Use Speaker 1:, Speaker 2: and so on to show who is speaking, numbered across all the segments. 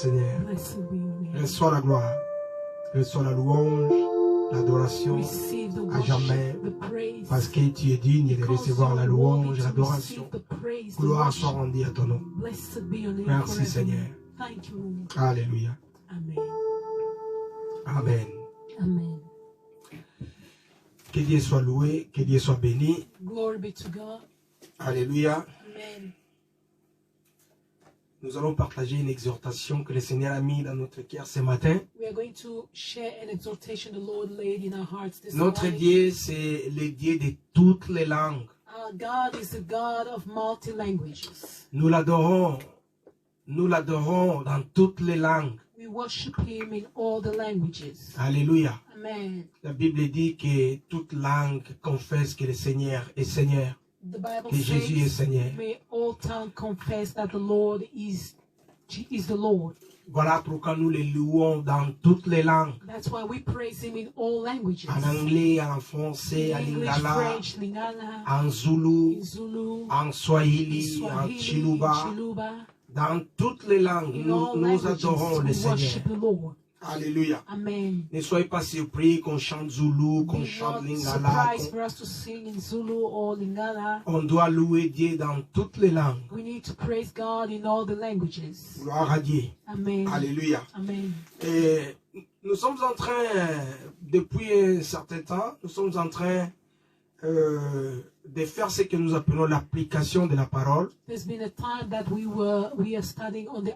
Speaker 1: Seigneur, reçois la gloire, reçois la louange, l'adoration à jamais, parce que tu es digne de recevoir la louange, l'adoration. Gloire soit rendue à ton nom. Merci Seigneur. Alléluia. Amen.
Speaker 2: Amen.
Speaker 1: Que Dieu soit loué, que Dieu soit béni.
Speaker 2: Glory be to God.
Speaker 1: Alléluia.
Speaker 2: Amen.
Speaker 1: Nous allons partager une exhortation que le Seigneur a mis dans notre cœur ce matin.
Speaker 2: We are going to share an exhortation the Lord laid in our hearts this
Speaker 1: Notre
Speaker 2: morning.
Speaker 1: Dieu, c'est le Dieu de toutes les langues.
Speaker 2: Our God is the God of multi languages.
Speaker 1: Nous l'adorons dans toutes les langues.
Speaker 2: We worship Him in all the languages.
Speaker 1: Alléluia.
Speaker 2: Amen.
Speaker 1: La Bible dit que toute langue confesse que le Seigneur est Seigneur,
Speaker 2: The Bible
Speaker 1: que Jésus est
Speaker 2: says,
Speaker 1: Seigneur.
Speaker 2: may all tongue confess that the Lord is the Lord.
Speaker 1: Voilà pourquoi nous le louons dans toutes les langues.
Speaker 2: That's why we praise Him in all languages.
Speaker 1: En anglais, en français, en
Speaker 2: English,
Speaker 1: lingala,
Speaker 2: French, Lingala,
Speaker 1: en Zulu,
Speaker 2: in Zulu,
Speaker 1: en Swahili,
Speaker 2: in
Speaker 1: en
Speaker 2: Swahili,
Speaker 1: Chiluba.
Speaker 2: in Chiluba.
Speaker 1: Dans toutes les langues,
Speaker 2: In
Speaker 1: nous,
Speaker 2: all
Speaker 1: nous
Speaker 2: languages,
Speaker 1: adorons le
Speaker 2: we
Speaker 1: Seigneur.
Speaker 2: worship the Lord.
Speaker 1: Alléluia.
Speaker 2: Amen.
Speaker 1: Ne soyez pas surpris qu'on chante Zulu, qu'on
Speaker 2: Be
Speaker 1: chante
Speaker 2: not
Speaker 1: Lingala.
Speaker 2: surprised for us to sing in Zulu or Lingala.
Speaker 1: On doit louer Dieu dans toutes les langues.
Speaker 2: We need to praise God in all the languages.
Speaker 1: Gloire à Dieu.
Speaker 2: Amen.
Speaker 1: Alléluia.
Speaker 2: Amen.
Speaker 1: Et nous sommes en train, depuis un certain temps, nous sommes en train de faire ce que nous appelons l'application de la parole.
Speaker 2: There's been a time that we are studying on the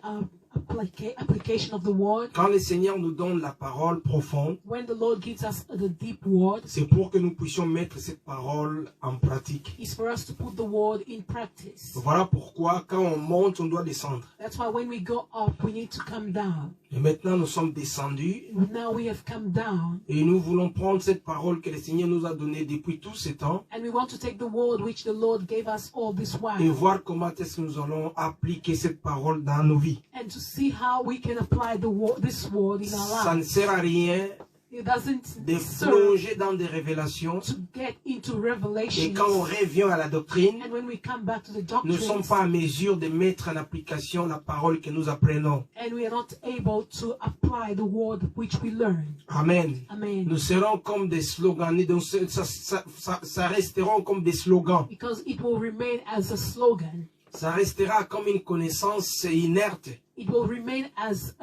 Speaker 2: application of the word.
Speaker 1: Quand le Seigneur nous donne la parole profonde,
Speaker 2: When the Lord gives us the deep word,
Speaker 1: c'est pour que nous puissions mettre cette parole en pratique.
Speaker 2: it's for us to put the word in practice.
Speaker 1: Voilà pourquoi quand on monte, on doit descendre.
Speaker 2: That's why when we go up, we need to come down.
Speaker 1: Et maintenant, nous sommes descendus
Speaker 2: Now we have come down,
Speaker 1: et nous voulons prendre cette parole que le Seigneur nous a donnée depuis tout ce temps
Speaker 2: and we want to take the word which the Lord gave us all this
Speaker 1: et
Speaker 2: while,
Speaker 1: voir comment est-ce que nous allons appliquer cette parole dans nos vies.
Speaker 2: and to see how we can apply this word in our
Speaker 1: Ça ne
Speaker 2: lives.
Speaker 1: sert à rien
Speaker 2: It doesn't
Speaker 1: de
Speaker 2: serve
Speaker 1: plonger dans des révélations
Speaker 2: to get into
Speaker 1: et
Speaker 2: revelations,
Speaker 1: quand on revient à la doctrine,
Speaker 2: and when we come back to the
Speaker 1: nous ne sommes
Speaker 2: doctrines,
Speaker 1: pas en mesure de mettre en application la parole que nous apprenons.
Speaker 2: and we are not able to apply the word which we learn.
Speaker 1: Amen.
Speaker 2: Amen.
Speaker 1: Nous serons comme des slogans, donc ça resteront comme des slogans.
Speaker 2: Because it will remain as a slogan.
Speaker 1: Ça restera comme une connaissance inerte.
Speaker 2: It will remain as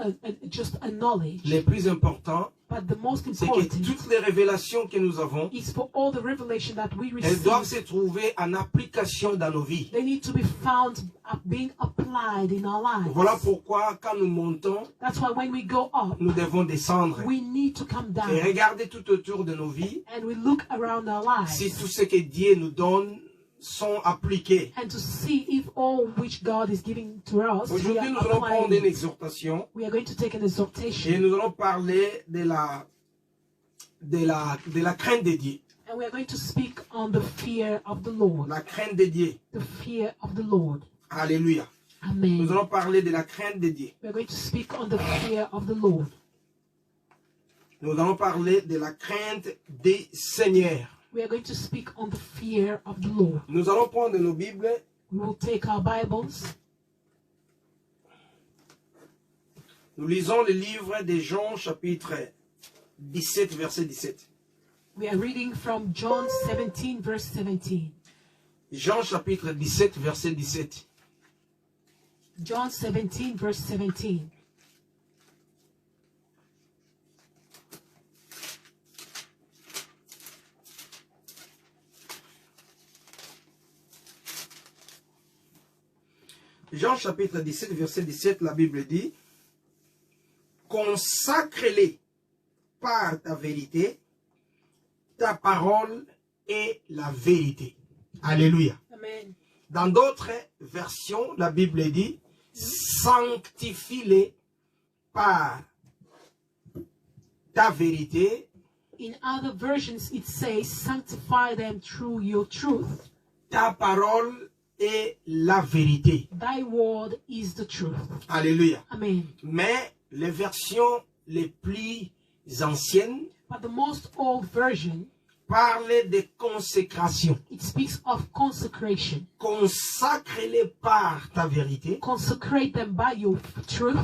Speaker 2: just a knowledge.
Speaker 1: Le plus important,
Speaker 2: But the most
Speaker 1: c'est que
Speaker 2: important
Speaker 1: toutes les révélations que nous avons,
Speaker 2: is for all the revelation that we
Speaker 1: elles doivent
Speaker 2: receive.
Speaker 1: se trouver en application dans nos vies.
Speaker 2: They need to be found being applied in our lives.
Speaker 1: Voilà pourquoi quand nous montons,
Speaker 2: That's why when we go up,
Speaker 1: nous devons descendre
Speaker 2: we need to come down
Speaker 1: et regarder tout autour de nos vies
Speaker 2: and we look around our
Speaker 1: si
Speaker 2: lives
Speaker 1: tout ce que Dieu nous donne sont appliqués.
Speaker 2: and to see if all which God is giving to us, we
Speaker 1: Aujourd'hui,
Speaker 2: are
Speaker 1: nous allons prendre
Speaker 2: applying
Speaker 1: une
Speaker 2: it.
Speaker 1: exhortation
Speaker 2: We are going to take an
Speaker 1: et
Speaker 2: exhortation,
Speaker 1: nous allons parler de la crainte de Dieu.
Speaker 2: and we are going to speak on the fear of the Lord.
Speaker 1: La crainte de Dieu.
Speaker 2: The fear of the Lord.
Speaker 1: Alléluia. Nous
Speaker 2: Amen.
Speaker 1: allons parler de la crainte de Dieu.
Speaker 2: We are going to speak on the fear of the Lord.
Speaker 1: Nous allons parler de la crainte des seigneurs.
Speaker 2: We are going to speak on the fear of the Lord.
Speaker 1: Nous allons prendre nos Bibles.
Speaker 2: We will take our Bibles.
Speaker 1: Nous lisons le livre de Jean, chapitre 17, verset 17.
Speaker 2: We are reading from John 17, verse 17.
Speaker 1: Jean, chapitre 17, verset 17.
Speaker 2: John 17, verse 17.
Speaker 1: Jean, chapitre 17, verset 17, la Bible dit: consacre-les par ta vérité, ta parole est la vérité. Alléluia.
Speaker 2: Amen.
Speaker 1: Dans d'autres versions, la Bible dit: sanctifie-les par ta vérité.
Speaker 2: In other versions, it says, sanctify them through your truth.
Speaker 1: Ta parole est la vérité.
Speaker 2: Thy word is the truth.
Speaker 1: Alléluia.
Speaker 2: Amen.
Speaker 1: Mais les versions les plus anciennes
Speaker 2: But the most old version,
Speaker 1: parlent de consécration.
Speaker 2: it speaks of consecration.
Speaker 1: Consacre-les par ta vérité.
Speaker 2: Consecrate them by your truth.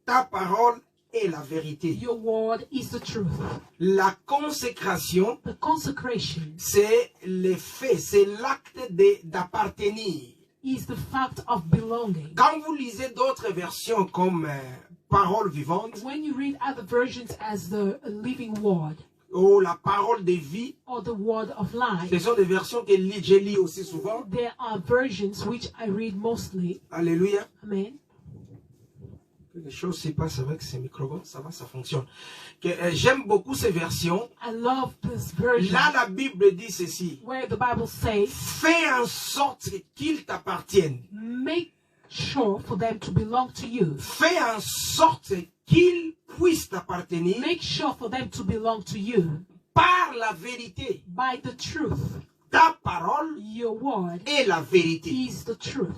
Speaker 1: Ta parole est la vérité.
Speaker 2: Your word is the truth.
Speaker 1: La consécration,
Speaker 2: The consecration
Speaker 1: c'est le fait, c'est l'acte d'appartenir.
Speaker 2: is the fact of belonging.
Speaker 1: Quand vous lisez d'autres versions comme parole vivante,
Speaker 2: When you read other versions as the living word
Speaker 1: ou la parole de vie,
Speaker 2: or the word of life,
Speaker 1: ce sont des versions que je lis aussi souvent.
Speaker 2: there are versions which I read mostly.
Speaker 1: Alléluia.
Speaker 2: Amen.
Speaker 1: Quelque chose se passe avec ces microphones, ça va, ça fonctionne. J'aime beaucoup ces versions.
Speaker 2: I love this version
Speaker 1: Là, la Bible dit ceci.
Speaker 2: where the Bible says,
Speaker 1: Fais en sorte qu'ils t'appartiennent.
Speaker 2: make sure for them to belong to you.
Speaker 1: Fais en sorte qu'ils puissent t'appartenir
Speaker 2: Make sure for them to belong to you
Speaker 1: par la vérité.
Speaker 2: by the truth.
Speaker 1: Ta parole
Speaker 2: Your word
Speaker 1: est la vérité.
Speaker 2: is the truth.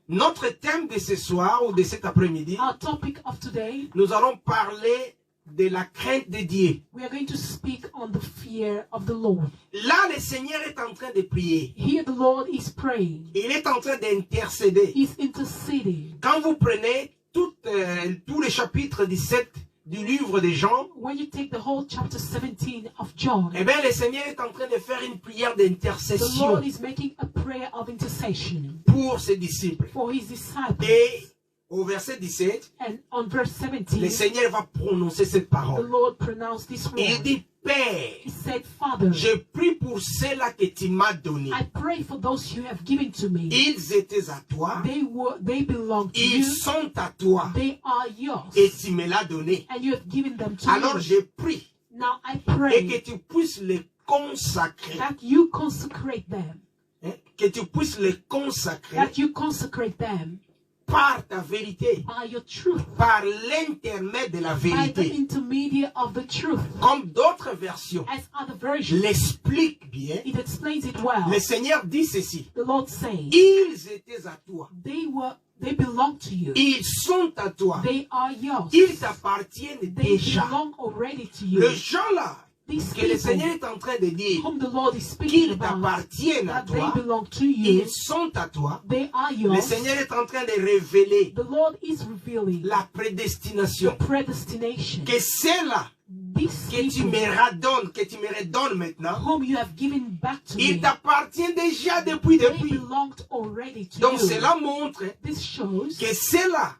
Speaker 1: Notre thème de ce soir ou de cet après-midi,
Speaker 2: Our topic of today,
Speaker 1: nous allons parler de la crainte de Dieu.
Speaker 2: we are going to speak on the fear of the Lord.
Speaker 1: Là, le Seigneur est en train de prier.
Speaker 2: Here the Lord is praying.
Speaker 1: Il est en train d'intercéder.
Speaker 2: He's interceding.
Speaker 1: Quand vous prenez tous les chapitres 17 du livre de Jean,
Speaker 2: When you take the whole chapter 17 of John,
Speaker 1: eh bien, le Seigneur est en train de faire une prière
Speaker 2: the
Speaker 1: d'intercession
Speaker 2: Lord is making a prayer of intercession
Speaker 1: pour ses disciples.
Speaker 2: for his disciples.
Speaker 1: Et au verset 17,
Speaker 2: And on verse
Speaker 1: le
Speaker 2: 17,
Speaker 1: Seigneur va prononcer cette
Speaker 2: the
Speaker 1: parole.
Speaker 2: Lord pronounced this
Speaker 1: Il
Speaker 2: word.
Speaker 1: dit, Père,
Speaker 2: He said, Father,
Speaker 1: je prie pour ceux-là que tu m'as donnés.
Speaker 2: I pray for those you have given to me.
Speaker 1: Ils étaient à toi,
Speaker 2: They belong to
Speaker 1: ils
Speaker 2: you.
Speaker 1: sont à toi,
Speaker 2: They are yours.
Speaker 1: et tu me l'as donné.
Speaker 2: And you have given them to
Speaker 1: Alors
Speaker 2: me.
Speaker 1: je prie
Speaker 2: Now I
Speaker 1: et que
Speaker 2: pray
Speaker 1: tu puisses les consacrer.
Speaker 2: that you consecrate them.
Speaker 1: Hein, que tu puisses les consacrer
Speaker 2: That you consecrate them
Speaker 1: par ta vérité,
Speaker 2: by your truth.
Speaker 1: par l'intermède de la
Speaker 2: By the
Speaker 1: vérité.
Speaker 2: intermediate of the truth.
Speaker 1: Comme d'autres versions
Speaker 2: As other versions,
Speaker 1: l'expliquent bien,
Speaker 2: it explains it well.
Speaker 1: le Seigneur dit ceci.
Speaker 2: The Lord says,
Speaker 1: Ils étaient à toi.
Speaker 2: they belong to you.
Speaker 1: Ils sont à toi.
Speaker 2: They are yours.
Speaker 1: Ils t'appartiennent
Speaker 2: They
Speaker 1: déjà.
Speaker 2: belong already to you.
Speaker 1: Les gens-là
Speaker 2: These
Speaker 1: que le Seigneur
Speaker 2: people
Speaker 1: est en train de dire
Speaker 2: whom the Lord is speaking
Speaker 1: qu'ils
Speaker 2: about,
Speaker 1: t'appartiennent à
Speaker 2: that they
Speaker 1: toi,
Speaker 2: belong to you,
Speaker 1: ils sont à toi.
Speaker 2: they are
Speaker 1: Le
Speaker 2: yours.
Speaker 1: Seigneur est en train de révéler
Speaker 2: The Lord is revealing
Speaker 1: la
Speaker 2: the
Speaker 1: prédestination.
Speaker 2: predestination.
Speaker 1: Que celle-là
Speaker 2: These
Speaker 1: que tu
Speaker 2: people
Speaker 1: me redonnes maintenant,
Speaker 2: whom you have given back to
Speaker 1: il
Speaker 2: me,
Speaker 1: t'appartient déjà depuis.
Speaker 2: they belonged already to
Speaker 1: Donc
Speaker 2: you.
Speaker 1: cela montre
Speaker 2: This shows
Speaker 1: que ceux-là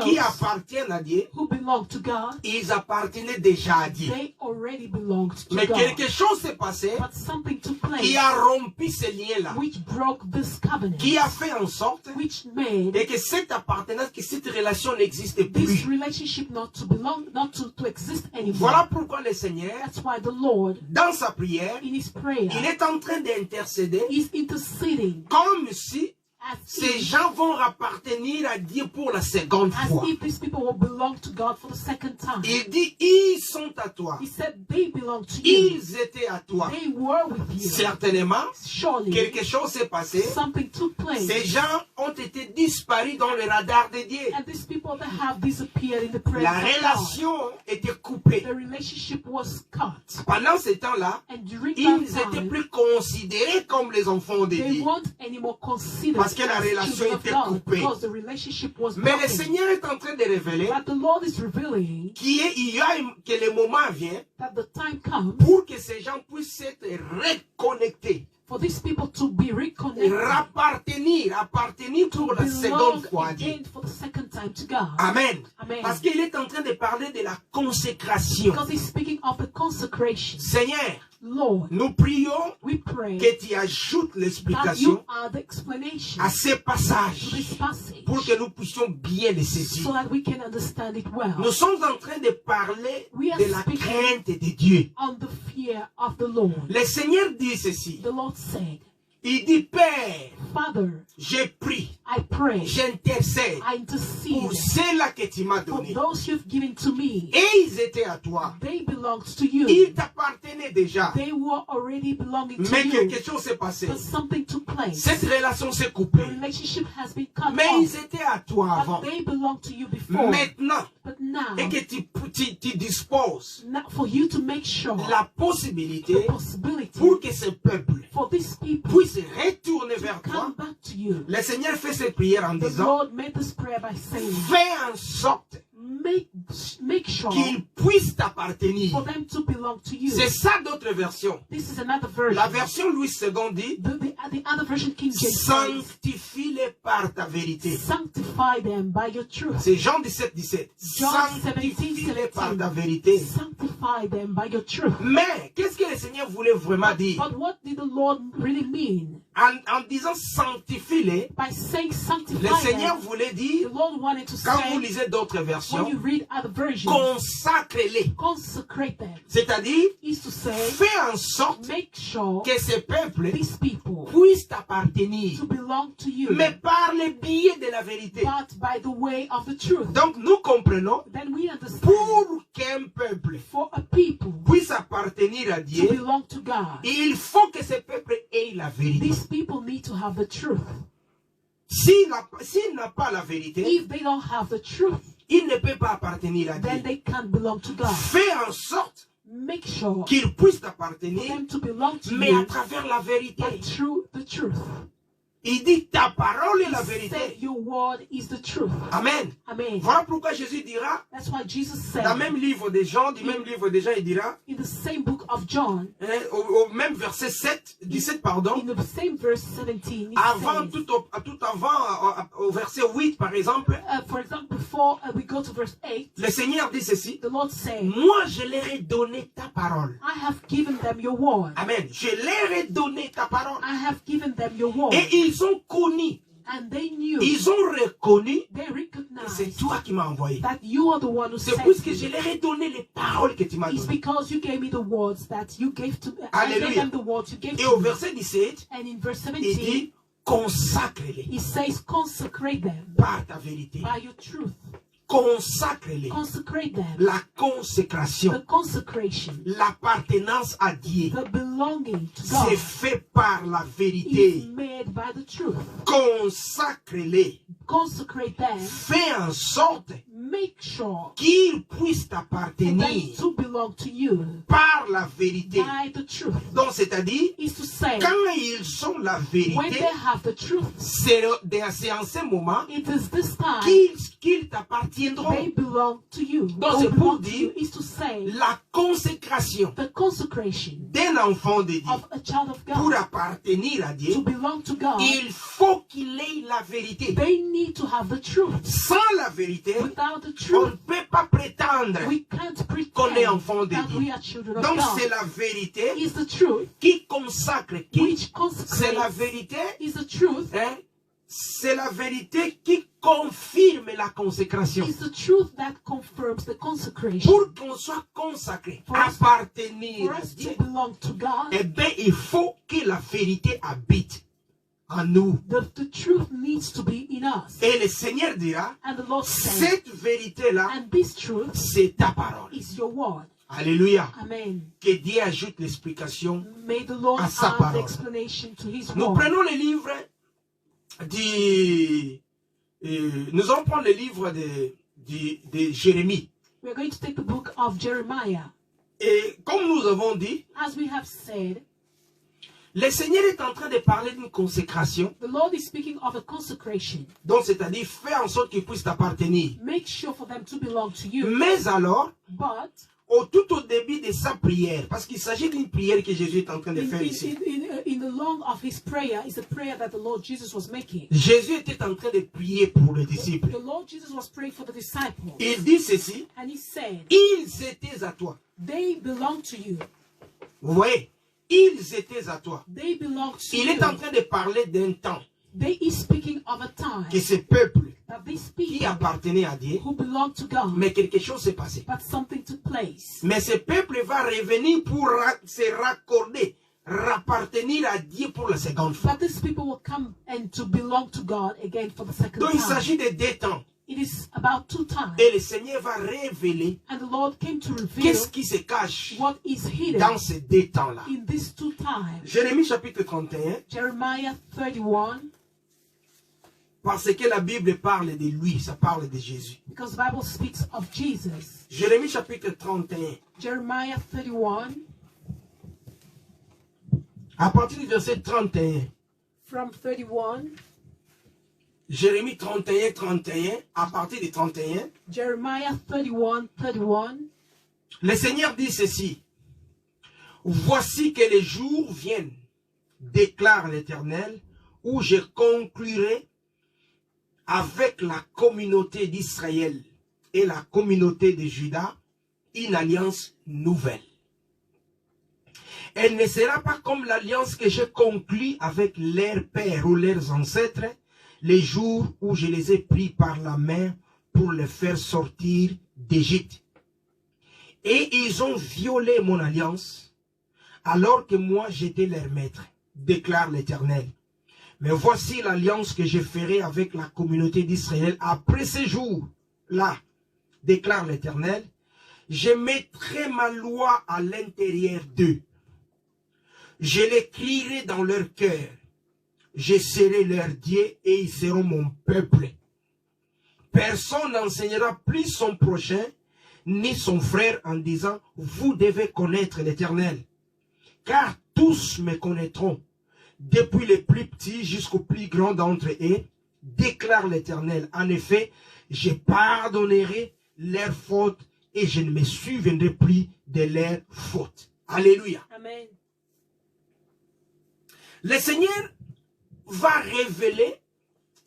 Speaker 1: qui
Speaker 2: those
Speaker 1: appartiennent à Dieu,
Speaker 2: who belong to God,
Speaker 1: ils appartenaient déjà à Dieu.
Speaker 2: they already belonged to
Speaker 1: Mais
Speaker 2: God.
Speaker 1: quelque chose s'est passé
Speaker 2: But something took
Speaker 1: qui
Speaker 2: place
Speaker 1: a rompu ce lien-là,
Speaker 2: which broke this covenant,
Speaker 1: qui a fait en sorte
Speaker 2: which made
Speaker 1: et que cette appartenance, que cette relation n'existe
Speaker 2: this
Speaker 1: plus.
Speaker 2: relationship not to belong, not to exist anymore.
Speaker 1: Voilà pourquoi le Seigneur,
Speaker 2: That's why the Lord,
Speaker 1: dans sa prière,
Speaker 2: in his prayer,
Speaker 1: il est en train d'intercéder
Speaker 2: is interceding
Speaker 1: comme si
Speaker 2: as
Speaker 1: ces
Speaker 2: if,
Speaker 1: gens vont appartenir à Dieu pour la seconde fois.
Speaker 2: these people will belong to God for the second time.
Speaker 1: Il dit, ils sont à toi.
Speaker 2: He said they belong to you.
Speaker 1: Ils étaient à toi.
Speaker 2: They were with you.
Speaker 1: Certainement,
Speaker 2: Surely,
Speaker 1: quelque chose s'est passé.
Speaker 2: something took place.
Speaker 1: Ces gens ont été disparus dans le radar de Dieu.
Speaker 2: And these people that have disappeared in the presence
Speaker 1: La
Speaker 2: of God,
Speaker 1: relation était coupée.
Speaker 2: the relationship was cut.
Speaker 1: Pendant ce temps-là,
Speaker 2: And during
Speaker 1: ils
Speaker 2: that
Speaker 1: étaient
Speaker 2: time,
Speaker 1: plus considérés comme les enfants de
Speaker 2: they
Speaker 1: Dieu.
Speaker 2: weren't anymore considered
Speaker 1: Parce que la
Speaker 2: as
Speaker 1: relation
Speaker 2: children of
Speaker 1: était
Speaker 2: God
Speaker 1: coupée.
Speaker 2: because the relationship was
Speaker 1: Mais le
Speaker 2: broken.
Speaker 1: Seigneur est en train de révéler
Speaker 2: But the Lord is revealing
Speaker 1: que le moment vient
Speaker 2: that the time comes
Speaker 1: pour que ces gens puissent être reconnectés,
Speaker 2: for these people to be reconnected,
Speaker 1: appartenir
Speaker 2: to
Speaker 1: pour la
Speaker 2: belong
Speaker 1: seconde fois à Dieu.
Speaker 2: again for the second time to God.
Speaker 1: Amen.
Speaker 2: Amen.
Speaker 1: Parce qu'il est en train de parler de la consécration.
Speaker 2: Because he's speaking of the consecration.
Speaker 1: Seigneur,
Speaker 2: Lord,
Speaker 1: nous prions
Speaker 2: we pray
Speaker 1: que tu ajoutes
Speaker 2: that you
Speaker 1: l'explication
Speaker 2: are the explanation
Speaker 1: à ces
Speaker 2: to
Speaker 1: passages
Speaker 2: this passage
Speaker 1: pour que nous puissions bien les saisir.
Speaker 2: so that we can understand it well.
Speaker 1: Nous sommes en train de parler
Speaker 2: We are
Speaker 1: de la
Speaker 2: speaking
Speaker 1: crainte de Dieu.
Speaker 2: on the fear of the Lord.
Speaker 1: Le Seigneur dit ceci.
Speaker 2: The Lord said,
Speaker 1: Il dit, Père,
Speaker 2: Father,
Speaker 1: j'ai pris,
Speaker 2: I pray,
Speaker 1: j'intercède
Speaker 2: I intercede
Speaker 1: pour ceux-là que tu m'as
Speaker 2: for
Speaker 1: donné.
Speaker 2: those you've given to me.
Speaker 1: Et ils étaient à toi.
Speaker 2: They belonged to you.
Speaker 1: Ils t'appartenaient déjà.
Speaker 2: They were already belonging to
Speaker 1: Mais
Speaker 2: you.
Speaker 1: quelque chose s'est passé.
Speaker 2: But something took place.
Speaker 1: Cette relation s'est
Speaker 2: The
Speaker 1: coupée.
Speaker 2: relationship has been cut
Speaker 1: Mais
Speaker 2: off.
Speaker 1: ils étaient à toi avant.
Speaker 2: But they belonged to you before.
Speaker 1: Maintenant,
Speaker 2: But now,
Speaker 1: et que tu disposes
Speaker 2: now for you to make sure
Speaker 1: la
Speaker 2: the
Speaker 1: possibilité
Speaker 2: possibility
Speaker 1: pour que ce peuple
Speaker 2: for these people
Speaker 1: puisse retourner
Speaker 2: to
Speaker 1: vers toi,
Speaker 2: come back to you.
Speaker 1: le Seigneur fait cette prière en
Speaker 2: The
Speaker 1: disant,
Speaker 2: Lord made this prayer by saying,
Speaker 1: fais en sorte
Speaker 2: make sure
Speaker 1: qu'ils puissent t'appartenir.
Speaker 2: for them to belong to you.
Speaker 1: C'est ça d'autres versions.
Speaker 2: This is another version.
Speaker 1: La version Louis II dit,
Speaker 2: The other version, King James, says,
Speaker 1: sanctifie-les par ta vérité.
Speaker 2: sanctify them by your truth.
Speaker 1: C'est Jean 17, 17.
Speaker 2: John 17,
Speaker 1: Sanctifie-les par
Speaker 2: 17.
Speaker 1: ta vérité.
Speaker 2: Sanctify them by your truth.
Speaker 1: Mais, qu'est-ce que le Seigneur voulait vraiment dire?
Speaker 2: But what did the Lord really mean?
Speaker 1: En disant sanctifie-les,
Speaker 2: By saying sanctify
Speaker 1: le Seigneur
Speaker 2: them,
Speaker 1: voulait
Speaker 2: the
Speaker 1: dire,
Speaker 2: Lord wanted to
Speaker 1: quand vous
Speaker 2: say,
Speaker 1: lisez d'autres
Speaker 2: when
Speaker 1: versions,
Speaker 2: you read other versions,
Speaker 1: consacre-les.
Speaker 2: consecrate them.
Speaker 1: C'est-à-dire,
Speaker 2: Is to say,
Speaker 1: fais en sorte
Speaker 2: make sure
Speaker 1: que ces peuples
Speaker 2: these people
Speaker 1: puissent t'appartenir,
Speaker 2: to belong to you,
Speaker 1: mais par le biais de la vérité.
Speaker 2: but by the way of the truth.
Speaker 1: Donc, nous comprenons,
Speaker 2: Then we understand
Speaker 1: pour qu'un peuple
Speaker 2: for a people
Speaker 1: puisse appartenir à
Speaker 2: to
Speaker 1: Dieu,
Speaker 2: belong to God,
Speaker 1: il faut que ce peuple ait la vérité.
Speaker 2: these people need to have the truth.
Speaker 1: S'il n'a pas la vérité,
Speaker 2: If they don't have the truth,
Speaker 1: il ne peut pas appartenir à
Speaker 2: then
Speaker 1: Dieu.
Speaker 2: they can't belong to God.
Speaker 1: Fais en sorte
Speaker 2: Make sure
Speaker 1: qu'il puisse
Speaker 2: for
Speaker 1: t'appartenir,
Speaker 2: them to belong to
Speaker 1: mais à
Speaker 2: you,
Speaker 1: travers la vérité.
Speaker 2: but through the truth.
Speaker 1: Il dit ta parole est la
Speaker 2: He said
Speaker 1: vérité.
Speaker 2: your word is the truth.
Speaker 1: Amen.
Speaker 2: Amen.
Speaker 1: Voilà pourquoi Jésus dira,
Speaker 2: That's why Jesus said
Speaker 1: dans le même livre des Jean, du même livre des Jean, il dira,
Speaker 2: in the same book of John,
Speaker 1: au même verset 17, pardon,
Speaker 2: in the same verse 17, he
Speaker 1: avant,
Speaker 2: says,
Speaker 1: tout avant, au verset 8 par exemple,
Speaker 2: for example, before we go to verse 8,
Speaker 1: le Seigneur dit ceci,
Speaker 2: the Lord said,
Speaker 1: moi je leur ai donné ta parole.
Speaker 2: I have given them your word.
Speaker 1: Amen. Je leur ai donné ta parole.
Speaker 2: I have given them your word.
Speaker 1: Et ils ont connu,
Speaker 2: And they knew,
Speaker 1: ils ont reconnu
Speaker 2: they
Speaker 1: que c'est
Speaker 2: recognized
Speaker 1: toi qui m'as envoyé.
Speaker 2: that you are the one who
Speaker 1: C'est
Speaker 2: sent
Speaker 1: puisque
Speaker 2: me.
Speaker 1: je leur ai donné les paroles que tu m'as
Speaker 2: It's
Speaker 1: données.
Speaker 2: because you gave me the words that you gave to me. I
Speaker 1: Alléluia.
Speaker 2: gave them the words you gave
Speaker 1: Et
Speaker 2: to
Speaker 1: au
Speaker 2: me.
Speaker 1: verset 17,
Speaker 2: And in verse
Speaker 1: il
Speaker 2: 17,
Speaker 1: dit, consacre-les
Speaker 2: he says, consecrate them
Speaker 1: par ta vérité.
Speaker 2: by your truth.
Speaker 1: Consacre-les.
Speaker 2: Consecrate them.
Speaker 1: La consécration,
Speaker 2: The consecration,
Speaker 1: l'appartenance à Dieu,
Speaker 2: the belonging to
Speaker 1: c'est
Speaker 2: God
Speaker 1: fait par la
Speaker 2: is
Speaker 1: vérité.
Speaker 2: made by the truth.
Speaker 1: Consacre-les.
Speaker 2: Consecrate them.
Speaker 1: Fais en sorte
Speaker 2: Make sure
Speaker 1: qu'ils puissent
Speaker 2: for them
Speaker 1: t'appartenir
Speaker 2: to belong to you
Speaker 1: par la vérité.
Speaker 2: by the truth.
Speaker 1: Donc, c'est-à-dire,
Speaker 2: Is to say,
Speaker 1: quand ils sont la
Speaker 2: when
Speaker 1: vérité,
Speaker 2: they have the truth,
Speaker 1: c'est en ce moment
Speaker 2: it is this time
Speaker 1: qu'ils t'appartiendront.
Speaker 2: they belong to you.
Speaker 1: Donc,
Speaker 2: Or
Speaker 1: c'est pour
Speaker 2: belong to
Speaker 1: dire
Speaker 2: you is to say
Speaker 1: la consécration
Speaker 2: the consecration
Speaker 1: d'un enfant de Dieu
Speaker 2: of a child of
Speaker 1: pour
Speaker 2: God
Speaker 1: appartenir à
Speaker 2: to
Speaker 1: Dieu.
Speaker 2: belong to God.
Speaker 1: Il faut qu'il ait la vérité.
Speaker 2: They need to have the truth.
Speaker 1: Sans la vérité,
Speaker 2: Without the
Speaker 1: on ne
Speaker 2: truth,
Speaker 1: peut pas prétendre
Speaker 2: we can't
Speaker 1: qu'on est
Speaker 2: pretend
Speaker 1: enfant de
Speaker 2: that
Speaker 1: Dieu.
Speaker 2: we are children of
Speaker 1: Donc, c'est
Speaker 2: God.
Speaker 1: la vérité
Speaker 2: Is the truth
Speaker 1: qui consacre.
Speaker 2: which
Speaker 1: C'est la
Speaker 2: consecrates.
Speaker 1: vérité,
Speaker 2: Is the truth.
Speaker 1: hein, c'est la vérité qui confirme la consécration.
Speaker 2: Is the truth that confirms the consecration.
Speaker 1: Pour qu'on soit consacré,
Speaker 2: For us-
Speaker 1: appartenir
Speaker 2: For
Speaker 1: à
Speaker 2: us
Speaker 1: Dieu,
Speaker 2: to belong to God,
Speaker 1: eh bien, il faut que la vérité habite en nous.
Speaker 2: the truth needs to be in us.
Speaker 1: Et le Seigneur dira,
Speaker 2: And the Lord said,
Speaker 1: cette vérité-là,
Speaker 2: and this truth
Speaker 1: c'est ta parole.
Speaker 2: is your word.
Speaker 1: Alléluia.
Speaker 2: Amen.
Speaker 1: Que Dieu ajoute l'explication.
Speaker 2: May the Lord
Speaker 1: À sa
Speaker 2: add the
Speaker 1: parole.
Speaker 2: explanation to his
Speaker 1: Nous
Speaker 2: word.
Speaker 1: prenons le livre nous allons prendre le livre de Jérémie.
Speaker 2: We're going to take the book of Jeremiah.
Speaker 1: Et comme nous avons dit,
Speaker 2: As we have said,
Speaker 1: le Seigneur est en train de parler d'une consécration.
Speaker 2: the Lord is speaking of a consecration.
Speaker 1: Donc, c'est-à-dire, fais en sorte qu'ils puissent t'appartenir.
Speaker 2: Make sure for them to belong to you.
Speaker 1: Mais alors,
Speaker 2: But
Speaker 1: tout au début de sa prière, parce qu'il s'agit d'une prière que Jésus est en train de faire ici.
Speaker 2: in the long of his prayer is a prayer that the Lord Jesus was making.
Speaker 1: Jésus était en train de prier pour les disciples.
Speaker 2: The Lord Jesus was praying for the disciples.
Speaker 1: Il dit ceci,
Speaker 2: And he said,
Speaker 1: ils étaient à toi.
Speaker 2: they belong to you.
Speaker 1: Vous voyez, ils étaient à toi.
Speaker 2: They belong to
Speaker 1: Il
Speaker 2: you.
Speaker 1: est en train de parler d'un temps
Speaker 2: They is speaking of a time
Speaker 1: que ce peuple
Speaker 2: that these
Speaker 1: qui
Speaker 2: people
Speaker 1: appartenait à Dieu,
Speaker 2: who belong to God,
Speaker 1: mais quelque chose s'est passé.
Speaker 2: but something took place.
Speaker 1: Mais ce peuple va revenir pour se raccorder, rappartenir à Dieu pour la seconde fois.
Speaker 2: But these people will come and to belong to God again for the second
Speaker 1: Donc il
Speaker 2: time.
Speaker 1: s'agit de deux temps.
Speaker 2: It is about 2 times.
Speaker 1: Et le Seigneur va révéler
Speaker 2: And the Lord came to reveal
Speaker 1: qu'est-ce qui se cache
Speaker 2: what is hidden
Speaker 1: dans ces deux temps-là.
Speaker 2: in these 2 times.
Speaker 1: Jérémie chapitre 31,
Speaker 2: Jeremiah 31,
Speaker 1: parce que la Bible parle de lui, ça parle de Jésus.
Speaker 2: because the Bible speaks of Jesus.
Speaker 1: Jérémie chapitre 31,
Speaker 2: Jeremiah 31,
Speaker 1: à partir du verset 31,
Speaker 2: from 31,
Speaker 1: Jérémie 31, 31, à partir du 31.
Speaker 2: Jeremiah 31, 31.
Speaker 1: Le Seigneur dit ceci. Voici que les jours viennent, déclare l'Éternel, où je conclurai avec la communauté d'Israël et la communauté de Juda une alliance nouvelle. Elle ne sera pas comme l'alliance que j'ai conclue avec leurs pères ou leurs ancêtres, les jours où je les ai pris par la main pour les faire sortir d'Égypte. Et ils ont violé mon alliance, alors que moi j'étais leur maître, déclare l'Éternel. Mais voici l'alliance que je ferai avec la communauté d'Israël après ces jours-là, déclare l'Éternel. Je mettrai ma loi à l'intérieur d'eux. Je l'écrirai dans leur cœur. Je serai leur Dieu et ils seront mon peuple. Personne n'enseignera plus son prochain, ni son frère en disant, vous devez connaître l'Éternel. Car tous me connaîtront, depuis les plus petits jusqu'aux plus grands d'entre eux, déclare l'Éternel. En effet, je pardonnerai leurs fautes et je ne me souviendrai plus de leurs fautes. Alléluia.
Speaker 2: Amen.
Speaker 1: Le Seigneur va révéler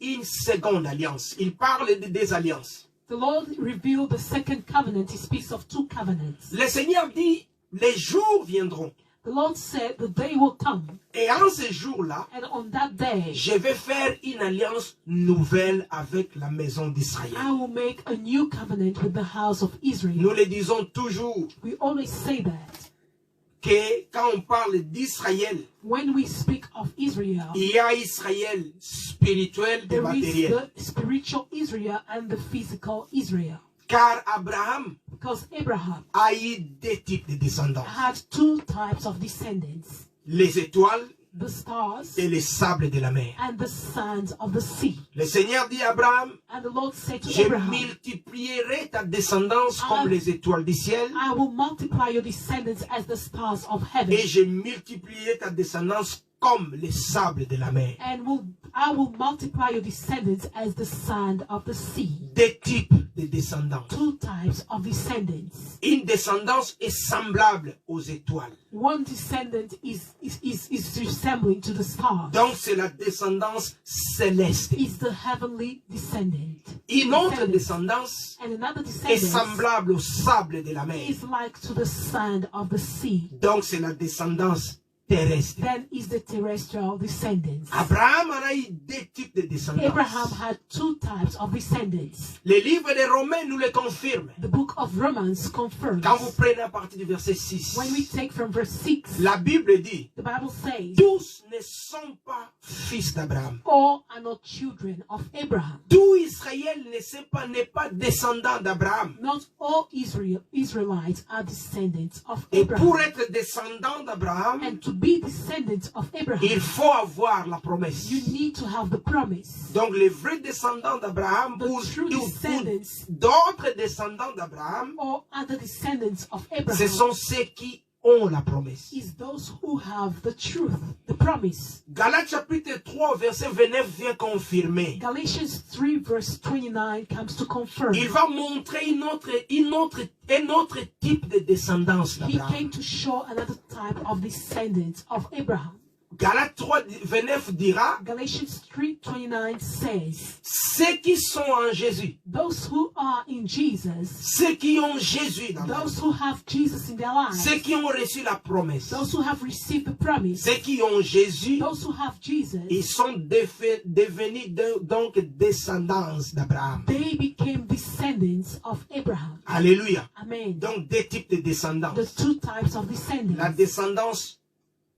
Speaker 1: une seconde alliance. Il parle de deux alliances.
Speaker 2: The Lord revealed the second covenant. He speaks of two covenants.
Speaker 1: Le Seigneur dit, les jours viendront.
Speaker 2: The Lord said the day will come.
Speaker 1: Et en ce jour-là,
Speaker 2: And on that day,
Speaker 1: je vais faire une alliance nouvelle avec la maison d'Israël.
Speaker 2: I will make a new covenant with the house of Israel.
Speaker 1: Nous le disons toujours
Speaker 2: We always say that.
Speaker 1: que quand on parle d'Israël,
Speaker 2: When we speak of Israel,
Speaker 1: il y a Israël spirituel et
Speaker 2: there is
Speaker 1: matériel.
Speaker 2: the spiritual Israel and the physical Israel.
Speaker 1: Car Abraham
Speaker 2: Because Abraham
Speaker 1: a eu deux types de descendants.
Speaker 2: had two types of descendants.
Speaker 1: Les étoiles
Speaker 2: The stars
Speaker 1: et les sables de la mer.
Speaker 2: and the sands of the sea.
Speaker 1: Le Seigneur dit à Abraham,
Speaker 2: And the Lord said to
Speaker 1: je
Speaker 2: Abraham,
Speaker 1: multiplierai ta descendance comme les étoiles du ciel
Speaker 2: I will multiply your descendants as the stars of heaven.
Speaker 1: et je multiplierai ta descendance comme les sables de la mer.
Speaker 2: And I will multiply your descendants as the sand of the sea.
Speaker 1: Deux types de descendants.
Speaker 2: Two types of descendants.
Speaker 1: Une descendance est semblable aux étoiles.
Speaker 2: One descendant is resembling to the stars.
Speaker 1: Donc c'est la descendance céleste.
Speaker 2: Is the heavenly descendant.
Speaker 1: Une autre descendance
Speaker 2: And another
Speaker 1: est
Speaker 2: descendant
Speaker 1: semblable au sable de la mer.
Speaker 2: is like to the sand of the sea.
Speaker 1: Donc c'est la descendance terrestre.
Speaker 2: Then is the terrestrial descendants.
Speaker 1: Abraham en a eu deux types de descendance.
Speaker 2: Abraham had two types of descendants.
Speaker 1: Le livre des Romains nous le confirme.
Speaker 2: The book of Romans confirms.
Speaker 1: Quand vous prenez à partir du verset 6,
Speaker 2: When we take from verse 6,
Speaker 1: la Bible dit,
Speaker 2: the Bible says,
Speaker 1: tous ne sont pas fils d'Abraham.
Speaker 2: all are not children of Abraham.
Speaker 1: Tout Israël n'est pas descendant d'Abraham.
Speaker 2: Not all Israelites are descendants of
Speaker 1: Et
Speaker 2: Abraham.
Speaker 1: pour être descendant d'Abraham,
Speaker 2: And to be descendants of Abraham,
Speaker 1: il faut avoir la promesse.
Speaker 2: you need to have the promise.
Speaker 1: Donc les vrais descendants d'Abraham
Speaker 2: The
Speaker 1: ou
Speaker 2: true descendants
Speaker 1: d'autres descendants d'Abraham,
Speaker 2: or other descendants of
Speaker 1: ce
Speaker 2: Abraham
Speaker 1: sont ceux qui ont la promesse.
Speaker 2: is those who have the truth, the promise.
Speaker 1: Galates chapitre 3 verset 29 vient confirmer.
Speaker 2: Galatians 3 verse 29 comes to confirm.
Speaker 1: Il va montrer un autre type de descendance
Speaker 2: He
Speaker 1: d'Abraham.
Speaker 2: came to show another type of descendants of Abraham.
Speaker 1: Galates 3 29 dira,
Speaker 2: Galatians 3:29 says,
Speaker 1: ceux qui sont en Jésus,
Speaker 2: those who are in Jesus,
Speaker 1: ceux qui ont Jésus dans leur vie,
Speaker 2: those who have Jesus in their lives,
Speaker 1: ceux qui ont reçu la promesse,
Speaker 2: those who have received the promise,
Speaker 1: ceux qui ont Jésus,
Speaker 2: those who have Jesus,
Speaker 1: ils sont devenus donc descendants d'Abraham.
Speaker 2: they became descendants of Abraham.
Speaker 1: Alléluia.
Speaker 2: Amen.
Speaker 1: Donc deux types de descendance.
Speaker 2: The two types of
Speaker 1: La
Speaker 2: descendants,
Speaker 1: descendance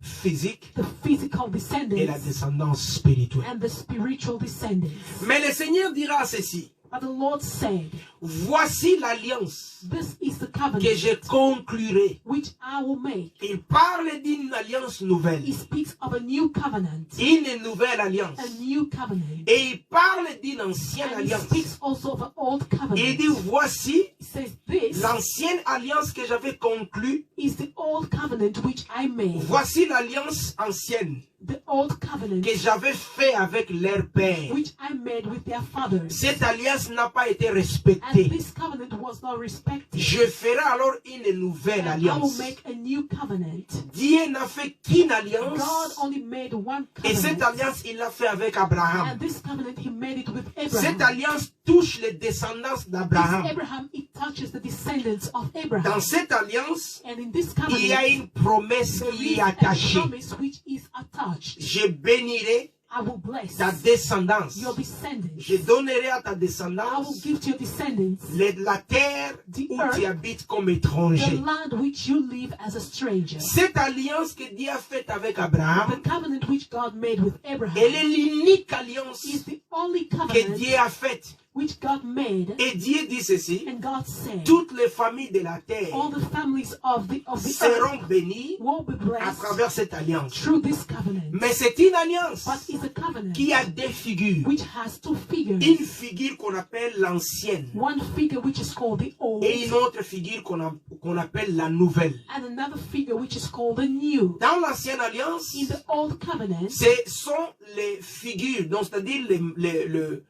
Speaker 1: physique
Speaker 2: the physical
Speaker 1: et la
Speaker 2: descendants
Speaker 1: descendance spirituelle.
Speaker 2: and the spiritual descendants.
Speaker 1: Mais le Seigneur dira ceci.
Speaker 2: But the Lord said,
Speaker 1: Voici l'alliance
Speaker 2: this is the
Speaker 1: que
Speaker 2: covenant
Speaker 1: je conclurai.
Speaker 2: which I will make.
Speaker 1: Il parle d'une alliance nouvelle.
Speaker 2: He speaks of a new covenant,
Speaker 1: Une nouvelle alliance.
Speaker 2: a new covenant.
Speaker 1: Et il parle d'une ancienne
Speaker 2: And he
Speaker 1: alliance.
Speaker 2: speaks also of an old covenant.
Speaker 1: Il dit, voici
Speaker 2: He says, this
Speaker 1: l'ancienne alliance que j'avais conclue.
Speaker 2: is the old covenant which I made.
Speaker 1: Voici l'alliance ancienne.
Speaker 2: the old covenant
Speaker 1: que j'avais fait avec leur père.
Speaker 2: which I made with their fathers.
Speaker 1: Cette alliance n'a pas été
Speaker 2: And
Speaker 1: respectée.
Speaker 2: this covenant was not respected.
Speaker 1: Je ferai alors une nouvelle
Speaker 2: And I will
Speaker 1: alliance.
Speaker 2: make a new covenant.
Speaker 1: Dieu n'a fait qu'une alliance.
Speaker 2: God only made one
Speaker 1: Et cette
Speaker 2: covenant.
Speaker 1: alliance, il l'a fait avec Abraham.
Speaker 2: And this covenant he made it with
Speaker 1: Cette
Speaker 2: Abraham.
Speaker 1: alliance touche les descendants
Speaker 2: This
Speaker 1: d'Abraham.
Speaker 2: Abraham, it touches the descendants of Abraham.
Speaker 1: Dans cette alliance,
Speaker 2: And in this
Speaker 1: il y a
Speaker 2: covenant,
Speaker 1: une promesse
Speaker 2: there
Speaker 1: qui
Speaker 2: is
Speaker 1: est
Speaker 2: a
Speaker 1: attachée.
Speaker 2: promise which is attached.
Speaker 1: Je bénirai
Speaker 2: I will bless
Speaker 1: ta descendance.
Speaker 2: your descendants.
Speaker 1: Je donnerai à ta
Speaker 2: I will
Speaker 1: descendance
Speaker 2: give to your descendants
Speaker 1: la terre
Speaker 2: The
Speaker 1: où
Speaker 2: earth,
Speaker 1: tu habites comme
Speaker 2: the
Speaker 1: étranger.
Speaker 2: land which you live as a stranger.
Speaker 1: Cette alliance que Dieu a faite avec
Speaker 2: The
Speaker 1: Abraham,
Speaker 2: covenant which God made with
Speaker 1: elle
Speaker 2: Abraham
Speaker 1: est l'unique alliance
Speaker 2: is the only
Speaker 1: que
Speaker 2: covenant
Speaker 1: Dieu a faite.
Speaker 2: which God made.
Speaker 1: Et Dieu dit ceci,
Speaker 2: And God said,
Speaker 1: toutes les familles de la terre
Speaker 2: all the families of the earth
Speaker 1: seront bénies
Speaker 2: will be
Speaker 1: à
Speaker 2: blessed
Speaker 1: travers cette alliance.
Speaker 2: through this covenant.
Speaker 1: Mais c'est une alliance
Speaker 2: But it's a covenant
Speaker 1: qui a deux figures.
Speaker 2: which has two figures.
Speaker 1: Une figure qu'on appelle l'ancienne
Speaker 2: One figure which is called the old,
Speaker 1: et une autre figure qu'on appelle la nouvelle.
Speaker 2: and another figure which is called the new.
Speaker 1: Dans l'ancienne alliance,
Speaker 2: In the old covenant,
Speaker 1: ce sont les figures, donc c'est-à-dire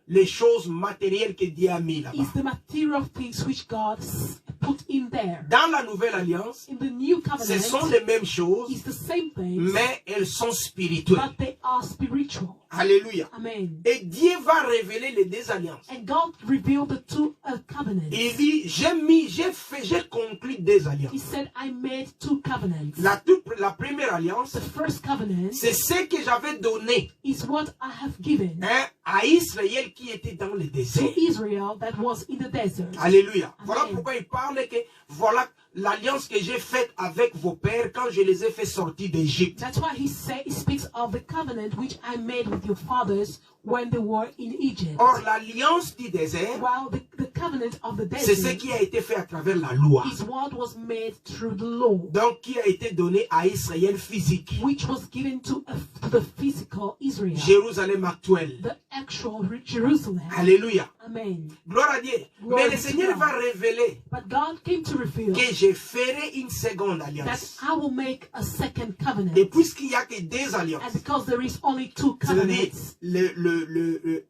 Speaker 1: les choses matérielles que Dieu a mis là-bas.
Speaker 2: is the material things which God put in there.
Speaker 1: Dans la nouvelle alliance,
Speaker 2: In the new
Speaker 1: ce sont
Speaker 2: covenant,
Speaker 1: les mêmes choses,
Speaker 2: it's the same things,
Speaker 1: mais elles sont spirituelles.
Speaker 2: but they are spiritual.
Speaker 1: Alléluia.
Speaker 2: Amen.
Speaker 1: Et Dieu va révéler les deux alliances.
Speaker 2: And God revealed the two covenants.
Speaker 1: Il dit, j'ai conclu deux alliances.
Speaker 2: He said, I made two covenants.
Speaker 1: La première alliance,
Speaker 2: The first covenant
Speaker 1: c'est ce que j'avais donné
Speaker 2: is what I have given
Speaker 1: à Israël qui était dans le désert.
Speaker 2: to Israel that was in the desert.
Speaker 1: Alléluia. Voilà
Speaker 2: Amen.
Speaker 1: pourquoi il parle que voilà l'alliance que j'ai faite avec vos pères quand je les ai fait sortir d'Égypte.
Speaker 2: That's why he speaks of the covenant which I made with your fathers when they were in Egypt.
Speaker 1: Or, l'alliance du désert,
Speaker 2: While the covenant of the
Speaker 1: c'est ce
Speaker 2: desert
Speaker 1: qui a été fait à travers la loi.
Speaker 2: is what was made through the law,
Speaker 1: Donc, qui a été donné à Israël physique.
Speaker 2: which was given to the physical Israel,
Speaker 1: Jérusalem actuelle.
Speaker 2: the actual Jerusalem.
Speaker 1: Alléluia.
Speaker 2: Amen.
Speaker 1: Gloire à Dieu.
Speaker 2: Glory
Speaker 1: Mais le
Speaker 2: to
Speaker 1: Seigneur
Speaker 2: God.
Speaker 1: va révéler
Speaker 2: But God came to reveal
Speaker 1: que je ferai une seconde
Speaker 2: that
Speaker 1: alliance.
Speaker 2: I will make a second covenant.
Speaker 1: Et puisqu'il n'y a que deux
Speaker 2: And
Speaker 1: alliances,
Speaker 2: because there is only two
Speaker 1: c'est-à-dire
Speaker 2: covenants,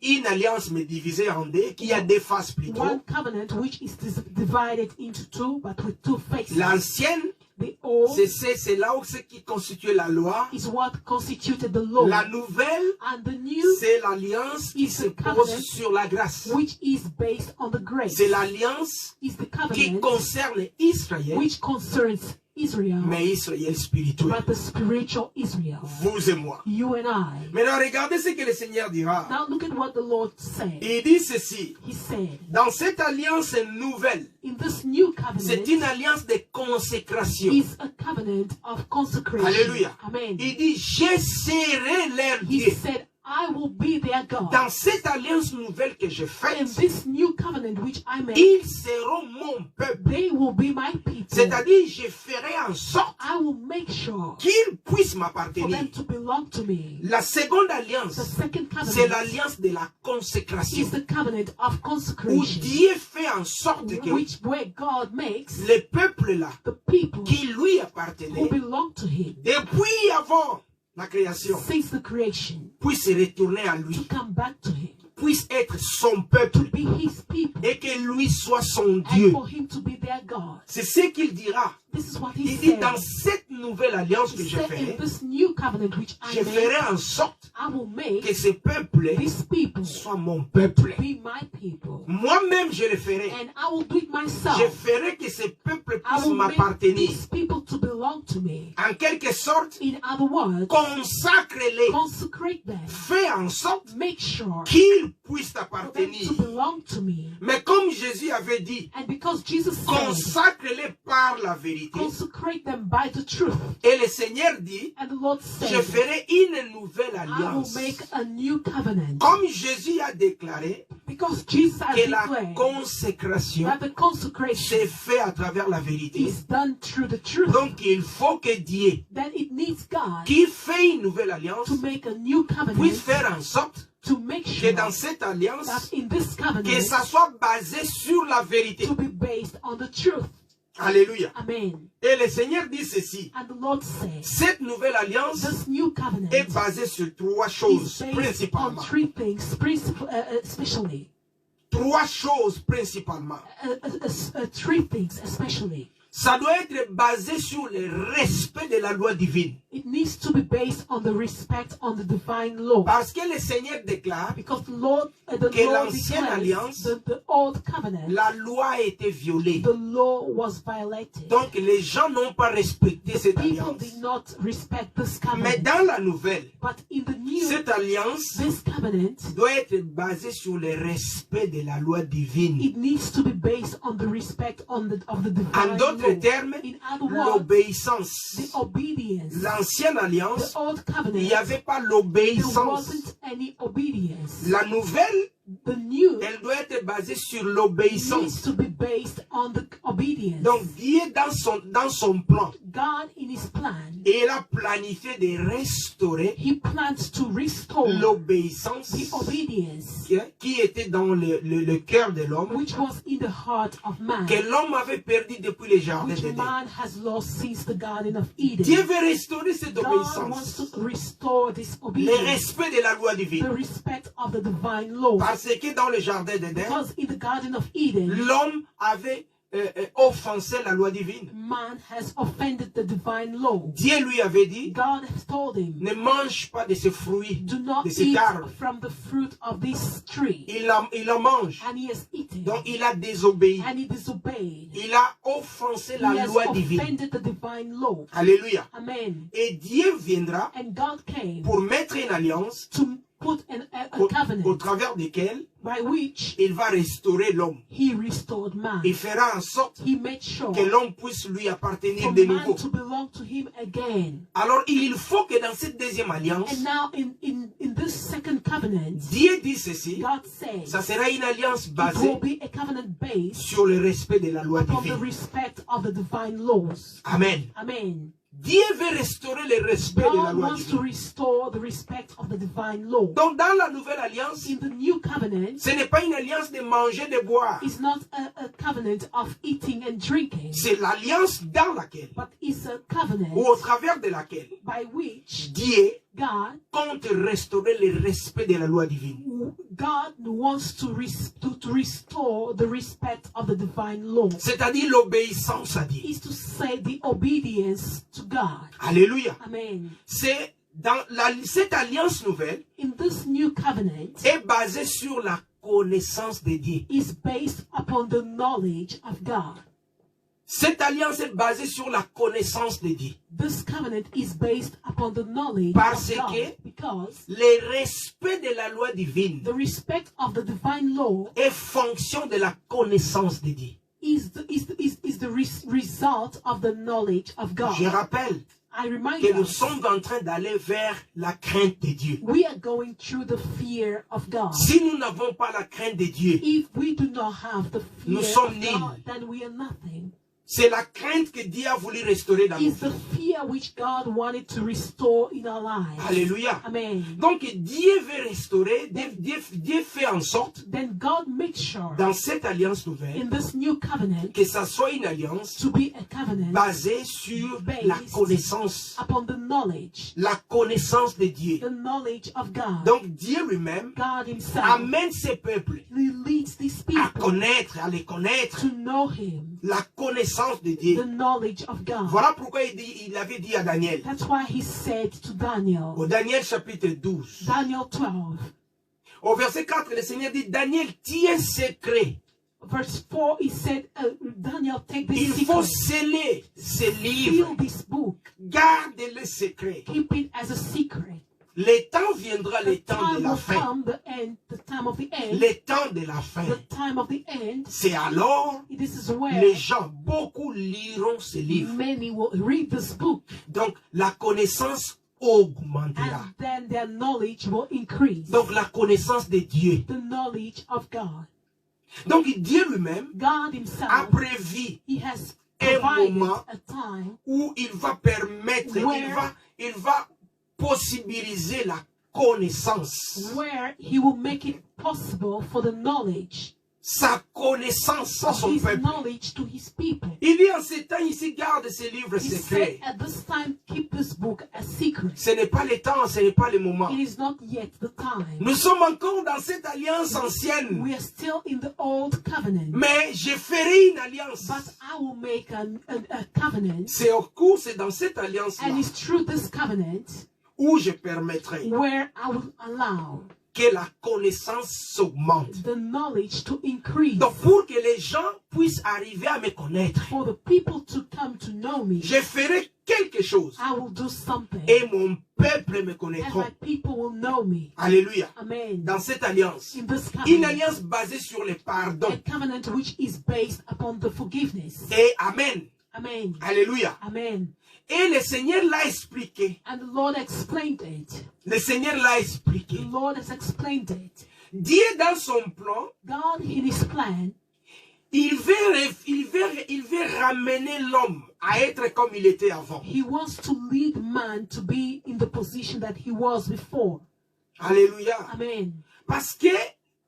Speaker 1: une alliance mais divisée en deux, qui a deux faces plutôt.
Speaker 2: one covenant which is divided into two, but with two faces.
Speaker 1: L'ancienne,
Speaker 2: The old
Speaker 1: c'est là où ce qui constitue la loi.
Speaker 2: is what constituted the law,
Speaker 1: La nouvelle,
Speaker 2: and the new,
Speaker 1: c'est l'alliance qui
Speaker 2: is
Speaker 1: se
Speaker 2: the
Speaker 1: pose
Speaker 2: covenant
Speaker 1: sur la grâce.
Speaker 2: which is based on the grace,
Speaker 1: C'est l'alliance
Speaker 2: is the
Speaker 1: qui
Speaker 2: covenant
Speaker 1: concerne Israël,
Speaker 2: which concerns Israel,
Speaker 1: mais Israël spirituel.
Speaker 2: but the spiritual Israel,
Speaker 1: Vous et moi.
Speaker 2: you and I.
Speaker 1: Maintenant, regardez ce que le Seigneur dira.
Speaker 2: Now look at what the Lord said.
Speaker 1: Il dit ceci.
Speaker 2: He said,
Speaker 1: Dans cette alliance nouvelle,
Speaker 2: in this new
Speaker 1: c'est
Speaker 2: covenant
Speaker 1: une alliance de consécration.
Speaker 2: is a covenant of consecration.
Speaker 1: Alléluia.
Speaker 2: Amen.
Speaker 1: Il dit, je serai leur
Speaker 2: He
Speaker 1: Dieu.
Speaker 2: said, I will be their God.
Speaker 1: Dans cette alliance nouvelle que je fais,
Speaker 2: In this new covenant which I make,
Speaker 1: ils seront mon peuple.
Speaker 2: they will be my people.
Speaker 1: C'est-à-dire, je ferai en sorte
Speaker 2: I will make sure
Speaker 1: qu'ils puissent
Speaker 2: for
Speaker 1: m'appartenir.
Speaker 2: them to belong to me.
Speaker 1: La seconde
Speaker 2: The
Speaker 1: alliance,
Speaker 2: second
Speaker 1: c'est
Speaker 2: covenant
Speaker 1: l'alliance de la consécration.
Speaker 2: is the covenant of
Speaker 1: Où
Speaker 2: consecration,
Speaker 1: Dieu fait en sorte que
Speaker 2: where God makes
Speaker 1: les peuples là,
Speaker 2: the people
Speaker 1: qui lui
Speaker 2: who
Speaker 1: appartenaient,
Speaker 2: belong to Him
Speaker 1: depuis avant la création,
Speaker 2: since the creation
Speaker 1: puissent se retourner à
Speaker 2: to
Speaker 1: lui,
Speaker 2: come back to Him,
Speaker 1: puissent être son
Speaker 2: to
Speaker 1: peuple
Speaker 2: be His people,
Speaker 1: et que lui soit son
Speaker 2: and
Speaker 1: Dieu.
Speaker 2: for Him to be their God.
Speaker 1: C'est ce qu'il dira.
Speaker 2: This is what He
Speaker 1: Il dit,
Speaker 2: said.
Speaker 1: dans cette nouvelle alliance que
Speaker 2: He
Speaker 1: je
Speaker 2: said,
Speaker 1: ferai,
Speaker 2: in this new covenant which I
Speaker 1: je
Speaker 2: make,
Speaker 1: ferai en sorte
Speaker 2: I will make
Speaker 1: que ce peuple
Speaker 2: these people
Speaker 1: soit mon peuple.
Speaker 2: be my people,
Speaker 1: Moi-même, je le ferai.
Speaker 2: and I will do it myself.
Speaker 1: Je ferai que ce peuple
Speaker 2: I
Speaker 1: puisse
Speaker 2: will make
Speaker 1: m'appartenir.
Speaker 2: these people to belong to me.
Speaker 1: En quelque sorte,
Speaker 2: In other words,
Speaker 1: consacre-les.
Speaker 2: consecrate them.
Speaker 1: Fais en sorte
Speaker 2: Make sure
Speaker 1: qu'ils puissent
Speaker 2: for them
Speaker 1: t'appartenir.
Speaker 2: to belong to me.
Speaker 1: Mais comme Jésus avait dit,
Speaker 2: And because Jesus said,
Speaker 1: consacre-les par la vérité.
Speaker 2: consecrate them by the truth.
Speaker 1: Et le Seigneur dit,
Speaker 2: And the Lord
Speaker 1: je
Speaker 2: said,
Speaker 1: ferai une nouvelle
Speaker 2: I will
Speaker 1: alliance.
Speaker 2: make a new covenant.
Speaker 1: Comme Jésus a déclaré
Speaker 2: Because Jesus has
Speaker 1: que la
Speaker 2: declared
Speaker 1: consécration
Speaker 2: that the consecration
Speaker 1: s'est faite à travers la vérité.
Speaker 2: is done through the truth.
Speaker 1: Donc il faut que Dieu,
Speaker 2: Then it needs God
Speaker 1: qui fait une nouvelle alliance,
Speaker 2: to make a new
Speaker 1: puisse
Speaker 2: covenant,
Speaker 1: faire en sorte
Speaker 2: to make
Speaker 1: que
Speaker 2: sure
Speaker 1: dans cette alliance,
Speaker 2: that in this
Speaker 1: que
Speaker 2: covenant
Speaker 1: ça soit basé sur la vérité.
Speaker 2: to be based on the truth.
Speaker 1: Alléluia.
Speaker 2: Amen.
Speaker 1: Et le Seigneur dit ceci.
Speaker 2: And the Lord said,
Speaker 1: Cette nouvelle alliance
Speaker 2: this new covenant
Speaker 1: est basée sur trois
Speaker 2: is
Speaker 1: choses
Speaker 2: based on
Speaker 1: principalement.
Speaker 2: three things, especially.
Speaker 1: Trois choses principalement.
Speaker 2: Three things, especially.
Speaker 1: Ça doit être basé sur le respect de la loi divine.
Speaker 2: It needs to be based on the respect on the divine law.
Speaker 1: Parce que le Seigneur déclare
Speaker 2: Because the Lord
Speaker 1: que l'ancienne
Speaker 2: declares
Speaker 1: alliance,
Speaker 2: the old covenant,
Speaker 1: la loi a été violée.
Speaker 2: the law was violated.
Speaker 1: Donc les gens n'ont pas respecté cette
Speaker 2: People
Speaker 1: alliance.
Speaker 2: did not respect this
Speaker 1: Mais
Speaker 2: covenant.
Speaker 1: dans la nouvelle,
Speaker 2: But in the new,
Speaker 1: cette alliance
Speaker 2: this covenant,
Speaker 1: doit être basée sur le respect de la loi divine.
Speaker 2: it needs to be based on the respect of the divine
Speaker 1: En d'autres
Speaker 2: law.
Speaker 1: termes,
Speaker 2: In other words,
Speaker 1: l'obéissance.
Speaker 2: the obedience.
Speaker 1: L'ancienne alliance,
Speaker 2: The old
Speaker 1: il
Speaker 2: covenant,
Speaker 1: n'y avait pas
Speaker 2: there
Speaker 1: l'obéissance.
Speaker 2: wasn't any obedience.
Speaker 1: La nouvelle,
Speaker 2: The new
Speaker 1: elle doit être basée sur
Speaker 2: needs
Speaker 1: l'obéissance.
Speaker 2: to be based on the obedience.
Speaker 1: Donc Dieu dans son plan,
Speaker 2: God in his plan,
Speaker 1: il a planifié de restaurer
Speaker 2: he plans to restore
Speaker 1: l'obéissance
Speaker 2: the obedience
Speaker 1: qui était dans le cœur de l'homme,
Speaker 2: which was in the heart of man,
Speaker 1: que l'homme avait perdu depuis le jardin
Speaker 2: which
Speaker 1: d'Éden.
Speaker 2: man has lost since the Garden of Eden.
Speaker 1: Dieu veut restaurer cette
Speaker 2: God wants
Speaker 1: obéissance,
Speaker 2: to restore this
Speaker 1: le
Speaker 2: obedience,
Speaker 1: respect de la loi
Speaker 2: the
Speaker 1: divine.
Speaker 2: respect of the divine law.
Speaker 1: Parce que dans le jardin d'Éden,
Speaker 2: Because in the Garden of Eden,
Speaker 1: l'homme avait offensé la loi divine.
Speaker 2: man has offended the divine law.
Speaker 1: Dieu lui avait dit,
Speaker 2: God has told him,
Speaker 1: ne mange pas de ce fruit,
Speaker 2: do not
Speaker 1: de ce
Speaker 2: eat
Speaker 1: arbre.
Speaker 2: from the fruit of this tree.
Speaker 1: Il en mange.
Speaker 2: And he has eaten,
Speaker 1: Donc il a désobéi.
Speaker 2: and he disobeyed.
Speaker 1: Il a offensé
Speaker 2: He
Speaker 1: la
Speaker 2: has
Speaker 1: loi divine.
Speaker 2: offended the divine law.
Speaker 1: Alléluia.
Speaker 2: Amen.
Speaker 1: Et Dieu viendra
Speaker 2: And God came
Speaker 1: pour mettre une alliance
Speaker 2: to put a
Speaker 1: au
Speaker 2: covenant
Speaker 1: travers desquelles
Speaker 2: by which
Speaker 1: il va restaurer l'homme.
Speaker 2: he restored man.
Speaker 1: Il fera en sorte
Speaker 2: He made sure
Speaker 1: que l'homme puisse lui appartenir
Speaker 2: for
Speaker 1: de
Speaker 2: man
Speaker 1: nouveau.
Speaker 2: to belong to him again.
Speaker 1: Alors il faut que dans cette deuxième alliance,
Speaker 2: And now in this second covenant,
Speaker 1: Dieu dit ceci,
Speaker 2: God says
Speaker 1: ça sera une alliance
Speaker 2: it
Speaker 1: basée
Speaker 2: will be a covenant based
Speaker 1: sur le respect de la loi
Speaker 2: upon the
Speaker 1: divine.
Speaker 2: respect of the divine laws.
Speaker 1: Amen.
Speaker 2: Amen.
Speaker 1: Dieu veut restaurer le respect de la
Speaker 2: God
Speaker 1: loi
Speaker 2: wants to
Speaker 1: divine.
Speaker 2: restore the respect of the divine law.
Speaker 1: Donc dans la nouvelle alliance,
Speaker 2: In the new covenant,
Speaker 1: ce n'est pas une alliance de manger, de boire.
Speaker 2: it's not a covenant of eating and drinking,
Speaker 1: C'est l'alliance dans laquelle,
Speaker 2: but it's a covenant
Speaker 1: ou au travers de laquelle,
Speaker 2: by which
Speaker 1: Dieu
Speaker 2: God
Speaker 1: compte restaurer le respect de la loi divine.
Speaker 2: wants to restore the respect of the divine law.
Speaker 1: C'est-à-dire l'obéissance à Dieu.
Speaker 2: Is to say the obedience to God.
Speaker 1: Alléluia.
Speaker 2: Amen.
Speaker 1: C'est dans cette alliance nouvelle
Speaker 2: In this new covenant
Speaker 1: est basée sur la connaissance de Dieu.
Speaker 2: is based upon the knowledge of God.
Speaker 1: Cette alliance est basée sur la connaissance de Dieu.
Speaker 2: This covenant is based upon the knowledge
Speaker 1: Parce
Speaker 2: of God
Speaker 1: que
Speaker 2: because
Speaker 1: le respect de la loi divine
Speaker 2: the respect of the divine law
Speaker 1: est fonction de la connaissance de Dieu.
Speaker 2: is the result of the knowledge of God.
Speaker 1: Je rappelle
Speaker 2: I remind
Speaker 1: que nous
Speaker 2: us,
Speaker 1: sommes en train d'aller vers la crainte de Dieu.
Speaker 2: we are going through the fear of God.
Speaker 1: Si nous n'avons pas la crainte de Dieu,
Speaker 2: If we do not have the fear
Speaker 1: Nous sommes
Speaker 2: of
Speaker 1: nuls.
Speaker 2: God, then we are nothing.
Speaker 1: c'est la crainte que Dieu a voulu restaurer dans nos
Speaker 2: It's the
Speaker 1: vies.
Speaker 2: fear which God wanted to restore in our lives.
Speaker 1: Alléluia.
Speaker 2: Amen.
Speaker 1: Donc Dieu veut restaurer, Dieu fait en sorte,
Speaker 2: Then God makes sure
Speaker 1: dans cette alliance nouvelle,
Speaker 2: in this new covenant
Speaker 1: que ça soit une alliance
Speaker 2: to be a covenant
Speaker 1: basée sur la connaissance.
Speaker 2: upon the knowledge,
Speaker 1: La connaissance de Dieu.
Speaker 2: the knowledge of God.
Speaker 1: Donc Dieu lui-même
Speaker 2: God himself,
Speaker 1: amène ses peuples
Speaker 2: he leads these
Speaker 1: à
Speaker 2: people
Speaker 1: connaître, à les connaître,
Speaker 2: to know him,
Speaker 1: la connaissance de
Speaker 2: the
Speaker 1: Dieu.
Speaker 2: knowledge of God.
Speaker 1: Voilà pourquoi il avait dit à Daniel,
Speaker 2: That's why he said to Daniel,
Speaker 1: au Daniel chapitre 12,
Speaker 2: Daniel 12,
Speaker 1: au verset 4, le Seigneur dit, Daniel, tiens secret.
Speaker 2: verse 4, he said, Daniel, take
Speaker 1: Il
Speaker 2: this
Speaker 1: faut
Speaker 2: secret,
Speaker 1: sceller ce
Speaker 2: seal
Speaker 1: livre,
Speaker 2: this book,
Speaker 1: garde le secret.
Speaker 2: keep it as a secret.
Speaker 1: Le temps viendra, le
Speaker 2: The
Speaker 1: temps de
Speaker 2: time
Speaker 1: la
Speaker 2: will
Speaker 1: fin.
Speaker 2: come, the end, the time of the end,
Speaker 1: Le temps de la fin.
Speaker 2: the time of the end.
Speaker 1: C'est alors,
Speaker 2: This is where
Speaker 1: les gens, beaucoup liront ce livre.
Speaker 2: many will read this book,
Speaker 1: Donc, la connaissance augmentera.
Speaker 2: and then their knowledge will increase.
Speaker 1: Donc, la connaissance de Dieu.
Speaker 2: The knowledge of God.
Speaker 1: Donc, Dieu lui-même
Speaker 2: God
Speaker 1: a
Speaker 2: himself,
Speaker 1: prévu
Speaker 2: he has
Speaker 1: un
Speaker 2: provided
Speaker 1: moment
Speaker 2: a time
Speaker 1: où il va permettre, il va possibiliser la connaissance.
Speaker 2: where he will make it possible for the knowledge,
Speaker 1: Sa connaissance à
Speaker 2: for
Speaker 1: son
Speaker 2: his
Speaker 1: peuple.
Speaker 2: knowledge to his people.
Speaker 1: Il dit en ces temps ici, garde ces livres
Speaker 2: He said,
Speaker 1: secrets.
Speaker 2: at this time, keep this book a secret.
Speaker 1: Ce n'est pas le temps, ce n'est pas le moment.
Speaker 2: It is not yet the time.
Speaker 1: Nous sommes encore dans cette alliance ancienne.
Speaker 2: We are still in the old covenant.
Speaker 1: Mais je ferai une alliance.
Speaker 2: But I will make a covenant.
Speaker 1: C'est au cours, c'est dans cette alliance-là
Speaker 2: And it's through this covenant
Speaker 1: où je permettrai
Speaker 2: where I will allow
Speaker 1: que la connaissance s'augmente.
Speaker 2: the knowledge to increase.
Speaker 1: Donc pour que les gens puissent arriver à me connaître,
Speaker 2: For the people to come to know me,
Speaker 1: je ferai quelque chose
Speaker 2: I will do something.
Speaker 1: et mon peuple me
Speaker 2: And
Speaker 1: connaîtra.
Speaker 2: my people will know me.
Speaker 1: Alléluia.
Speaker 2: Amen.
Speaker 1: Dans cette alliance,
Speaker 2: In this
Speaker 1: une
Speaker 2: covenant,
Speaker 1: alliance basée sur le pardon.
Speaker 2: a covenant which is based upon the forgiveness.
Speaker 1: Et Amen.
Speaker 2: Amen.
Speaker 1: Alléluia.
Speaker 2: Amen.
Speaker 1: Et le Seigneur l'a expliqué.
Speaker 2: And the Lord explained it.
Speaker 1: Le Seigneur l'a
Speaker 2: The
Speaker 1: expliqué.
Speaker 2: Lord has explained it.
Speaker 1: Dieu, dans son plan,
Speaker 2: God, in His plan,
Speaker 1: il veut ramener l'homme à être comme il était avant.
Speaker 2: He wants to lead man to be in the position that he was before.
Speaker 1: Alléluia.
Speaker 2: Amen.
Speaker 1: Parce que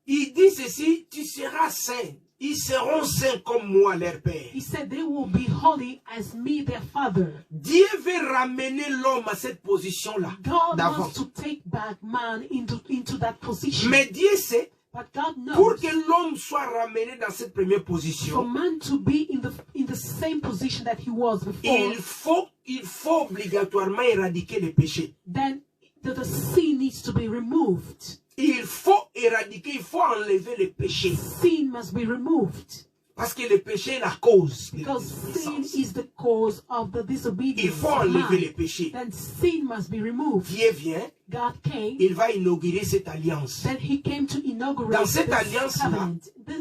Speaker 1: il dit ceci, tu seras saint. Ils seront saints comme moi, leur Père.
Speaker 2: He said they will be holy as me, their Father.
Speaker 1: Dieu veut ramener l'homme à cette position-là
Speaker 2: God
Speaker 1: d'avant.
Speaker 2: wants to take back man into that position.
Speaker 1: Mais Dieu sait,
Speaker 2: But God
Speaker 1: pour
Speaker 2: knows
Speaker 1: que l'homme soit ramené dans cette première
Speaker 2: for
Speaker 1: position,
Speaker 2: man to be in the same position that he was before,
Speaker 1: il faut obligatoirement éradiquer le péché.
Speaker 2: then the sin needs to be removed.
Speaker 1: Il faut éradiquer, il faut enlever le péché.
Speaker 2: Sin must be removed.
Speaker 1: Parce que le péché est la cause de la
Speaker 2: Because sin
Speaker 1: désobéissance.
Speaker 2: is the cause of the
Speaker 1: Il
Speaker 2: disobedience
Speaker 1: faut
Speaker 2: of
Speaker 1: enlever
Speaker 2: man.
Speaker 1: le péché.
Speaker 2: Then sin must be removed.
Speaker 1: Dieu vient,
Speaker 2: God came,
Speaker 1: il va inaugurer cette alliance.
Speaker 2: then he came to inaugurate
Speaker 1: Dans cette
Speaker 2: this
Speaker 1: alliance-là,
Speaker 2: covenant.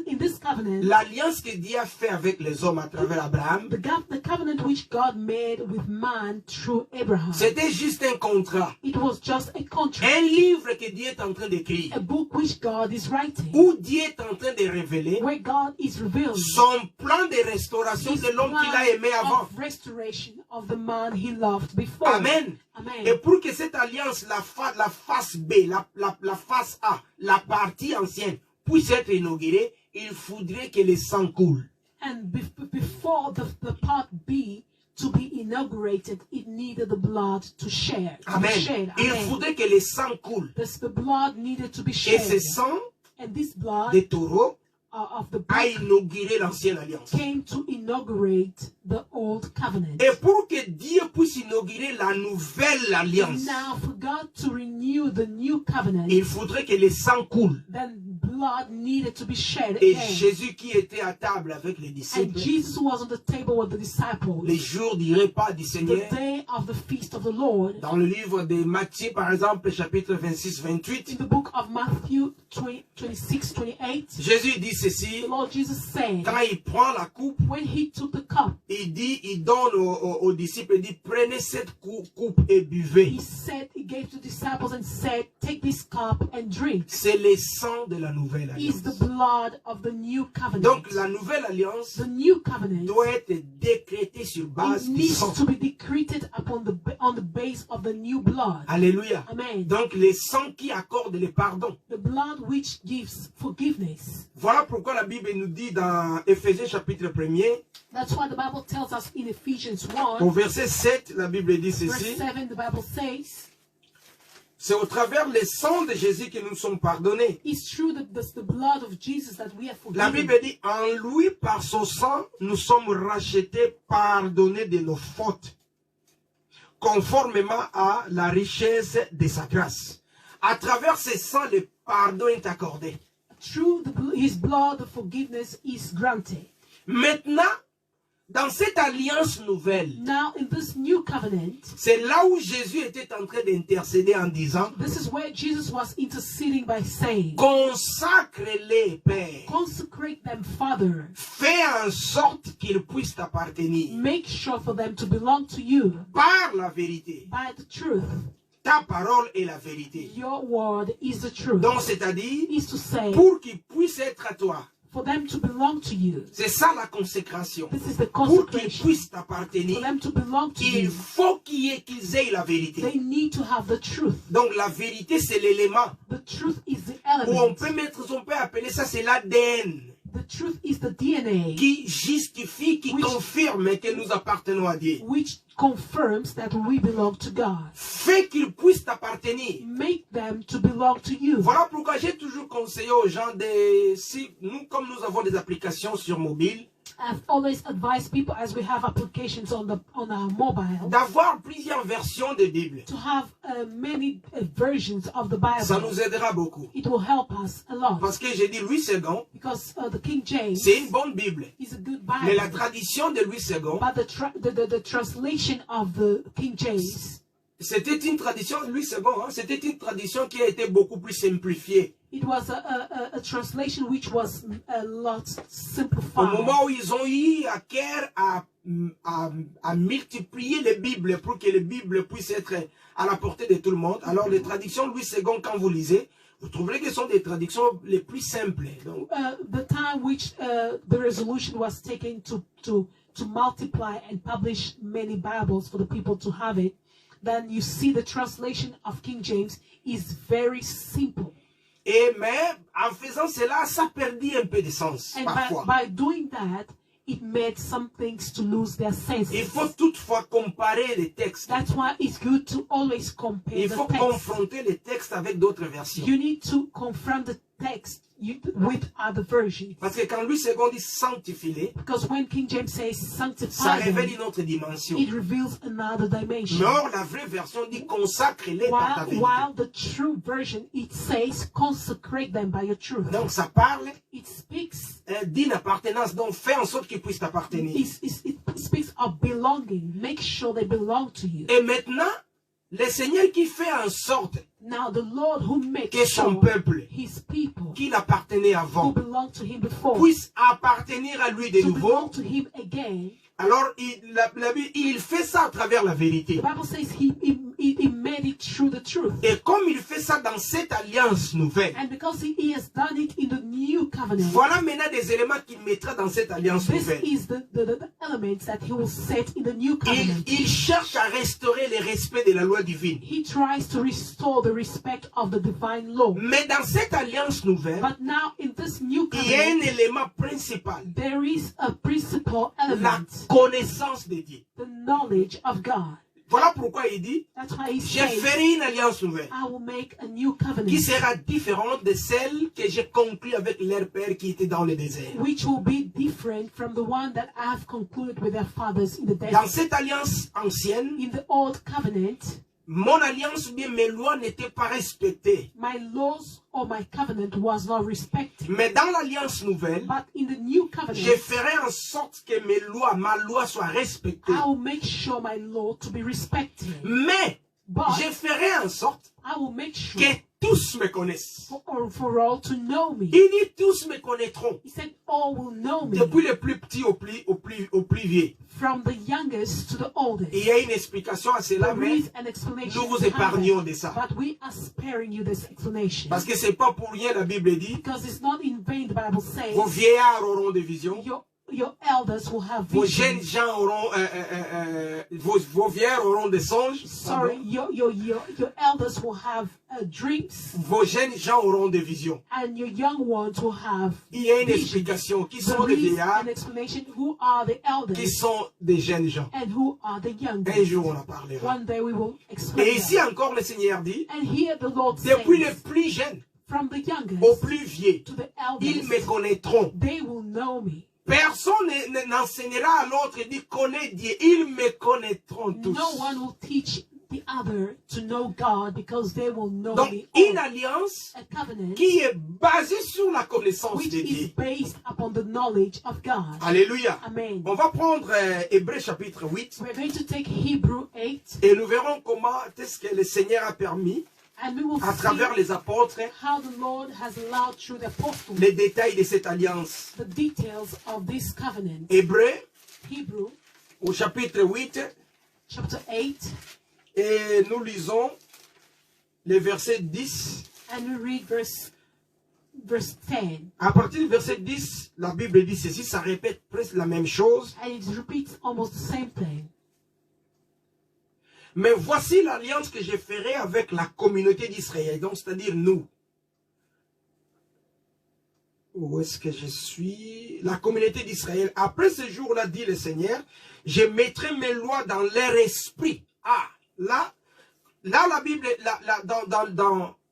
Speaker 2: In this covenant,
Speaker 1: L'alliance que Dieu a fait avec les hommes à travers Abraham,
Speaker 2: the covenant which God made with man through Abraham,
Speaker 1: c'était juste un contrat.
Speaker 2: it was just a contract,
Speaker 1: Un livre que Dieu est en train d'écrire.
Speaker 2: a book which God is writing,
Speaker 1: Où Dieu est en train de révéler
Speaker 2: where God is revealing
Speaker 1: son plan de restauration
Speaker 2: his
Speaker 1: de l'homme qu'il a aimé
Speaker 2: plan
Speaker 1: avant.
Speaker 2: of restoration of the man he loved before.
Speaker 1: Amen.
Speaker 2: Amen.
Speaker 1: Et pour que cette alliance, la face B, la face A, la partie ancienne, puisse être inaugurée, il faudrait que le sang coule.
Speaker 2: And before the part B to be inaugurated, it needed the blood to share. To
Speaker 1: Amen.
Speaker 2: be shed.
Speaker 1: Il
Speaker 2: Amen.
Speaker 1: faudrait que le sang coule.
Speaker 2: The blood needed to be
Speaker 1: Et
Speaker 2: shed.
Speaker 1: ce sang
Speaker 2: And this blood
Speaker 1: des taureaux
Speaker 2: of the
Speaker 1: a
Speaker 2: book
Speaker 1: inauguré l'ancienne alliance.
Speaker 2: came to inaugurate the old covenant.
Speaker 1: Et pour que Dieu puisse inaugurer la nouvelle alliance,
Speaker 2: Now, for God to renew the new covenant,
Speaker 1: il faudrait que le sang coule.
Speaker 2: then blood needed to be shed
Speaker 1: Et
Speaker 2: again.
Speaker 1: Jésus qui était à table avec les
Speaker 2: And
Speaker 1: disciples,
Speaker 2: Jesus was on the table with the disciples.
Speaker 1: les jours du repas du
Speaker 2: The
Speaker 1: Seigneur,
Speaker 2: day of the feast of the Lord.
Speaker 1: dans le livre de Matthieu, par exemple, chapitre 26-28,
Speaker 2: In the book of Matthew 26-28,
Speaker 1: Jésus dit ceci,
Speaker 2: the Lord Jesus said,
Speaker 1: quand il prend la coupe,
Speaker 2: when he took the cup,
Speaker 1: il donne aux disciples, il dit, prenez cette coupe et buvez.
Speaker 2: he gave to the disciples and said, take this cup and drink.
Speaker 1: C'est le sang de la nouvelle
Speaker 2: Is the
Speaker 1: alliance.
Speaker 2: blood of the new covenant.
Speaker 1: Donc la nouvelle alliance
Speaker 2: The new covenant,
Speaker 1: doit être décrétée sur base
Speaker 2: it
Speaker 1: du
Speaker 2: needs
Speaker 1: sang.
Speaker 2: to be decreted on the base of the new blood.
Speaker 1: Alléluia.
Speaker 2: Amen.
Speaker 1: Donc le sang qui accorde le pardon.
Speaker 2: The blood which gives forgiveness.
Speaker 1: Voilà pourquoi la Bible nous dit dans Éphésiens chapitre 1er,
Speaker 2: That's why the Bible tells us in Ephesians
Speaker 1: au
Speaker 2: 1,
Speaker 1: verset 7, la Bible dit
Speaker 2: verse
Speaker 1: ceci,
Speaker 2: 7, the Bible says,
Speaker 1: c'est au travers le sang de Jésus que nous sommes pardonnés.
Speaker 2: it's true that the blood of Jesus that we are
Speaker 1: La
Speaker 2: forgiven.
Speaker 1: Bible dit, en lui, par son sang, nous sommes rachetés, pardonnés de nos fautes, conformément à la richesse de sa grâce. À travers ce sang, le pardon est accordé.
Speaker 2: Through his blood, the forgiveness is granted.
Speaker 1: Maintenant, dans cette alliance nouvelle,
Speaker 2: Now, in this new covenant,
Speaker 1: c'est là où Jésus était en train d'intercéder en disant,
Speaker 2: this is where Jesus was interceding by saying,
Speaker 1: consacre-les, Père.
Speaker 2: consecrate them, Father.
Speaker 1: Fais en sorte qu'ils puissent t'appartenir
Speaker 2: Make sure for them to belong to you
Speaker 1: par la vérité.
Speaker 2: by the truth.
Speaker 1: Ta parole est la vérité.
Speaker 2: Your word is the truth.
Speaker 1: Donc, c'est-à-dire,
Speaker 2: Is to say,
Speaker 1: pour qu'ils puissent être à toi.
Speaker 2: for them to belong to you.
Speaker 1: C'est ça la consécration.
Speaker 2: This is the
Speaker 1: Pour qu'ils
Speaker 2: consecration.
Speaker 1: puissent
Speaker 2: For
Speaker 1: t'appartenir,
Speaker 2: them to belong to
Speaker 1: il
Speaker 2: you,
Speaker 1: faut qu'ils aient la vérité.
Speaker 2: they need to have the truth.
Speaker 1: Donc, la vérité, c'est l'élément
Speaker 2: The truth is the
Speaker 1: où on
Speaker 2: element
Speaker 1: peut appeler ça, c'est l'ADN.
Speaker 2: The truth is the DNA
Speaker 1: qui justifie, qui confirme que nous appartenons à Dieu.
Speaker 2: which confirms that we belong to God.
Speaker 1: Fait qu'ils puissent t'appartenir.
Speaker 2: Make them to belong to you.
Speaker 1: Voilà pourquoi j'ai toujours conseillé aux gens comme nous avons des applications sur mobile,
Speaker 2: I've always advised people, as we have applications on our mobile,
Speaker 1: d'avoir plusieurs versions de Bible.
Speaker 2: to have many versions of the Bible.
Speaker 1: Ça nous aidera beaucoup.
Speaker 2: It will help us a lot.
Speaker 1: Parce que j'ai dit Louis II,
Speaker 2: Because the King James
Speaker 1: c'est une bonne Bible.
Speaker 2: is a good
Speaker 1: Mais la
Speaker 2: Bible.
Speaker 1: tradition de Louis II,
Speaker 2: But the translation of the King James,
Speaker 1: c'était une tradition de Louis II, hein, c'était une tradition qui a été beaucoup plus simplifiée.
Speaker 2: it was a translation which was a lot
Speaker 1: Au
Speaker 2: simplified.
Speaker 1: moment où ils ont eu à cœur à multiplier les Bibles pour que les Bibles puissent être à la portée de tout le monde. Alors les traductions Louis II, quand vous lisez, vous trouverez que ce sont des traductions les plus simples. Donc,
Speaker 2: The time which the resolution was taken to multiply and publish many Bibles for the people to have it, then you see the translation of King James is very simple.
Speaker 1: mais en faisant cela, ça perdit un peu de sens
Speaker 2: And
Speaker 1: parfois.
Speaker 2: by doing that, it made some things to lose their sense.
Speaker 1: Il faut toutefois comparer les textes.
Speaker 2: That's why it's good to always compare
Speaker 1: Il
Speaker 2: the
Speaker 1: faut
Speaker 2: text.
Speaker 1: confronter les textes avec d'autres versions.
Speaker 2: You need to confront the text with other versions.
Speaker 1: Parce que quand Louis II dit sanctifie-les,
Speaker 2: Because when King James says
Speaker 1: ça
Speaker 2: sanctify
Speaker 1: révèle
Speaker 2: them,
Speaker 1: une autre dimension.
Speaker 2: it reveals another dimension.
Speaker 1: Mais or, la vraie version dit consacre-les par ta vérité.
Speaker 2: While the true version, it says consecrate them by your truth.
Speaker 1: Donc ça parle
Speaker 2: It speaks
Speaker 1: d'une appartenance, donc fais en sorte qu'ils puissent t'appartenir.
Speaker 2: it speaks of belonging. Make sure they belong to you.
Speaker 1: Et maintenant, le Seigneur qui fait en sorte
Speaker 2: Now the Lord who makes
Speaker 1: que son
Speaker 2: sure
Speaker 1: peuple,
Speaker 2: his people
Speaker 1: qui l'appartenait
Speaker 2: who
Speaker 1: avant,
Speaker 2: belong to him before
Speaker 1: puisse appartenir à lui de
Speaker 2: to
Speaker 1: nouveau,
Speaker 2: belong to him again.
Speaker 1: alors il fait ça à travers la vérité.
Speaker 2: The Bible says he made it through the truth.
Speaker 1: Et comme il fait ça dans cette alliance nouvelle,
Speaker 2: And because he has done it in the new covenant,
Speaker 1: voilà maintenant des éléments qu'il mettra dans cette alliance
Speaker 2: this
Speaker 1: nouvelle.
Speaker 2: is the elements that he will set in the new covenant.
Speaker 1: Il cherche à restaurer le respect de la loi divine.
Speaker 2: He tries to restore the respect of the divine law.
Speaker 1: Mais dans cette alliance nouvelle,
Speaker 2: But now in this new
Speaker 1: il y a un
Speaker 2: covenant,
Speaker 1: élément principal,
Speaker 2: there is a principal
Speaker 1: la
Speaker 2: element,
Speaker 1: connaissance de Dieu.
Speaker 2: the knowledge of God.
Speaker 1: Voilà pourquoi il dit,
Speaker 2: That's why he
Speaker 1: je
Speaker 2: says,
Speaker 1: ferai une alliance nouvelle
Speaker 2: I will make a new
Speaker 1: qui
Speaker 2: covenant,
Speaker 1: sera différente de celle que j'ai conclue avec leur père qui était dans le désert.
Speaker 2: which will be different from the one that I have concluded with their fathers in the
Speaker 1: Dans
Speaker 2: desert.
Speaker 1: cette alliance ancienne,
Speaker 2: In the old covenant,
Speaker 1: mon alliance ou bien mes lois n'étaient pas respectées.
Speaker 2: my laws or my covenant was not respected.
Speaker 1: Mais dans l'alliance nouvelle,
Speaker 2: But in the new
Speaker 1: je
Speaker 2: covenant,
Speaker 1: ferai en sorte que ma loi soit respectée.
Speaker 2: I will make sure my law to be respected.
Speaker 1: Mais
Speaker 2: But
Speaker 1: je ferai en sorte
Speaker 2: I will make sure
Speaker 1: que tous me connaissent.
Speaker 2: for all to know me.
Speaker 1: Il dit tous me connaîtront.
Speaker 2: He said, all will know me,
Speaker 1: Depuis le plus petit au plus vieux.
Speaker 2: from the youngest to the oldest.
Speaker 1: Il y a une explication à cela,
Speaker 2: There
Speaker 1: mais
Speaker 2: is an explanation
Speaker 1: nous vous
Speaker 2: behind
Speaker 1: épargnons
Speaker 2: it,
Speaker 1: de ça.
Speaker 2: but we are sparing you this explanation.
Speaker 1: Parce que c'est pas pour rien la Bible dit,
Speaker 2: Because it's not in vain the Bible says,
Speaker 1: vos vieillards auront des visions,
Speaker 2: your elders will have
Speaker 1: vos jeunes
Speaker 2: visions.
Speaker 1: gens auront, vos vieillards auront des songes,
Speaker 2: Sorry, your elders will have dreams,
Speaker 1: vos jeunes gens auront des visions.
Speaker 2: and your young ones will have
Speaker 1: Il y a une
Speaker 2: visions.
Speaker 1: explication. Qui sont
Speaker 2: There
Speaker 1: les
Speaker 2: is
Speaker 1: vieillards,
Speaker 2: an explanation who are the
Speaker 1: qui
Speaker 2: elders
Speaker 1: sont des jeunes gens.
Speaker 2: and who are the young.
Speaker 1: Un jour on en parlera.
Speaker 2: One day we will explain
Speaker 1: Et ici
Speaker 2: that.
Speaker 1: encore le Seigneur dit,
Speaker 2: And here the Lord
Speaker 1: depuis les
Speaker 2: says,
Speaker 1: plus jeunes
Speaker 2: from the youngest
Speaker 1: aux plus vieux,
Speaker 2: to the
Speaker 1: ils me
Speaker 2: eldest,
Speaker 1: connaîtront.
Speaker 2: they will know me.
Speaker 1: Personne n'enseignera à l'autre et dit connais Dieu. Ils me connaîtront tous.
Speaker 2: No one will teach the other to know God because they will know
Speaker 1: Donc
Speaker 2: me.
Speaker 1: une
Speaker 2: all.
Speaker 1: alliance
Speaker 2: A covenant
Speaker 1: qui est basée sur la connaissance
Speaker 2: which
Speaker 1: de
Speaker 2: is
Speaker 1: Dieu.
Speaker 2: based upon the knowledge of God.
Speaker 1: Alléluia.
Speaker 2: Amen.
Speaker 1: On va prendre Hébreux chapitre 8
Speaker 2: We're going to take Hebrew 8
Speaker 1: et nous verrons comment est-ce que le Seigneur a permis,
Speaker 2: and we will
Speaker 1: à travers
Speaker 2: see
Speaker 1: les apôtres,
Speaker 2: how the Lord has allowed through the apostles
Speaker 1: les détails de cette alliance.
Speaker 2: the details of this covenant.
Speaker 1: Hébreux
Speaker 2: Hebrew
Speaker 1: au chapitre 8
Speaker 2: chapter 8,
Speaker 1: et nous lisons le verset 10.
Speaker 2: and we read verse 10.
Speaker 1: À partir du verset 10, la Bible dit ceci, ça répète presque la même chose.
Speaker 2: And it repeats almost the same thing.
Speaker 1: Mais voici l'alliance que je ferai avec la communauté d'Israël, donc c'est-à-dire nous. où est-ce que je suis? La communauté d'Israël. Après ce jour-là, dit le Seigneur, je mettrai mes lois dans leur esprit. Ah, là la Bible,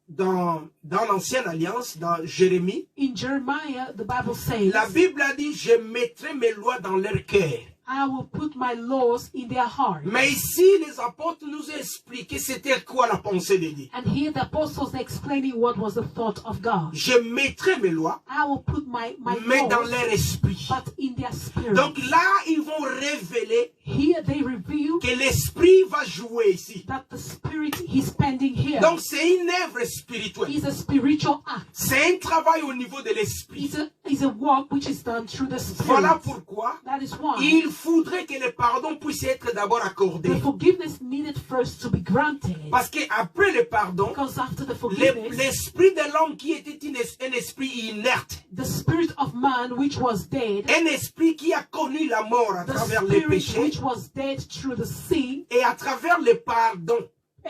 Speaker 1: dans l'ancienne alliance, dans Jérémie,
Speaker 2: in Jeremiah, the Bible says,
Speaker 1: la Bible a dit, je mettrai mes lois dans leur cœur.
Speaker 2: I will put my laws in their heart.
Speaker 1: Mais ici, les apôtres nous ont expliqué c'était quoi la pensée de Dieu.
Speaker 2: And here the apostles are explaining what was the thought of God.
Speaker 1: Je mettrai mes lois,
Speaker 2: I will put my
Speaker 1: mais
Speaker 2: laws,
Speaker 1: dans leur esprit.
Speaker 2: but in their spirit.
Speaker 1: Donc là, ils vont révéler
Speaker 2: Here they reveal
Speaker 1: que l'esprit va jouer ici.
Speaker 2: that the spirit is spending here.
Speaker 1: Donc c'est une œuvre spirituelle.
Speaker 2: Is a spiritual act.
Speaker 1: C'est un travail au niveau de l'esprit.
Speaker 2: Is a work which is done through the spirit.
Speaker 1: Voilà pourquoi
Speaker 2: That is why
Speaker 1: il faudrait que le pardon puisse être d'abord accordé.
Speaker 2: the forgiveness needed first to be granted.
Speaker 1: Parce qu'après le pardon,
Speaker 2: Because after the forgiveness,
Speaker 1: l'esprit de l'homme qui était un esprit inerte,
Speaker 2: the spirit of man which was dead,
Speaker 1: un esprit qui a connu la mort à
Speaker 2: the
Speaker 1: travers les
Speaker 2: spirit
Speaker 1: péchés
Speaker 2: which was dead through the sin
Speaker 1: et à travers le pardon.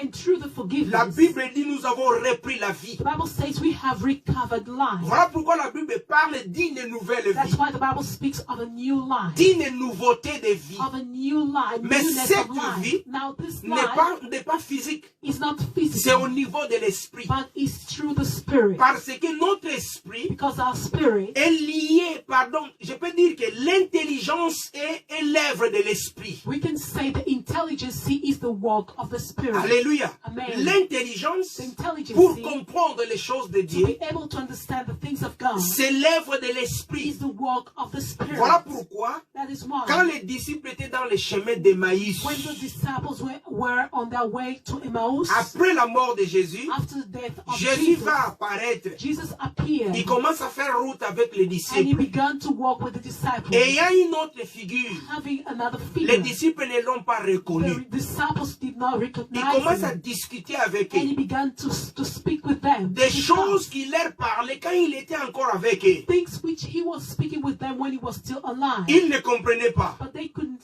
Speaker 2: and through the
Speaker 1: La
Speaker 2: forgiveness,
Speaker 1: Bible dit nous avons repris la vie.
Speaker 2: the Bible says we have recovered life.
Speaker 1: Voilà pourquoi la Bible parle d'une nouvelle
Speaker 2: That's
Speaker 1: vie,
Speaker 2: why the Bible speaks of a new life,
Speaker 1: d'une nouveauté de vie.
Speaker 2: of a new life,
Speaker 1: Mais
Speaker 2: newness
Speaker 1: cette
Speaker 2: of life.
Speaker 1: vie
Speaker 2: Now this
Speaker 1: N'est
Speaker 2: life
Speaker 1: pas physique,
Speaker 2: is not
Speaker 1: c'est
Speaker 2: physical,
Speaker 1: au niveau de l'esprit.
Speaker 2: but is through the spirit.
Speaker 1: Parce que notre esprit
Speaker 2: Because our spirit,
Speaker 1: est lié, pardon, je peux dire que l'intelligence est l'œuvre de l'esprit.
Speaker 2: we can say the intelligence is the work of the spirit.
Speaker 1: Alléluia.
Speaker 2: Amen.
Speaker 1: L'intelligence,
Speaker 2: The intelligence
Speaker 1: pour comprendre les choses de
Speaker 2: to
Speaker 1: Dieu,
Speaker 2: be able to understand the things of God
Speaker 1: c'est l'œuvre de l'esprit.
Speaker 2: is the work of the spirit.
Speaker 1: Voilà pourquoi,
Speaker 2: That is why
Speaker 1: quand les disciples étaient dans le chemin d'Emmaüs,
Speaker 2: when the disciples were on their way to Emmaus,
Speaker 1: après la mort de Jésus,
Speaker 2: after the death of
Speaker 1: Jésus
Speaker 2: Jesus,
Speaker 1: va apparaître.
Speaker 2: Jesus appeared
Speaker 1: Il commence à faire route avec les
Speaker 2: and he
Speaker 1: disciples.
Speaker 2: began to walk with the disciples,
Speaker 1: Et il y a une autre figure.
Speaker 2: having another
Speaker 1: Les
Speaker 2: figure.
Speaker 1: disciples ne l'ont pas reconnu.
Speaker 2: The disciples did not
Speaker 1: Il
Speaker 2: recognize
Speaker 1: commence à
Speaker 2: him,
Speaker 1: discuter avec
Speaker 2: and he
Speaker 1: eux.
Speaker 2: began to speak with them.
Speaker 1: Des choses qu'il leur parlait quand il était encore avec eux.
Speaker 2: Things which he was speaking with them when he was still alive,
Speaker 1: Ils ne comprenaient pas.
Speaker 2: but they couldn't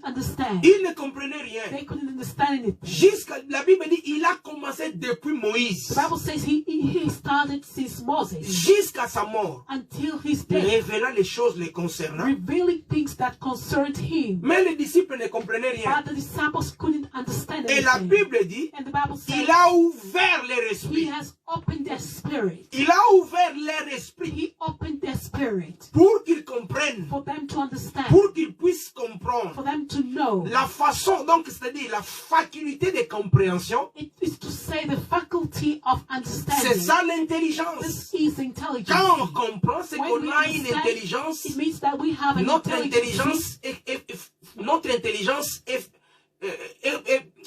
Speaker 2: understand.
Speaker 1: Ils ne comprenaient rien.
Speaker 2: They couldn't understand anything.
Speaker 1: Jusqu'à, la Bible dit, il a commencé depuis
Speaker 2: The
Speaker 1: Moïse.
Speaker 2: Bible says he started since Moses
Speaker 1: Jusqu'à sa mort.
Speaker 2: until his death,
Speaker 1: Révélant les choses les concernant.
Speaker 2: revealing things that concerned him.
Speaker 1: Mais les disciples ne comprenaient rien.
Speaker 2: But the disciples couldn't understand
Speaker 1: Et la
Speaker 2: anything.
Speaker 1: Bible dit,
Speaker 2: And the Bible says
Speaker 1: il a ouvert leur
Speaker 2: he
Speaker 1: esprit.
Speaker 2: has opened their spirit.
Speaker 1: Il a ouvert leur esprit
Speaker 2: He opened their spirit
Speaker 1: pour qu'ils comprennent,
Speaker 2: for them to understand,
Speaker 1: pour qu'ils puissent comprendre.
Speaker 2: for them to know.
Speaker 1: La façon, donc, c'est-à-dire la faculté de compréhension,
Speaker 2: It is to say the faculty of
Speaker 1: c'est
Speaker 2: understanding.
Speaker 1: ça l'intelligence.
Speaker 2: This is intelligence.
Speaker 1: Quand on comprend, c'est
Speaker 2: When
Speaker 1: qu'on
Speaker 2: we
Speaker 1: a une
Speaker 2: understand,
Speaker 1: intelligence.
Speaker 2: it means that we have an
Speaker 1: Notre
Speaker 2: intelligence.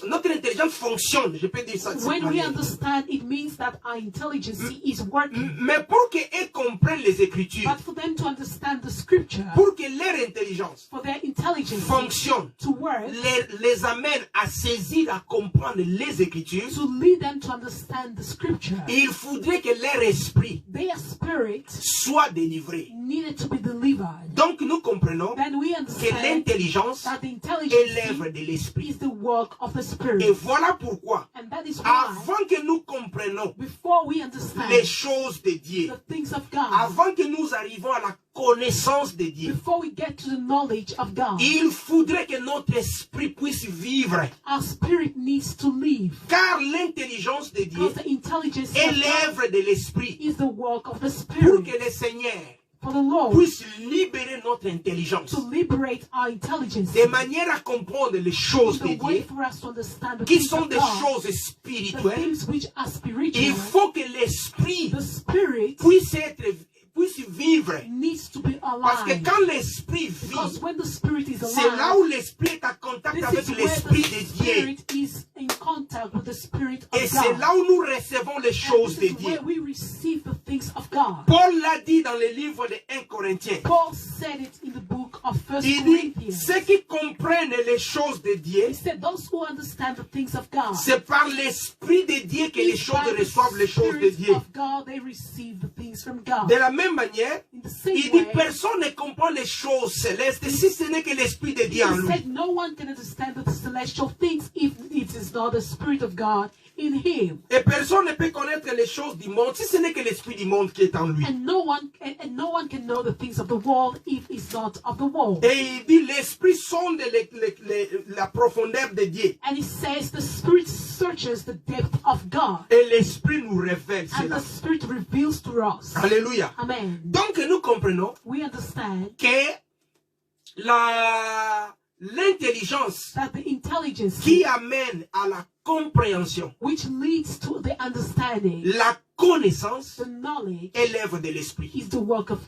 Speaker 1: notre intelligence fonctionne. Je peux dire ça. de cette
Speaker 2: When we
Speaker 1: manière.
Speaker 2: understand, it means that our intelligence is working.
Speaker 1: Mais pour qu'ils comprennent les Écritures,
Speaker 2: But for them to understand the scripture,
Speaker 1: pour que leur intelligence
Speaker 2: for their intelligence
Speaker 1: fonctionne,
Speaker 2: to work,
Speaker 1: les amène à saisir, à comprendre les Écritures,
Speaker 2: to lead them to understand the scripture,
Speaker 1: il faudrait que leur esprit
Speaker 2: their spirit
Speaker 1: soit délivré.
Speaker 2: needed to be delivered.
Speaker 1: Donc nous comprenons
Speaker 2: Then we
Speaker 1: que
Speaker 2: understand
Speaker 1: l'intelligence
Speaker 2: that the
Speaker 1: est
Speaker 2: intelligence
Speaker 1: l'œuvre de l'esprit.
Speaker 2: is the work of the
Speaker 1: Et
Speaker 2: spirit.
Speaker 1: voilà pourquoi,
Speaker 2: And that is why,
Speaker 1: avant que nous comprenions
Speaker 2: before we understand
Speaker 1: les choses de Dieu,
Speaker 2: the things of God,
Speaker 1: avant que nous arrivions à la connaissance de Dieu,
Speaker 2: before we get to the knowledge of God,
Speaker 1: il faudrait que notre esprit puisse vivre.
Speaker 2: our spirit needs to live.
Speaker 1: Car l'intelligence de Dieu
Speaker 2: Because the intelligence
Speaker 1: est
Speaker 2: of God
Speaker 1: l'œuvre de l'esprit
Speaker 2: is the work of the
Speaker 1: pour
Speaker 2: spirit.
Speaker 1: que le Seigneur
Speaker 2: For the Lord
Speaker 1: puisse libérer notre intelligence
Speaker 2: to liberate our intelligence
Speaker 1: de manière à comprendre les choses de
Speaker 2: in the way
Speaker 1: Dieu
Speaker 2: for us to understand the
Speaker 1: qui
Speaker 2: things
Speaker 1: sont
Speaker 2: of
Speaker 1: des
Speaker 2: God,
Speaker 1: choses
Speaker 2: the
Speaker 1: spirituelles.
Speaker 2: things which are
Speaker 1: Il
Speaker 2: spiritual.
Speaker 1: faut que l'esprit
Speaker 2: The spirit
Speaker 1: puisse vivre.
Speaker 2: needs to be
Speaker 1: Parce que
Speaker 2: alive.
Speaker 1: quand l'esprit
Speaker 2: Because
Speaker 1: vit,
Speaker 2: when the spirit is
Speaker 1: c'est là
Speaker 2: alive,
Speaker 1: où l'esprit est en contact
Speaker 2: this
Speaker 1: avec
Speaker 2: is where
Speaker 1: l'esprit
Speaker 2: the
Speaker 1: de Dieu.
Speaker 2: spirit is in contact with the spirit
Speaker 1: Et
Speaker 2: of
Speaker 1: c'est
Speaker 2: God.
Speaker 1: là où nous recevons les
Speaker 2: And
Speaker 1: choses
Speaker 2: this
Speaker 1: de
Speaker 2: is
Speaker 1: Dieu.
Speaker 2: where we receive the things of God.
Speaker 1: Paul l'a dit dans le livre de 1 Corinthiens.
Speaker 2: Paul said it in the book of 1
Speaker 1: Il dit,
Speaker 2: Corinthians.
Speaker 1: ceux qui comprennent les choses de Dieu,
Speaker 2: He said, those who understand the things of God,
Speaker 1: c'est par l'esprit de Dieu que les
Speaker 2: it's
Speaker 1: choses
Speaker 2: by the
Speaker 1: reçoivent les choses de
Speaker 2: Spirit
Speaker 1: Dieu.
Speaker 2: of God, they receive the things from God.
Speaker 1: De la même manière,
Speaker 2: In the same
Speaker 1: il dit,
Speaker 2: way,
Speaker 1: personne ne comprend les choses célestes si ce n'est que l'esprit de Dieu en
Speaker 2: he
Speaker 1: lui.
Speaker 2: said no one can understand the celestial things if it is not the Spirit of God in him.
Speaker 1: Et personne ne peut connaître les choses du monde si ce n'est que l'esprit du monde qui est en lui.
Speaker 2: And no one can know the things of the world if it's not of the world.
Speaker 1: Et il dit l'esprit sonde la profondeur de Dieu.
Speaker 2: And he says the Spirit searches the depth of God.
Speaker 1: Et l'esprit nous révèle
Speaker 2: And
Speaker 1: cela.
Speaker 2: the Spirit reveals to us.
Speaker 1: Alléluia.
Speaker 2: Amen.
Speaker 1: Donc nous comprenons
Speaker 2: We understand
Speaker 1: que l'intelligence
Speaker 2: that the intelligence
Speaker 1: qui amène à la compréhension,
Speaker 2: which leads to the understanding,
Speaker 1: la connaissance
Speaker 2: the knowledge,
Speaker 1: est l'œuvre de l'esprit.
Speaker 2: is the work of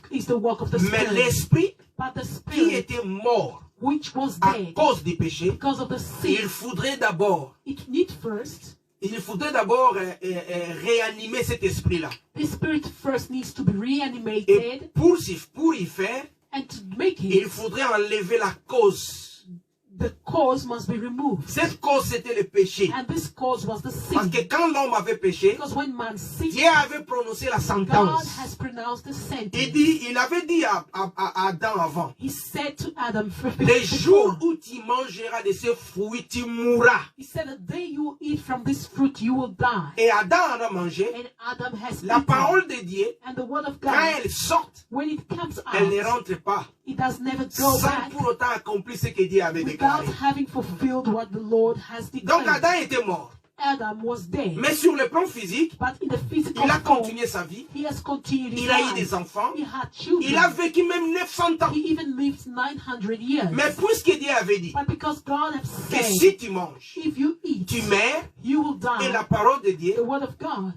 Speaker 2: the
Speaker 1: Mais
Speaker 2: Spirit.
Speaker 1: l'esprit
Speaker 2: But the
Speaker 1: qui
Speaker 2: Spirit,
Speaker 1: était mort
Speaker 2: which was
Speaker 1: à
Speaker 2: dead
Speaker 1: cause du péché,
Speaker 2: because of the
Speaker 1: il
Speaker 2: sin,
Speaker 1: faudrait d'abord réanimer cet esprit-là.
Speaker 2: the Spirit first needs to be
Speaker 1: Et
Speaker 2: reanimated,
Speaker 1: pour y faire,
Speaker 2: and to make
Speaker 1: il
Speaker 2: it,
Speaker 1: faudrait enlever la cause.
Speaker 2: the cause must be removed.
Speaker 1: Cette cause, c'était le péché.
Speaker 2: And this cause was the
Speaker 1: Parce
Speaker 2: sin.
Speaker 1: que quand l'homme avait péché,
Speaker 2: Because when man sinned,
Speaker 1: Dieu avait prononcé la
Speaker 2: God
Speaker 1: sentence.
Speaker 2: has pronounced the sentence.
Speaker 1: Il avait dit à Adam avant,
Speaker 2: He said to Adam,
Speaker 1: les jours où tu mangeras de ces fruits, tu mourras.
Speaker 2: he said, the day you eat from this fruit, you will die.
Speaker 1: Et Adam en a mangé.
Speaker 2: And Adam has
Speaker 1: La
Speaker 2: eaten.
Speaker 1: parole de Dieu,
Speaker 2: And the word of
Speaker 1: quand
Speaker 2: God,
Speaker 1: elle sort,
Speaker 2: when it comes
Speaker 1: elle ne
Speaker 2: out,
Speaker 1: rentre pas.
Speaker 2: it does never go
Speaker 1: Sans
Speaker 2: back
Speaker 1: pour autant accomplir ce que Dieu avait
Speaker 2: without
Speaker 1: déclaré.
Speaker 2: having fulfilled what the Lord has
Speaker 1: Donc
Speaker 2: declared.
Speaker 1: Adam était mort.
Speaker 2: Adam was dead.
Speaker 1: Mais sur le plan physique,
Speaker 2: But in the physical
Speaker 1: il a
Speaker 2: form,
Speaker 1: continué sa vie.
Speaker 2: he has continued his
Speaker 1: Il a eu
Speaker 2: life.
Speaker 1: des enfants.
Speaker 2: He had children.
Speaker 1: Il a vécu même 900 ans.
Speaker 2: He even lived 900 years.
Speaker 1: Mais puisque Dieu avait dit
Speaker 2: But because God has
Speaker 1: que
Speaker 2: said,
Speaker 1: si tu manges,
Speaker 2: if you eat,
Speaker 1: tu meurs,
Speaker 2: you will
Speaker 1: et
Speaker 2: die.
Speaker 1: la parole de Dieu,
Speaker 2: The word of God,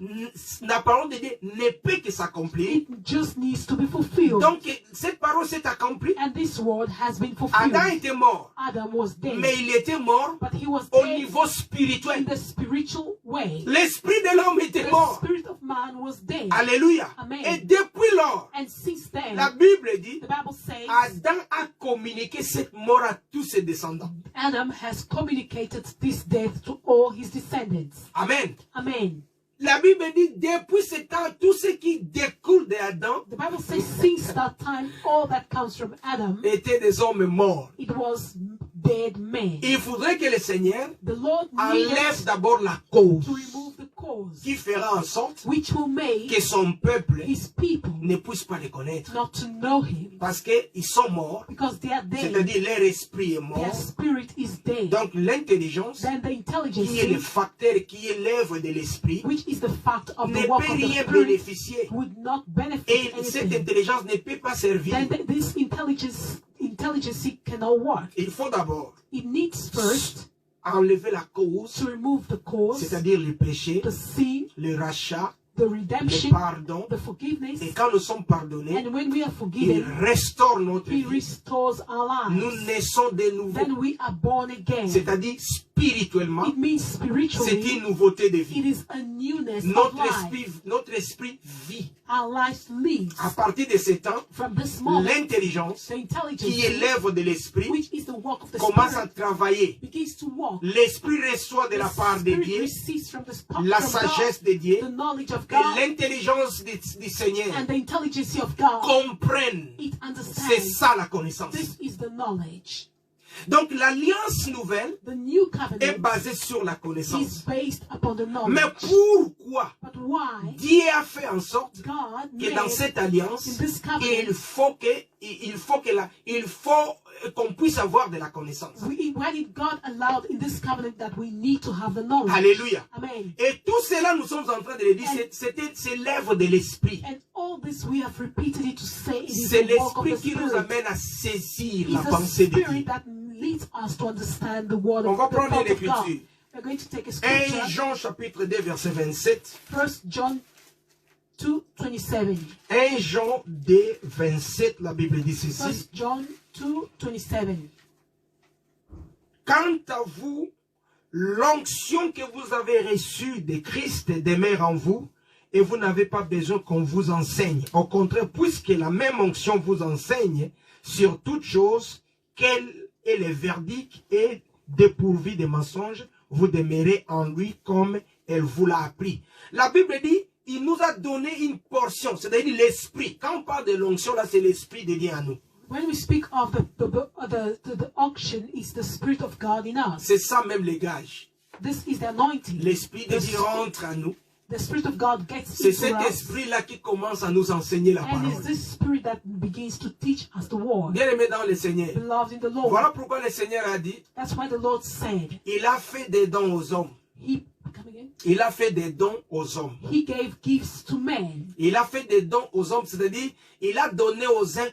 Speaker 1: la parole de Dieu ne peut que s'accomplir.
Speaker 2: it just needs to be fulfilled.
Speaker 1: Donc cette parole s'est accomplie.
Speaker 2: And this word has been fulfilled.
Speaker 1: Adam était mort,
Speaker 2: Adam was dead.
Speaker 1: mais il était mort
Speaker 2: But he was
Speaker 1: au
Speaker 2: dead
Speaker 1: niveau
Speaker 2: in
Speaker 1: spirituel.
Speaker 2: the spiritual way.
Speaker 1: L'esprit de l'homme était
Speaker 2: The
Speaker 1: mort.
Speaker 2: spirit of man was dead.
Speaker 1: Alléluia.
Speaker 2: Amen.
Speaker 1: Et depuis lors,
Speaker 2: And since then,
Speaker 1: la Bible dit,
Speaker 2: the Bible says,
Speaker 1: Adam a communiqué cette mort à tous ses descendants.
Speaker 2: Adam has communicated this death to all his descendants.
Speaker 1: Amen.
Speaker 2: Amen.
Speaker 1: La Bible dit, depuis ce temps, tout ce qui découle d'Adam
Speaker 2: The Bible says, since that time, all that comes from Adam,
Speaker 1: étaient des hommes morts.
Speaker 2: it was dead men.
Speaker 1: Il faudrait que le Seigneur
Speaker 2: The Lord
Speaker 1: enlève
Speaker 2: needed
Speaker 1: d'abord la cause
Speaker 2: to remove the cause,
Speaker 1: qui fera en sorte
Speaker 2: which will make
Speaker 1: que son peuple
Speaker 2: his people
Speaker 1: ne puisse pas le connaître.
Speaker 2: not to know him,
Speaker 1: Parce qu'ils sont morts,
Speaker 2: because they are dead.
Speaker 1: c'est-à-dire leur esprit est
Speaker 2: Their
Speaker 1: mort.
Speaker 2: spirit is dead.
Speaker 1: Donc l'intelligence,
Speaker 2: Then the
Speaker 1: qui est le
Speaker 2: intelligence,
Speaker 1: facteur, qui est l'œuvre de l'esprit,
Speaker 2: which is the fact of
Speaker 1: ne
Speaker 2: the work
Speaker 1: peut
Speaker 2: of the
Speaker 1: rien
Speaker 2: spirit,
Speaker 1: bénéficier.
Speaker 2: would not benefit
Speaker 1: Et cette
Speaker 2: anything.
Speaker 1: intelligence ne peut pas servir.
Speaker 2: Then this intelligence cannot work.
Speaker 1: Il faut d'abord
Speaker 2: It needs first
Speaker 1: enlever la cause,
Speaker 2: to remove the cause,
Speaker 1: c'est-à-dire le péché,
Speaker 2: the sin,
Speaker 1: le rachat,
Speaker 2: the
Speaker 1: le
Speaker 2: redemption,
Speaker 1: pardon.
Speaker 2: the forgiveness.
Speaker 1: Et quand nous sommes pardonnés,
Speaker 2: And when we are
Speaker 1: il
Speaker 2: forgiven,
Speaker 1: restaure notre
Speaker 2: He
Speaker 1: vie.
Speaker 2: restores our
Speaker 1: Nous
Speaker 2: lives.
Speaker 1: naissons de nouveau.
Speaker 2: Then we are born again.
Speaker 1: C'est-à-dire spirituellement,
Speaker 2: It means
Speaker 1: c'est
Speaker 2: spiritually,
Speaker 1: une nouveauté de
Speaker 2: it
Speaker 1: vie.
Speaker 2: is a newness of life.
Speaker 1: Notre esprit vit.
Speaker 2: Our lives lives.
Speaker 1: À partir de ce temps,
Speaker 2: From this moment,
Speaker 1: l'intelligence,
Speaker 2: the
Speaker 1: qui est
Speaker 2: intelligence,
Speaker 1: l'œuvre de l'esprit,
Speaker 2: which is the work of the
Speaker 1: commence à
Speaker 2: Spirit,
Speaker 1: travailler.
Speaker 2: begins to walk.
Speaker 1: L'esprit reçoit de la
Speaker 2: The
Speaker 1: part de
Speaker 2: Spirit
Speaker 1: Dieu
Speaker 2: receives from the from
Speaker 1: la
Speaker 2: God
Speaker 1: sagesse de Dieu
Speaker 2: the knowledge of
Speaker 1: et
Speaker 2: God
Speaker 1: l'intelligence du Seigneur
Speaker 2: and the intelligence of God.
Speaker 1: comprennent.
Speaker 2: It
Speaker 1: C'est
Speaker 2: understands.
Speaker 1: ça la connaissance.
Speaker 2: This is the knowledge.
Speaker 1: Donc l'alliance nouvelle
Speaker 2: The new
Speaker 1: est
Speaker 2: covenant
Speaker 1: basée sur la
Speaker 2: is
Speaker 1: connaissance.
Speaker 2: based upon the
Speaker 1: Mais
Speaker 2: knowledge.
Speaker 1: pourquoi
Speaker 2: But why
Speaker 1: Dieu a fait en sorte
Speaker 2: God
Speaker 1: que dans
Speaker 2: made
Speaker 1: cette alliance,
Speaker 2: in this covenant,
Speaker 1: il faut qu'on puisse avoir de la connaissance.
Speaker 2: why did God allow in this covenant that we need to have the knowledge?
Speaker 1: Alléluia.
Speaker 2: Amen.
Speaker 1: Et tout cela, nous sommes en train de le dire, c'est l'œuvre de l'esprit.
Speaker 2: And all this we have repeated it to say it is
Speaker 1: C'est
Speaker 2: the work of
Speaker 1: l'esprit
Speaker 2: the
Speaker 1: qui nous
Speaker 2: Spirit.
Speaker 1: amène à saisir
Speaker 2: It's
Speaker 1: la
Speaker 2: the
Speaker 1: pensée de
Speaker 2: Spirit
Speaker 1: Dieu.
Speaker 2: that leads us to understand the word
Speaker 1: On
Speaker 2: of
Speaker 1: va
Speaker 2: the
Speaker 1: prendre
Speaker 2: thought
Speaker 1: une
Speaker 2: of God.
Speaker 1: écriture.
Speaker 2: We're going to take a
Speaker 1: 1
Speaker 2: scripture.
Speaker 1: Jean chapitre 2 verset 27.
Speaker 2: 1 John 2:27.
Speaker 1: 1 Jean 2 27, la Bible dit
Speaker 2: 1
Speaker 1: ceci.
Speaker 2: John 2:27.
Speaker 1: Quant à vous, l'onction que vous avez reçue de Christ demeure en vous et vous n'avez pas besoin qu'on vous enseigne. Au contraire, puisque la même onction vous enseigne sur toute chose, quel est le verdict et dépourvu de mensonges, vous demeurez en lui comme elle vous l'a appris. La Bible dit, il nous a donné une portion, c'est-à-dire l'esprit. Quand on parle de l'onction, là, c'est l'esprit de Dieu en nous.
Speaker 2: When we speak of the unction, is the Spirit of God in us.
Speaker 1: C'est ça même les gages.
Speaker 2: This is the anointing.
Speaker 1: L'Esprit de Dieu rentre à nous.
Speaker 2: The Spirit of God gets
Speaker 1: C'est
Speaker 2: into
Speaker 1: cet
Speaker 2: us.
Speaker 1: esprit-là qui commence à nous enseigner la
Speaker 2: And
Speaker 1: parole.
Speaker 2: it's this Spirit that begins to teach us the word.
Speaker 1: Bien-aimé dans le Seigneur.
Speaker 2: Beloved in the Lord.
Speaker 1: Voilà pourquoi le Seigneur a dit,
Speaker 2: That's why the Lord said,
Speaker 1: il a fait des dons aux hommes.
Speaker 2: come again?
Speaker 1: Il a fait des dons aux hommes.
Speaker 2: He gave gifts to men.
Speaker 1: Il a fait des dons aux hommes, c'est-à-dire, il a donné aux uns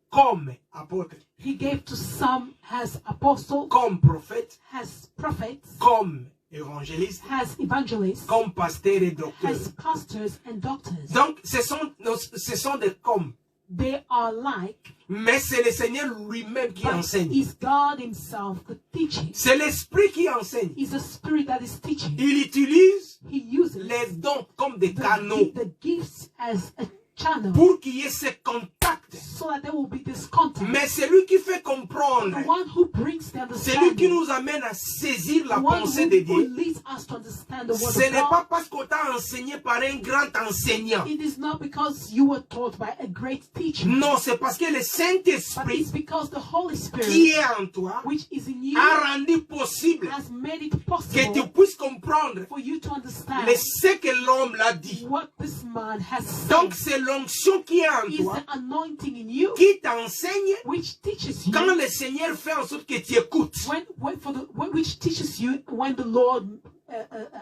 Speaker 1: comme apôtres,
Speaker 2: He gave to some as apostles,
Speaker 1: comme prophètes,
Speaker 2: as prophets,
Speaker 1: comme évangélistes,
Speaker 2: as evangelists,
Speaker 1: comme pasteurs et docteurs.
Speaker 2: as pastors and doctors.
Speaker 1: Donc, ce sont des comme.
Speaker 2: They are like,
Speaker 1: Mais c'est le Seigneur lui-même qui
Speaker 2: but
Speaker 1: enseigne.
Speaker 2: it's God himself that teaches.
Speaker 1: C'est l'Esprit qui enseigne.
Speaker 2: It's the Spirit that is teaching.
Speaker 1: Il utilise
Speaker 2: He uses
Speaker 1: les dons comme des canaux
Speaker 2: the gifts as a channel
Speaker 1: pour qu'il y ait ce contact.
Speaker 2: so that there will be this contact.
Speaker 1: Mais c'est lui qui fait comprendre.
Speaker 2: The one who brings the
Speaker 1: C'est lui qui
Speaker 2: understanding,
Speaker 1: nous amène à saisir la
Speaker 2: the one
Speaker 1: pensée de
Speaker 2: who
Speaker 1: Dieu.
Speaker 2: leads us to understand the word
Speaker 1: Ce
Speaker 2: of
Speaker 1: n'est
Speaker 2: God.
Speaker 1: pas parce qu'on t'a enseigné par un grand enseignant.
Speaker 2: It is not because you were taught by a great teacher,
Speaker 1: Non, c'est parce que le
Speaker 2: but
Speaker 1: Saint-Esprit
Speaker 2: it's because the Holy
Speaker 1: qui
Speaker 2: Spirit,
Speaker 1: est en toi
Speaker 2: which is in you,
Speaker 1: a rendu possible
Speaker 2: has made it
Speaker 1: que tu
Speaker 2: possible
Speaker 1: puisses comprendre
Speaker 2: for you to understand
Speaker 1: ce que l'homme l'a dit.
Speaker 2: what this man has said.
Speaker 1: Donc c'est l'onction qui est en
Speaker 2: Is
Speaker 1: toi
Speaker 2: the anointing in you,
Speaker 1: qui t'enseigne
Speaker 2: which teaches you,
Speaker 1: quand le Seigneur fait en sorte que tu écoutes.
Speaker 2: which teaches you when the Lord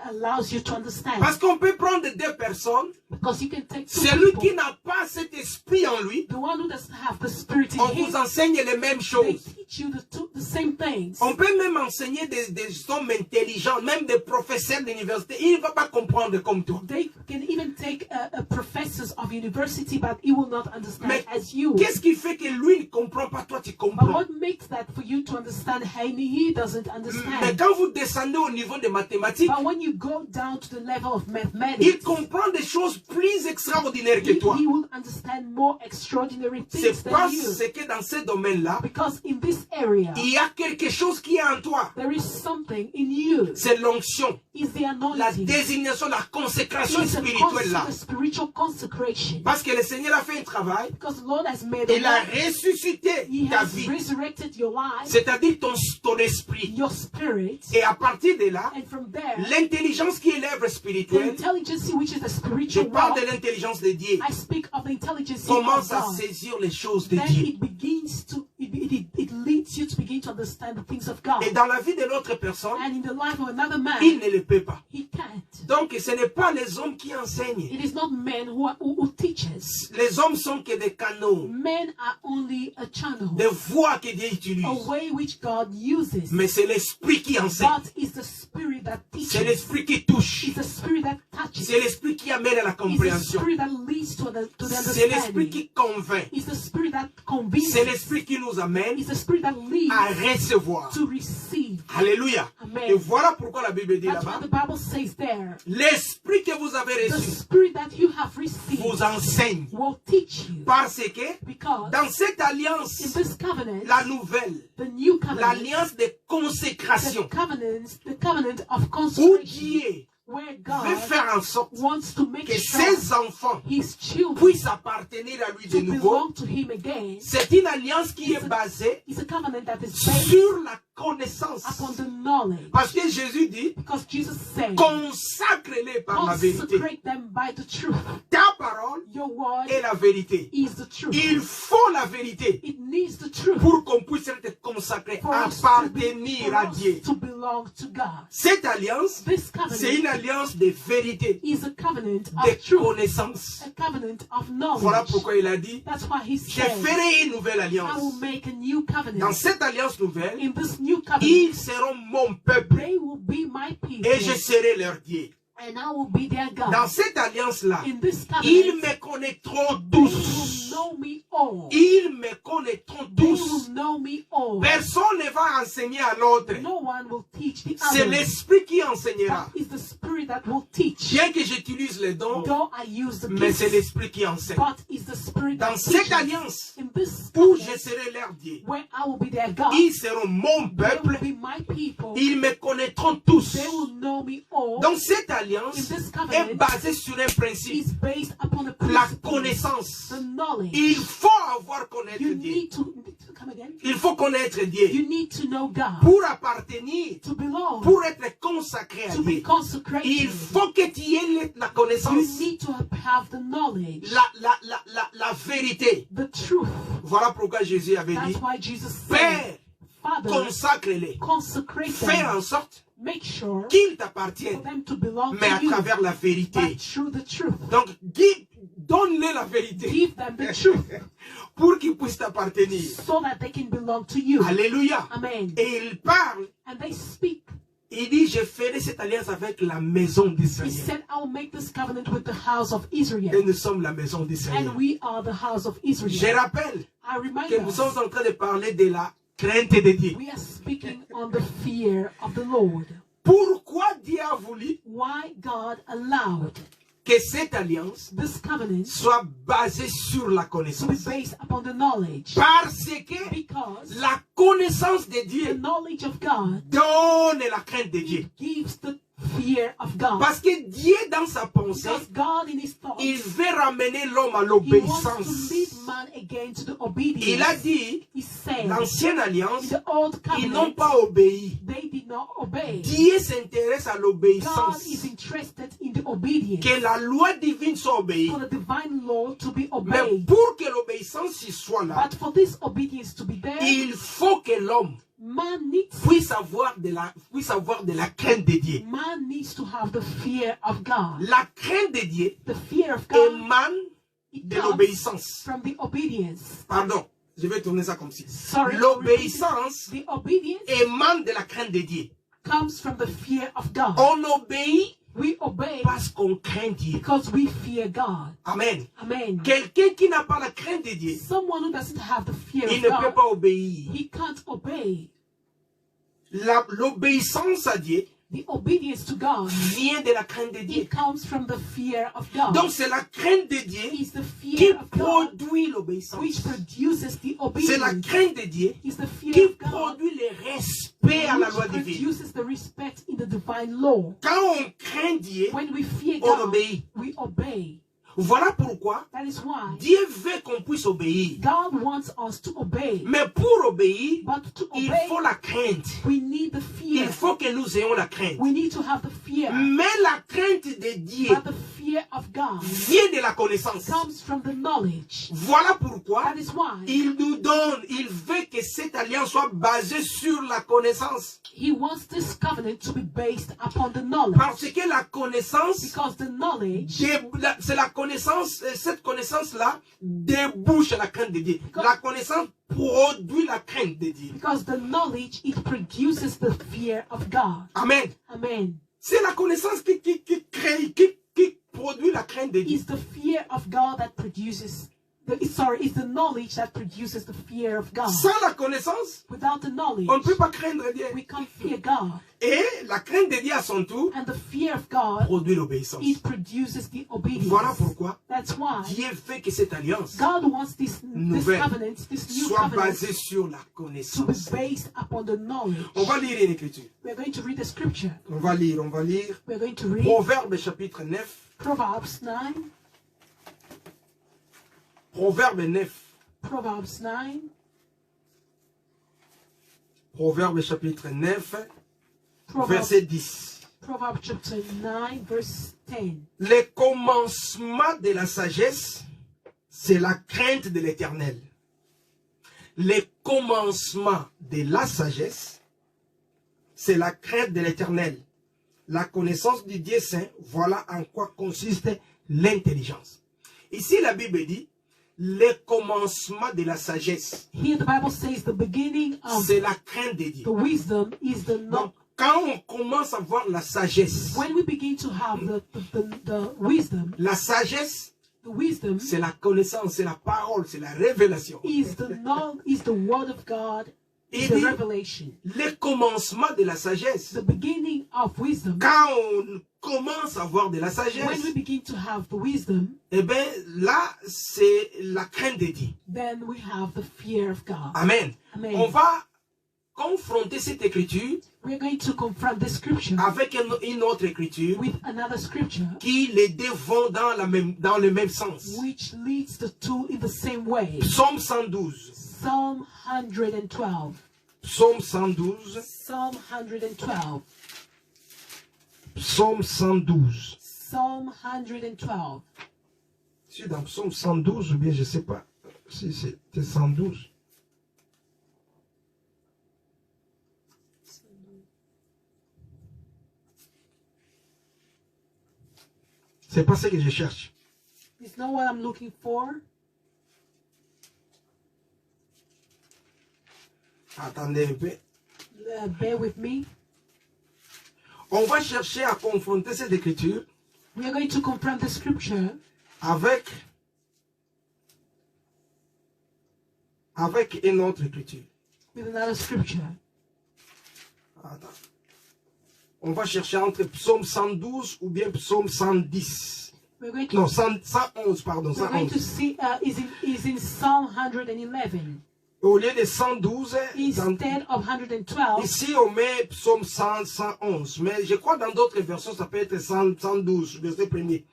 Speaker 2: allows you to understand.
Speaker 1: Parce qu'on peut prendre deux personnes,
Speaker 2: Because you can take two
Speaker 1: celui
Speaker 2: people,
Speaker 1: qui n'a pas cet esprit en lui,
Speaker 2: the one who doesn't have the Spirit in
Speaker 1: on
Speaker 2: him,
Speaker 1: vous enseigne les mêmes
Speaker 2: they
Speaker 1: choses.
Speaker 2: teach you the same things.
Speaker 1: On peut même enseigner des hommes intelligents, même des professeurs d'université. Il ne va pas comprendre comme toi.
Speaker 2: They can even take professors of university, but he will not understand
Speaker 1: Mais
Speaker 2: as you.
Speaker 1: qu'est-ce qui fait que lui ne comprend pas, toi tu
Speaker 2: But
Speaker 1: comprends?
Speaker 2: what makes that for you to understand, he doesn't
Speaker 1: Mais
Speaker 2: understand.
Speaker 1: quand vous descendez au niveau des mathématiques,
Speaker 2: But when you go down to the level of
Speaker 1: il
Speaker 2: mathematics,
Speaker 1: comprend des choses plus extraordinaires que toi.
Speaker 2: he will understand more extraordinary things
Speaker 1: C'est
Speaker 2: than
Speaker 1: parce
Speaker 2: you.
Speaker 1: que dans ce domaine-là,
Speaker 2: Because in this area,
Speaker 1: il y a quelque chose qui est en toi.
Speaker 2: there is something in you.
Speaker 1: C'est l'onction,
Speaker 2: Is the
Speaker 1: la
Speaker 2: anointing.
Speaker 1: désignation, la consécration
Speaker 2: It's
Speaker 1: spirituelle là.
Speaker 2: a spiritual consecration.
Speaker 1: Parce que le Seigneur a fait un travail,
Speaker 2: Because the Lord has made a
Speaker 1: il a
Speaker 2: way.
Speaker 1: ressuscité
Speaker 2: He
Speaker 1: ta
Speaker 2: has
Speaker 1: vie,
Speaker 2: resurrected your life,
Speaker 1: c'est-à-dire ton esprit.
Speaker 2: your spirit,
Speaker 1: Et à partir de là,
Speaker 2: and from there,
Speaker 1: l'intelligence qui est l'œuvre
Speaker 2: the
Speaker 1: spirituelle,
Speaker 2: intelligence which is the
Speaker 1: je
Speaker 2: spiritual
Speaker 1: parle
Speaker 2: realm,
Speaker 1: de l'intelligence de Dieu,
Speaker 2: I speak of the intelligence of
Speaker 1: commence à
Speaker 2: God.
Speaker 1: saisir les choses de
Speaker 2: Then
Speaker 1: Dieu.
Speaker 2: it begins to, it leads you to begin to understand the things of God.
Speaker 1: Et dans la vie de l'autre personne,
Speaker 2: And in the life of another man,
Speaker 1: il ne le peut pas.
Speaker 2: he can't.
Speaker 1: Donc ce n'est pas les hommes qui enseignent.
Speaker 2: It is not men who teaches.
Speaker 1: Les hommes sont que des canaux,
Speaker 2: Men are only a channel,
Speaker 1: des voies que Dieu utilise.
Speaker 2: a way which God uses.
Speaker 1: Mais c'est l'esprit qui enseigne.
Speaker 2: But it's the spirit that
Speaker 1: C'est
Speaker 2: teaches.
Speaker 1: l'esprit qui touche.
Speaker 2: It's the spirit that touches.
Speaker 1: C'est l'esprit qui amène à la
Speaker 2: It's the
Speaker 1: compréhension.
Speaker 2: spirit that leads to the
Speaker 1: C'est l'esprit
Speaker 2: understanding.
Speaker 1: qui convainc.
Speaker 2: It's the spirit that convinces.
Speaker 1: C'est l'esprit qui nous amène
Speaker 2: It's the spirit that leads
Speaker 1: à recevoir.
Speaker 2: to receive.
Speaker 1: Alléluia.
Speaker 2: Amen.
Speaker 1: Et voilà pourquoi la Bible dit
Speaker 2: That's
Speaker 1: là-bas,
Speaker 2: what the Bible says there.
Speaker 1: l'esprit que vous avez
Speaker 2: The
Speaker 1: reçu
Speaker 2: spirit that you have received
Speaker 1: vous enseigne.
Speaker 2: will teach you.
Speaker 1: Parce que
Speaker 2: Because
Speaker 1: dans cette
Speaker 2: in
Speaker 1: alliance,
Speaker 2: this covenant,
Speaker 1: la nouvelle,
Speaker 2: the new covenant,
Speaker 1: l'alliance de consécration,
Speaker 2: the covenant of
Speaker 1: où
Speaker 2: consecration,
Speaker 1: Dieu
Speaker 2: where
Speaker 1: veut
Speaker 2: God
Speaker 1: faire en sorte
Speaker 2: wants to make
Speaker 1: que
Speaker 2: sure
Speaker 1: ses enfants
Speaker 2: his children
Speaker 1: puissent appartenir à lui de
Speaker 2: to
Speaker 1: nouveau.
Speaker 2: belong to him again.
Speaker 1: C'est une alliance qui est basée
Speaker 2: It's a covenant that is based
Speaker 1: sur la connaissance.
Speaker 2: upon the knowledge.
Speaker 1: Parce que Jésus dit,
Speaker 2: Because Jesus said,
Speaker 1: consacre-les par la vérité.
Speaker 2: consecrate them by the truth.
Speaker 1: Ta parole
Speaker 2: Your word
Speaker 1: est la vérité.
Speaker 2: is the truth.
Speaker 1: Il faut la vérité
Speaker 2: It needs the truth
Speaker 1: pour qu'on puisse être consacré,
Speaker 2: for us
Speaker 1: appartenir à Dieu.
Speaker 2: to belong to God.
Speaker 1: Cette alliance,
Speaker 2: This
Speaker 1: c'est une
Speaker 2: covenant
Speaker 1: alliance de vérité,
Speaker 2: is a covenant
Speaker 1: de
Speaker 2: of truth,
Speaker 1: connaissance.
Speaker 2: a covenant of knowledge.
Speaker 1: Voilà pourquoi il a dit,
Speaker 2: That's why he
Speaker 1: je
Speaker 2: said,
Speaker 1: ferai une nouvelle
Speaker 2: I will
Speaker 1: alliance.
Speaker 2: make a new
Speaker 1: Dans
Speaker 2: covenant.
Speaker 1: cette alliance nouvelle,
Speaker 2: In this new covenant,
Speaker 1: ils seront mon peuple
Speaker 2: they will be my people,
Speaker 1: et je serai leur Dieu.
Speaker 2: and I will be their God.
Speaker 1: Dans cette alliance-là,
Speaker 2: In this
Speaker 1: ils
Speaker 2: covenant,
Speaker 1: me connaîtront
Speaker 2: they will
Speaker 1: tous.
Speaker 2: know me all.
Speaker 1: Ils me connaîtront
Speaker 2: They
Speaker 1: tous.
Speaker 2: will know me all.
Speaker 1: Personne ne va enseigner à l'autre.
Speaker 2: No one will teach the
Speaker 1: C'est
Speaker 2: other.
Speaker 1: l'esprit qui enseignera.
Speaker 2: That is the spirit that will teach.
Speaker 1: Bien que j'utilise les dons,
Speaker 2: Though I use the
Speaker 1: mais c'est
Speaker 2: gifts,
Speaker 1: l'esprit qui enseigne.
Speaker 2: but it's the spirit
Speaker 1: Dans
Speaker 2: that
Speaker 1: cette
Speaker 2: teaches.
Speaker 1: alliance,
Speaker 2: In this
Speaker 1: où
Speaker 2: covenant,
Speaker 1: je serai leur Dieu,
Speaker 2: where I will be their God,
Speaker 1: ils seront mon
Speaker 2: they
Speaker 1: peuple.
Speaker 2: will be my people.
Speaker 1: Ils me connaîtront tous.
Speaker 2: They will know me all.
Speaker 1: Donc cette alliance, alliance est basée sur un principe, la connaissance. Il faut avoir connaître Dieu. Il faut connaître Dieu pour appartenir, pour être consacré à Dieu. Il faut que tu aies la connaissance, la vérité. Voilà pourquoi Jésus avait dit, Père, consacre-les. Fais en sorte qu'ils t'appartiennent, mais à travers la vérité. Donc, donne-les la vérité pour qu'ils puissent t'appartenir. Alléluia.
Speaker 2: Amen.
Speaker 1: Et il parle. Il dit, je ferai cette alliance avec la maison d'Israël. Et nous sommes la maison d'Israël. Je rappelle que nous sommes en train de parler de la crainte de Dieu. Pourquoi Dieu a voulu que cette alliance soit basée sur la connaissance? Parce que la connaissance de Dieu donne la crainte de Dieu. Parce que Dieu, dans sa pensée, il veut ramener l'homme à l'obéissance. Il a dit, l'ancienne alliance, ils n'ont pas obéi. Dieu s'intéresse à l'obéissance. Que la loi divine soit obéie. Mais pour que l'obéissance soit là, il faut que l'homme puisse avoir de la crainte de Dieu. La crainte de Dieu émane de l'obéissance. Pardon, je vais tourner ça comme ci. L'obéissance émane de la crainte de Dieu. On obéit parce qu'on craint Dieu. Amen. Quelqu'un qui n'a pas la crainte de Dieu, il ne peut pas obéir. L'obéissance à Dieu vient de la crainte de Dieu. Donc c'est la crainte de Dieu qui produit l'obéissance. C'est la crainte de Dieu qui produit le respect à la loi divine. Quand on craint Dieu, on obéit. Voilà pourquoi Dieu veut qu'on puisse obéir. Mais pour obéir, il faut la crainte. Il faut que nous ayons la crainte. Mais la crainte de Dieu vient de la connaissance. Voilà pourquoi il nous donne, il veut que cette alliance soit basée sur la connaissance. Parce que la connaissance, c'est la connaissance, cette connaissance-là débouche la crainte de Dieu. La connaissance produit la crainte de Dieu. Amen. C'est la connaissance qui crée, qui produit la crainte de Dieu.
Speaker 2: It's the fear of God that produces. It's the knowledge that produces the fear of God.
Speaker 1: Sans la connaissance,
Speaker 2: without the knowledge,
Speaker 1: on ne peut pas craindre Dieu.
Speaker 2: We can't fear God.
Speaker 1: Et la crainte de Dieu à son tour
Speaker 2: and the fear of God
Speaker 1: produit l'obéissance.
Speaker 2: It produces the obedience.
Speaker 1: Voilà pourquoi
Speaker 2: That's why
Speaker 1: Dieu fait que cette alliance
Speaker 2: God wants this covenant, this new
Speaker 1: soit
Speaker 2: covenant
Speaker 1: basée sur la connaissance.
Speaker 2: To be based upon the knowledge.
Speaker 1: On va lire une écriture.
Speaker 2: We're going to read the scripture.
Speaker 1: On va lire.
Speaker 2: We're going to read
Speaker 1: Proverbes chapitre 9.
Speaker 2: Proverbs 9.
Speaker 1: Proverbe 9.
Speaker 2: Proverbs 9.
Speaker 1: Proverbe chapitre 9, verset 10.
Speaker 2: Proverbs chapter 9, verse 10.
Speaker 1: Le commencement de la sagesse, c'est la crainte de l'Éternel. Le commencement de la sagesse, c'est la crainte de l'Éternel. La connaissance du Dieu saint, voilà en quoi consiste l'intelligence. Ici, la Bible dit, le commencement de la sagesse.
Speaker 2: Here the Bible says the beginning of
Speaker 1: c'est la crainte de Dieu.
Speaker 2: The wisdom is the
Speaker 1: Donc, quand on commence à voir la sagesse,
Speaker 2: when we begin to have the wisdom,
Speaker 1: la sagesse,
Speaker 2: the wisdom,
Speaker 1: c'est la connaissance, c'est la parole, c'est la révélation.
Speaker 2: Is the word of God.
Speaker 1: Il
Speaker 2: the
Speaker 1: dit,
Speaker 2: revelation.
Speaker 1: Le commencement de la sagesse.
Speaker 2: The beginning of wisdom.
Speaker 1: Quand on commence à voir de la sagesse,
Speaker 2: when we begin to have the wisdom,
Speaker 1: eh bien là, c'est la crainte de Dieu.
Speaker 2: Then we have the fear of God.
Speaker 1: Amen.
Speaker 2: Amen.
Speaker 1: On va confronter cette écriture
Speaker 2: we're going to confront this scripture
Speaker 1: avec une autre écriture
Speaker 2: with another scripture
Speaker 1: qui les deux vont dans le même sens.
Speaker 2: which leads the two in the same way.
Speaker 1: Psaume 112.
Speaker 2: Psalm 112.
Speaker 1: Psaume 112.
Speaker 2: Psalm 112.
Speaker 1: Psaume 112.
Speaker 2: Psalm 112.
Speaker 1: C'est dans Psaume 112 ou bien je ne sais pas si c'était 112. C'est pas ce que je cherche.
Speaker 2: It's not what I'm looking for.
Speaker 1: Attendez un peu.
Speaker 2: Bear with me.
Speaker 1: On va chercher à confronter cette écriture
Speaker 2: We are going to confront the scripture
Speaker 1: avec une autre écriture.
Speaker 2: with another scripture.
Speaker 1: Attends. On va chercher entre Psaume 112 ou bien Psaume 110.
Speaker 2: We're going to,
Speaker 1: Non, 111, pardon,
Speaker 2: we're going to
Speaker 1: 111.
Speaker 2: see is in Psalm 111
Speaker 1: Au lieu de 112,
Speaker 2: instead of 112.
Speaker 1: ici on met Psaume 100, 111. Mais je crois dans d'autres versions, ça peut être 112, verset 1er.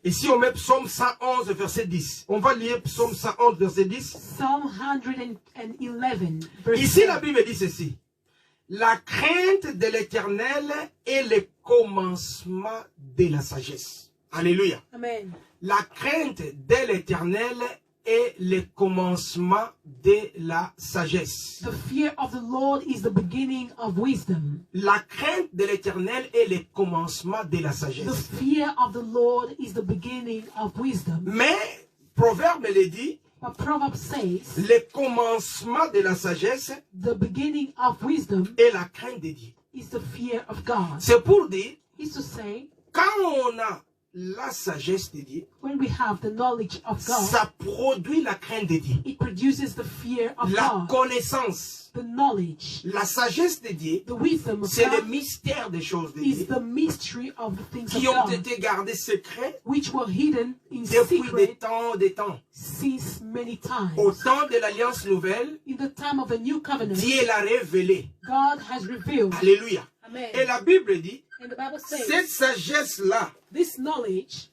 Speaker 1: Ici on met Psaume 111, verset 10. On va lire Psaume 111, verset 10.
Speaker 2: Psalm 111, verse
Speaker 1: Ici
Speaker 2: 10.
Speaker 1: la Bible dit ceci. La crainte de l'Éternel est le commencement de la sagesse. Alléluia.
Speaker 2: Amen.
Speaker 1: La crainte de l'Éternel est le commencement de la sagesse.
Speaker 2: The fear of the Lord is the beginning of wisdom.
Speaker 1: La crainte de l'Éternel est le commencement de la
Speaker 2: The
Speaker 1: sagesse.
Speaker 2: fear of the Lord is the beginning of wisdom.
Speaker 1: Mais, Proverbe le dit,
Speaker 2: But Proverbs says
Speaker 1: le commencement de la sagesse
Speaker 2: the beginning of wisdom
Speaker 1: est la crainte de Dieu.
Speaker 2: is the fear of God.
Speaker 1: C'est pour dire,
Speaker 2: Is to say,
Speaker 1: quand on a la sagesse de Dieu,
Speaker 2: when we have the knowledge of God,
Speaker 1: ça produit la crainte de Dieu.
Speaker 2: it produces the fear of
Speaker 1: La
Speaker 2: God.
Speaker 1: connaissance,
Speaker 2: The knowledge,
Speaker 1: la sagesse de Dieu,
Speaker 2: the wisdom of
Speaker 1: c'est le
Speaker 2: God
Speaker 1: mystère des choses de
Speaker 2: is
Speaker 1: Dieu
Speaker 2: the mystery of the things of
Speaker 1: qui ont
Speaker 2: God,
Speaker 1: été gardées secrets
Speaker 2: which were hidden in
Speaker 1: depuis des
Speaker 2: secret
Speaker 1: temps.
Speaker 2: since many times.
Speaker 1: Au temps de l'Alliance Nouvelle,
Speaker 2: In the time of the new covenant,
Speaker 1: Dieu l'a révélé.
Speaker 2: God has revealed.
Speaker 1: Alléluia.
Speaker 2: Amen.
Speaker 1: Et la Bible dit,
Speaker 2: And the Bible says,
Speaker 1: cette sagesse-là,
Speaker 2: this knowledge,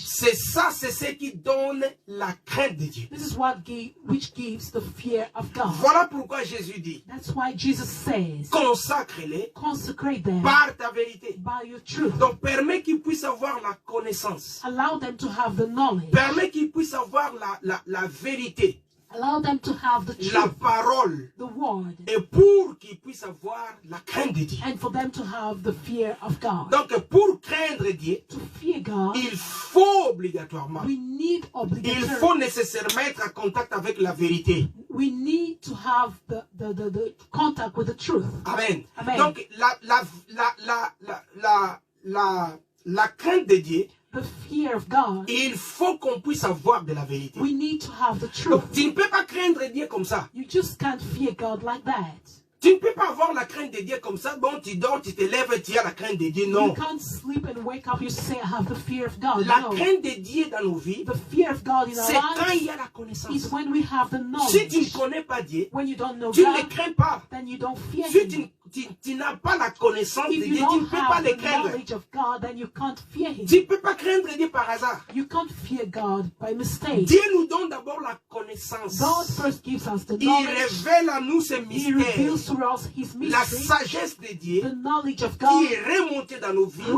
Speaker 1: c'est ça, c'est ce qui donne la crainte de Dieu.
Speaker 2: this is which gives the fear of God.
Speaker 1: Voilà pourquoi Jésus dit,
Speaker 2: That's why Jesus says,
Speaker 1: consacre-les
Speaker 2: consecrate them
Speaker 1: par ta vérité.
Speaker 2: by your truth.
Speaker 1: Donc permets qu'ils puissent avoir la connaissance.
Speaker 2: Allow them to have the knowledge.
Speaker 1: Permets qu'ils puissent avoir la vérité,
Speaker 2: Allow them to have the
Speaker 1: la
Speaker 2: truth,
Speaker 1: parole.
Speaker 2: the word,
Speaker 1: Et pour qu'ils puissent avoir la crainte de Dieu.
Speaker 2: and for them to have the fear of God.
Speaker 1: Donc pour craindre Dieu,
Speaker 2: To fear God,
Speaker 1: il faut obligatoirement,
Speaker 2: we need
Speaker 1: il
Speaker 2: obligatory.
Speaker 1: faut nécessairement être en contact avec la vérité.
Speaker 2: We need to have the contact with the truth.
Speaker 1: Amen.
Speaker 2: Amen.
Speaker 1: Donc la crainte de Dieu,
Speaker 2: The fear of God,
Speaker 1: il faut qu'on puisse avoir de la vérité.
Speaker 2: we need to have the truth.
Speaker 1: Donc tu ne peux pas craindre Dieu comme ça.
Speaker 2: You just can't fear God like that.
Speaker 1: Tu ne peux pas avoir la crainte de Dieu comme ça, donc tu dors, tu te lèves et tu as la crainte de Dieu.
Speaker 2: You
Speaker 1: Non.
Speaker 2: can't sleep and wake up, you say, I have the fear of God.
Speaker 1: La
Speaker 2: No.
Speaker 1: crainte de Dieu dans nos vies,
Speaker 2: The fear of God in our
Speaker 1: c'est quand il
Speaker 2: lives
Speaker 1: y a la connaissance.
Speaker 2: is when we have the
Speaker 1: Si tu ne
Speaker 2: knowledge.
Speaker 1: connais pas Dieu,
Speaker 2: When you don't know
Speaker 1: tu ne le
Speaker 2: God,
Speaker 1: crains pas.
Speaker 2: then you don't fear
Speaker 1: Si
Speaker 2: Him.
Speaker 1: tu n'as pas la connaissance de
Speaker 2: If
Speaker 1: Dieu,
Speaker 2: you
Speaker 1: tu ne
Speaker 2: don't
Speaker 1: peux pas
Speaker 2: have
Speaker 1: le
Speaker 2: the
Speaker 1: craindre.
Speaker 2: knowledge of God, then you can't fear Him.
Speaker 1: Tu ne peux pas craindre Dieu par hasard.
Speaker 2: You can't fear God by mistake.
Speaker 1: Dieu nous donne d'abord la connaissance.
Speaker 2: God first gives us the
Speaker 1: Il
Speaker 2: knowledge.
Speaker 1: révèle à nous ses
Speaker 2: He
Speaker 1: mystères.
Speaker 2: reveals to us His
Speaker 1: La
Speaker 2: mystery,
Speaker 1: sagesse de Dieu
Speaker 2: the knowledge of
Speaker 1: qui
Speaker 2: God,
Speaker 1: est remontée dans nos vies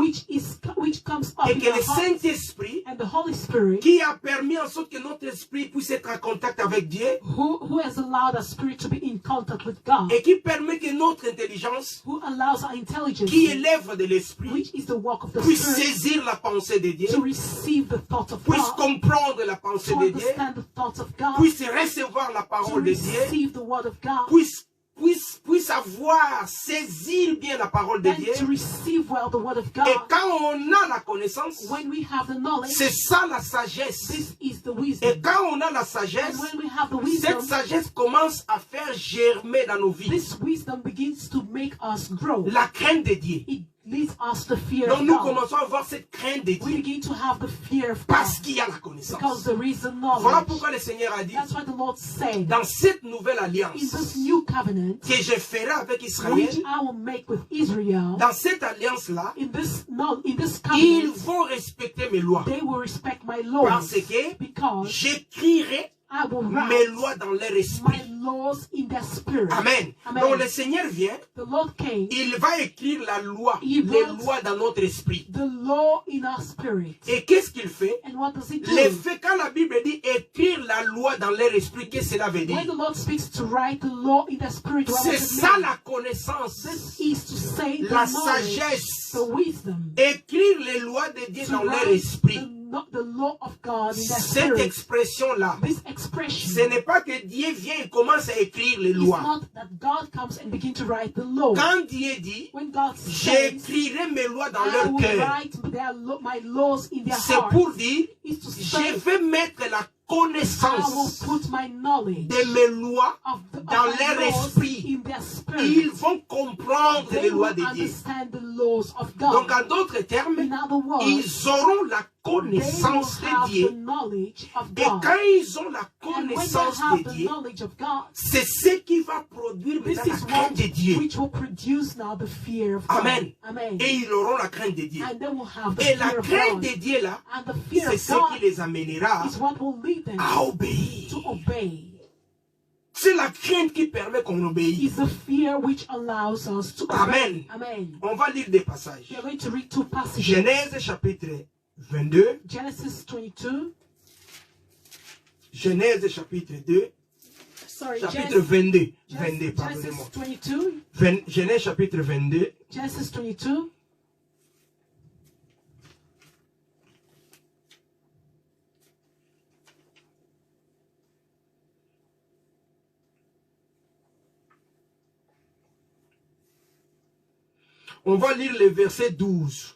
Speaker 2: which comes up
Speaker 1: et
Speaker 2: in
Speaker 1: que
Speaker 2: our
Speaker 1: le
Speaker 2: hearts,
Speaker 1: Saint-Esprit
Speaker 2: and the Holy Spirit,
Speaker 1: qui a permis en sorte que notre esprit puisse être en contact avec Dieu
Speaker 2: who has allowed our spirit to be in contact with God,
Speaker 1: et qui permet que notre intelligence
Speaker 2: who allows our intelligence,
Speaker 1: qui est l'œuvre de l'esprit
Speaker 2: which is the work of the
Speaker 1: puisse
Speaker 2: Spirit,
Speaker 1: saisir la pensée de Dieu,
Speaker 2: to receive the thoughts of
Speaker 1: puisse
Speaker 2: God,
Speaker 1: comprendre la pensée
Speaker 2: to
Speaker 1: de Dieu,
Speaker 2: understand the thoughts of God,
Speaker 1: puisse recevoir la
Speaker 2: to
Speaker 1: parole de Dieu,
Speaker 2: receive the word of God,
Speaker 1: puisse avoir, saisir bien la parole de
Speaker 2: and
Speaker 1: Dieu.
Speaker 2: to receive well the word of
Speaker 1: Et
Speaker 2: God.
Speaker 1: quand on a la connaissance,
Speaker 2: When we have the knowledge,
Speaker 1: c'est ça la sagesse.
Speaker 2: this is the
Speaker 1: Et
Speaker 2: wisdom.
Speaker 1: quand on a la
Speaker 2: And
Speaker 1: sagesse,
Speaker 2: when we have the
Speaker 1: cette
Speaker 2: wisdom,
Speaker 1: sagesse commence à faire germer dans nos vies
Speaker 2: this wisdom begins to make us grow.
Speaker 1: la crainte de Dieu.
Speaker 2: It leads us to fear
Speaker 1: Donc
Speaker 2: of
Speaker 1: nous
Speaker 2: God.
Speaker 1: commençons à avoir cette crainte de
Speaker 2: We
Speaker 1: Dieu
Speaker 2: begin to have the fear of God
Speaker 1: parce qu'il y a la
Speaker 2: because
Speaker 1: connaissance.
Speaker 2: there is the
Speaker 1: Voilà
Speaker 2: knowledge.
Speaker 1: pourquoi le Seigneur a dit,
Speaker 2: That's why the Lord said,
Speaker 1: dans cette nouvelle
Speaker 2: in
Speaker 1: alliance
Speaker 2: this new covenant,
Speaker 1: que je ferai avec Israël,
Speaker 2: which I will make with Israel,
Speaker 1: dans cette alliance-là,
Speaker 2: in this
Speaker 1: ils
Speaker 2: covenant,
Speaker 1: vont respecter mes lois.
Speaker 2: they will respect my laws
Speaker 1: Parce que
Speaker 2: because
Speaker 1: j'écrirai
Speaker 2: I will
Speaker 1: mes
Speaker 2: write
Speaker 1: lois dans leur esprit.
Speaker 2: my laws in their spirit.
Speaker 1: Amen.
Speaker 2: Amen.
Speaker 1: Donc le Seigneur vient,
Speaker 2: The Lord came,
Speaker 1: il va écrire la loi,
Speaker 2: Il
Speaker 1: les
Speaker 2: va-
Speaker 1: lois dans notre esprit.
Speaker 2: the law in our spirit.
Speaker 1: Et qu'est-ce qu'il fait?
Speaker 2: And what does he do?
Speaker 1: Le fait, quand la Bible dit écrire la loi dans leur esprit, qu'est-ce que cela veut dire?
Speaker 2: When the Lord speaks to write the law in their spirit, what
Speaker 1: C'est
Speaker 2: does it
Speaker 1: ça
Speaker 2: mean?
Speaker 1: la connaissance,
Speaker 2: This is to say the
Speaker 1: la
Speaker 2: knowledge,
Speaker 1: sagesse.
Speaker 2: the wisdom,
Speaker 1: Écrire les lois de Dieu
Speaker 2: to
Speaker 1: dans leur
Speaker 2: write
Speaker 1: esprit.
Speaker 2: the law of God in their
Speaker 1: Cette
Speaker 2: spirit.
Speaker 1: expression-là,
Speaker 2: This expression
Speaker 1: ce n'est pas que Dieu vient et commence à écrire les
Speaker 2: is
Speaker 1: lois.
Speaker 2: not that God comes and begins to write the law.
Speaker 1: Quand Dieu dit,
Speaker 2: When God says,
Speaker 1: j'écrirai mes lois dans
Speaker 2: I
Speaker 1: leur
Speaker 2: will
Speaker 1: cœur,
Speaker 2: write my laws in their
Speaker 1: c'est
Speaker 2: heart,
Speaker 1: pour dire,
Speaker 2: is to
Speaker 1: je
Speaker 2: say,
Speaker 1: vais mettre la
Speaker 2: I will
Speaker 1: connaissance
Speaker 2: put my knowledge
Speaker 1: de mes lois
Speaker 2: of
Speaker 1: dans
Speaker 2: my
Speaker 1: leur
Speaker 2: laws
Speaker 1: esprit.
Speaker 2: in their spirit.
Speaker 1: Ils vont comprendre les
Speaker 2: They
Speaker 1: lois
Speaker 2: will
Speaker 1: de Dieu.
Speaker 2: understand the laws of
Speaker 1: Donc,
Speaker 2: God.
Speaker 1: en d'autres termes,
Speaker 2: In other words,
Speaker 1: ils auront la
Speaker 2: they will
Speaker 1: connaissance de
Speaker 2: have the
Speaker 1: Dieu.
Speaker 2: knowledge of
Speaker 1: Et
Speaker 2: God.
Speaker 1: quand ils ont la
Speaker 2: And when they
Speaker 1: connaissance
Speaker 2: have
Speaker 1: de
Speaker 2: the
Speaker 1: Dieu,
Speaker 2: knowledge of God,
Speaker 1: c'est ce qui va produire
Speaker 2: this
Speaker 1: maintenant la
Speaker 2: is
Speaker 1: crainte de Dieu.
Speaker 2: which will produce now the fear of God.
Speaker 1: Amen.
Speaker 2: Amen.
Speaker 1: Et ils auront la crainte de Dieu.
Speaker 2: And they will have the
Speaker 1: Et la
Speaker 2: fear of
Speaker 1: crainte
Speaker 2: God.
Speaker 1: de Dieu là,
Speaker 2: And the fear
Speaker 1: c'est
Speaker 2: of
Speaker 1: ce
Speaker 2: God
Speaker 1: qui les amènera
Speaker 2: is what will lead them
Speaker 1: à obéir.
Speaker 2: to obey.
Speaker 1: C'est la crainte qui permet qu'on obéisse.
Speaker 2: Is the fear which allows us to
Speaker 1: Amen.
Speaker 2: obey. Amen.
Speaker 1: On va lire des passages.
Speaker 2: We are going to read two passages.
Speaker 1: Genèse chapitre 22.
Speaker 2: Genesis 22.
Speaker 1: Genèse chapitre 2.
Speaker 2: Sorry,
Speaker 1: Chapitre 22. 22,
Speaker 2: Genesis
Speaker 1: pardonnez-moi.
Speaker 2: 22.
Speaker 1: Genèse chapitre 22.
Speaker 2: Genesis 22.
Speaker 1: On va lire le verset 12.